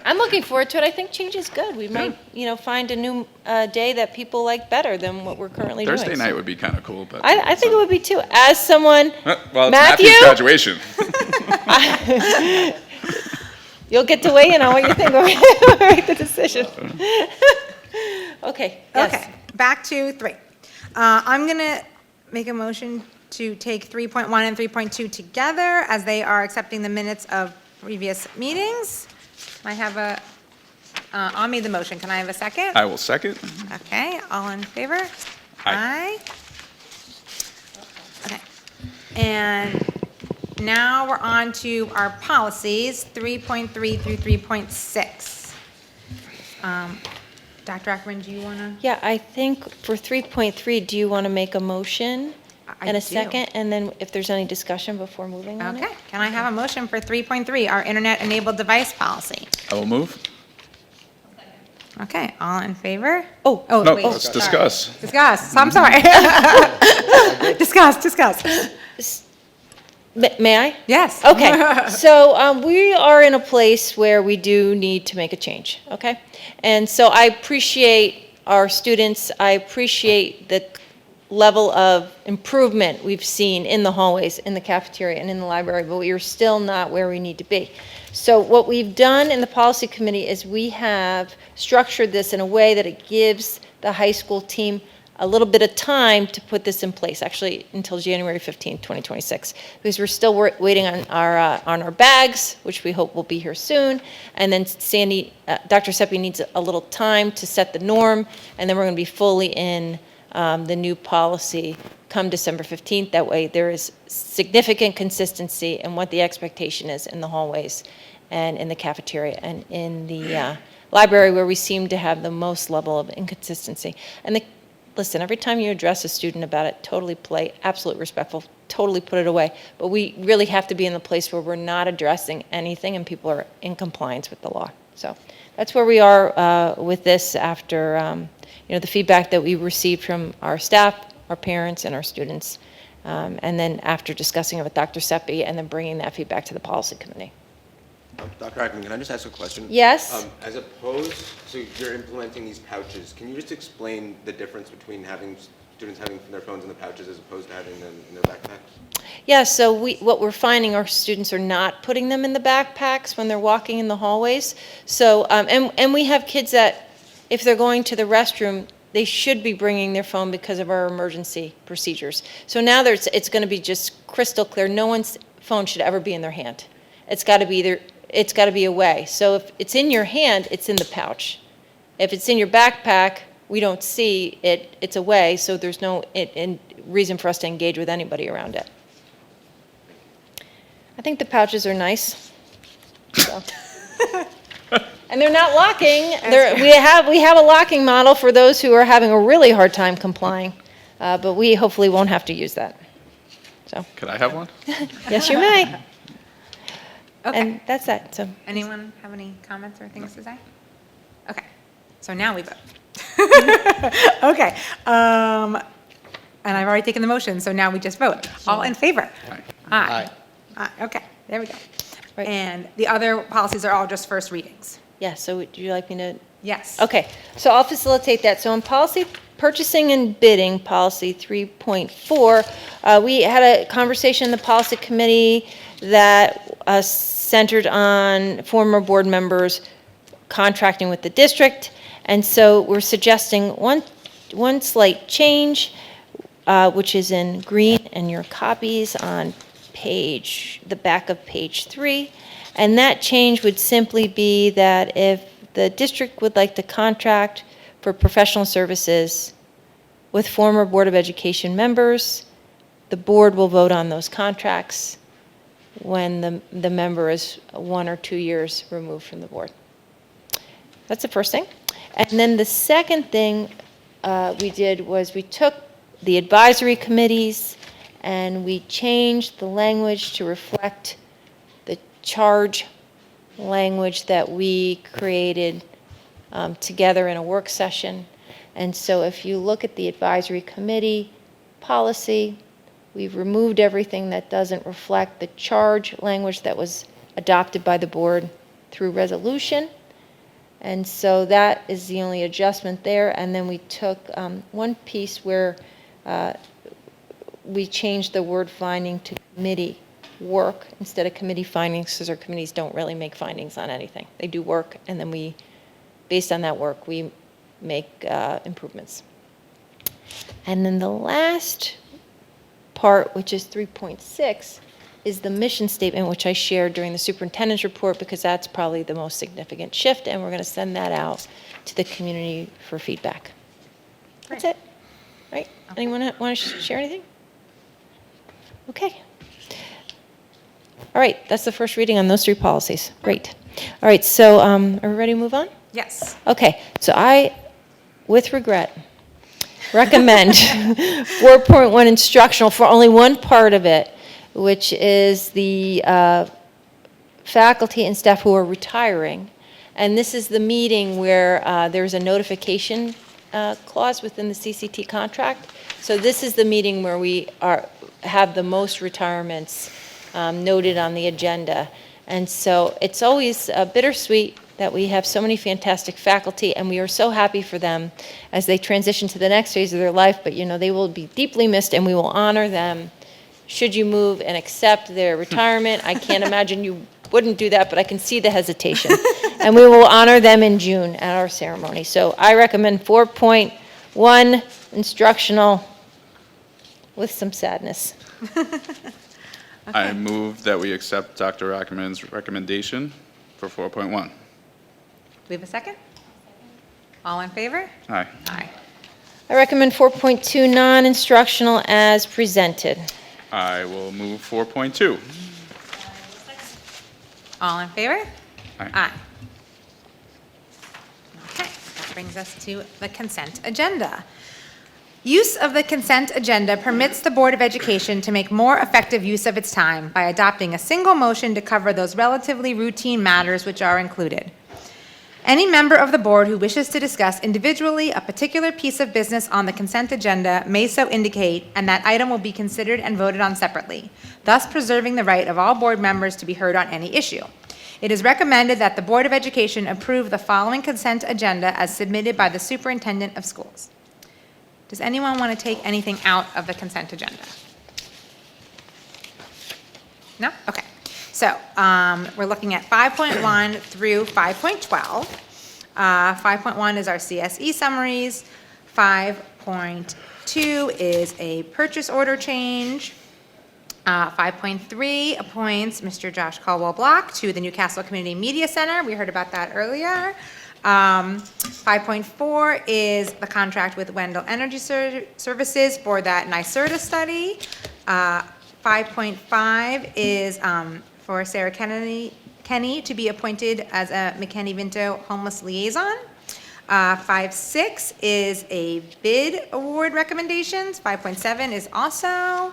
I'm looking forward to it. I think change is good. We might, find a new day that people like better than what we're currently doing. Thursday night would be kind of cool, but. I think it would be too. As someone, Well, it's Matthew? Matthew's graduation. You'll get to weigh in on what you think when we make the decision. Okay, yes. Okay, back to 3. I'm going to make a motion to take 3.1 and 3.2 together as they are accepting the minutes of previous meetings. I have I made the motion. Can I have a second? I will second. Okay, all in favor? Aye. Okay, and now we're on to our policies, 3.3 through 3.6. Dr. Ackerman, do you want to? Yeah, I think for 3.3, do you want to make a motion and a do. second? And then if there's any discussion before moving on it? Okay, can I have a motion for 3.3, our internet-enabled device policy? I will move. Okay, all in favor? Oh, No, wait, let's sorry. discuss. Discuss, I'm sorry. Discuss. May I? Yes. Okay, so we are in a place where we do need to make a change, okay? And so I appreciate our students, I appreciate the level of improvement we've seen in the hallways, in the cafeteria, and in the library, but we are still not where we need to be. So what we've done in the policy committee is we have structured this in a way that it gives the high school team a little bit of time to put this in place, actually until January 15, 2026, because we're still waiting on our bags, which we hope will be here soon, and then Dr. Seppi needs a little time to set the norm, and then we're going to be fully in the new policy come December 15th. That way there is significant consistency in what the expectation is in the hallways and in the cafeteria and in the library, where we seem to have the most level of inconsistency. And listen, every time you address a student about it, totally polite, absolutely respectful, totally put it away. But we really have to be in the place where we're not addressing anything and people are in compliance with the law. So that's where we are with this after the feedback that we received from our staff, our parents, and our students. And then after discussing it with Dr. Seppi and then bringing that feedback to the policy committee. Dr. Ackerman, can I just ask a question? Yes. As opposed, so you're implementing these pouches, can you just explain the difference between students having their phones in the pouches as opposed to having them in their backpacks? Yeah, so what we're finding, our students are not putting them in the backpacks when they're walking in the hallways. So, and we have kids that, if they're going to the restroom, they should be bringing their phone because of our emergency procedures. So now it's going to be just crystal clear. No one's phone should ever be in their hand. It's got to be away. So if it's in your hand, it's in the pouch. If it's in your backpack, we don't see it, it's away, so there's no reason for us to engage with anybody around it. I think the pouches are nice. So. And they're not locking. We have a locking model for those who are having a really hard time complying, but we hopefully won't have to use that. So. Could I have one? Yes, you may. Okay. And that's that, so. Anyone have any comments or things to say? Okay, so now we vote. Okay, and I've already taken the motion, so now we just vote. All in favor? Aye. Aye, okay, there we go. And the other policies are all just first readings. Yeah, so would you like me to? Yes. Okay, so I'll facilitate that. So in policy purchasing and bidding, policy 3.4, we had a conversation in the policy committee that centered on former board members contracting with the district. And so we're suggesting one slight change, which is in green in your copies on the back of page 3. And that change would simply be that if the district would like to contract for professional services with former Board of Education members, the board will vote on those contracts when the member is 1 or 2 years removed from the board. That's the first thing. And then the second thing we did was we took the advisory committees and we changed the language to reflect the charge language that we created together in a work session. And so if you look at the advisory committee policy, we've removed everything that doesn't reflect the charge language that was adopted by the board through resolution. And so that is the only adjustment there. And then we took one piece where we changed the word finding to committee work instead of committee findings, because our committees don't really make findings on anything. They do work, and then we, based on that work, we make improvements. And then the last part, which is 3.6, is the mission statement, which I shared during the superintendent's report, because that's probably the most significant shift, and we're going to send that out to the community for feedback. That's it. Right? Okay. Anyone want to share anything? Okay. All right, that's the first reading on those 3 policies. Great. All right, so are we ready to move on? Yes. Okay, so I, with regret, recommend 4.1 instructional for only one part of it, which is the faculty and staff who are retiring. And this is the meeting where there's a notification clause within the CCT contract. So this is the meeting where we have the most retirements noted on the agenda. And so it's always bittersweet that we have so many fantastic faculty, and we are so happy for them as they transition to the next phase of their life. But, you know, they will be deeply missed, and we will honor them should you move and accept their retirement. I can't imagine you wouldn't do that, but I can see the hesitation. And we will honor them in June at our ceremony. So I recommend 4.1 instructional with some sadness. I move that we accept Dr. Ackerman's recommendation for 4.1. We have a second? All in favor? Aye. Aye. I recommend 4.2 non-instructional as presented. I will move 4.2. All in favor? Aye. Aye. Okay, that brings us to the consent agenda. Use of the consent agenda permits the Board of Education to make more effective use of its time by adopting a single motion to cover those relatively routine matters which are included. Any member of the board who wishes to discuss individually a particular piece of business on the consent agenda may so indicate, and that item will be considered and voted on separately, thus preserving the right of all board members to be heard on any issue. It is recommended that the Board of Education approve the following consent agenda as submitted by the Superintendent of Schools. Does anyone want to take anything out of the consent agenda? No? Okay. So we're looking at 5.1 through 5.12. 5.1 is our CSE summaries. 5.2 is a purchase order change. 5.3 appoints Mr. Josh Caldwell-Block to the Newcastle Community Media Center. We heard about that earlier. 5.4 is the contract with Wendell Energy Services for that NYSERDA study. 5.5 is for Sarah Kenny to be appointed as a McKinney-Vento homeless liaison. 5.6 is a bid award recommendations. 5.7 is also.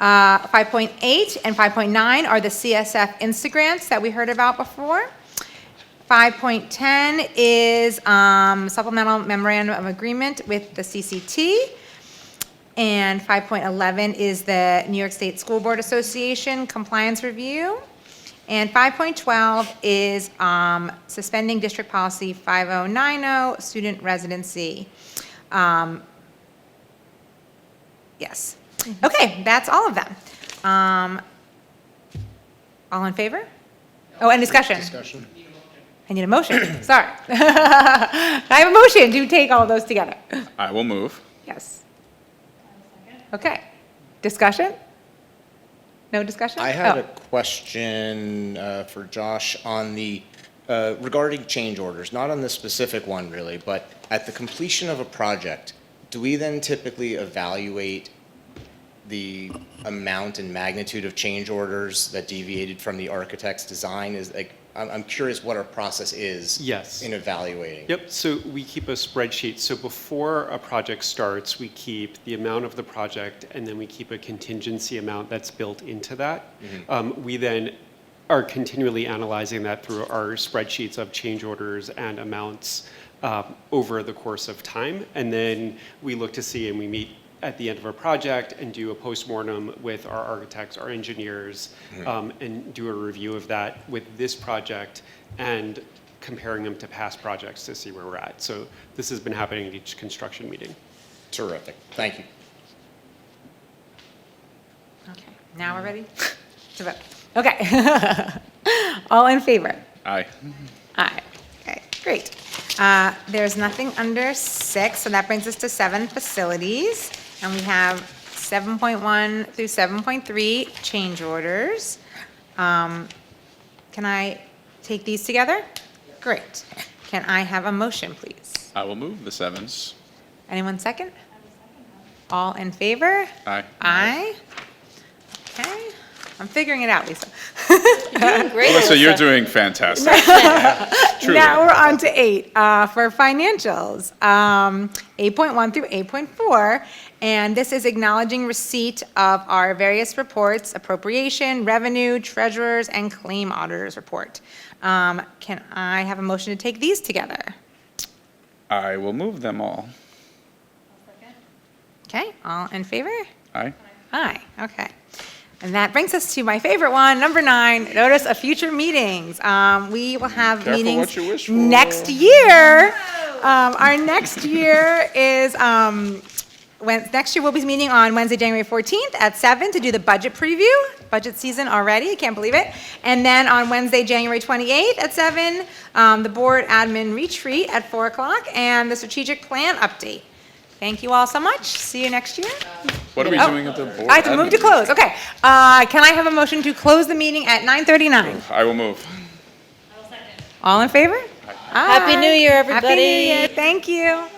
5.8 and 5.9 are the CSF INSTA grants that we heard about before. 5.10 is supplemental memorandum of agreement with the CCT. And 5.11 is the New York State School Board Association compliance review. And 5.12 is suspending district policy 5090, student residency. Yes. Okay, that's all of them. All in favor? Oh, and discussion. I need a motion. Sorry. I have a motion to take all of those together. I will move. Yes. Okay. Discussion? No discussion? I had a question for Josh on the regarding change orders, not on this specific one really, but at the completion of a project, do we then typically evaluate the amount and magnitude of change orders that deviated from the architect's design? Is like, I'm curious what our process is in evaluating. Yep, so we keep a spreadsheet. So before a project starts, we keep the amount of the project, and then we keep a contingency amount that's built into that. We then are continually analyzing that through our spreadsheets of change orders and amounts over the course of time. And then we look to see, and we meet at the end of a project and do a postmortem with our architects, our engineers, and do a review of that with this project and comparing them to past projects to see where we're at. So this has been happening at each construction meeting. Terrific. Thank you. Okay, now we're ready to vote. Okay. All in favor? Aye. Aye. Okay, great. There's nothing under 6, so that brings us to 7 facilities. And we have 7.1 through 7.3 change orders. Can I take these together? Great. Can I have a motion, please? I will move the 7s. Anyone second? All in favor? Aye. Aye. Okay. I'm figuring it out, Lisa. Great. Melissa, you're doing fantastic. Truly. Now we're on to 8 for financials, 8.1 through 8.4. And this is acknowledging receipt of our various reports, appropriation, revenue, treasurer's, and claim auditor's report. Can I have a motion to take these together? I will move them all. Okay, all in favor? Aye. Aye, okay. And that brings us to my favorite one, number 9, notice of future meetings. We will have Careful meetings what you wish for. next year. Our next year is, next year we'll be meeting on Wednesday, January 14th at 7 to do the budget preview. Budget season already, I can't believe it. And then on Wednesday, January 28th at 7, the board admin retreat at 4 o'clock and the strategic plan update. Thank you all so much. See you next year. What are we doing at the board? I have to move to close. Okay. Can I have a motion to close the meeting at 9:39? I will move. All in favor? Happy New Year, everybody. Happy New Year. Thank you.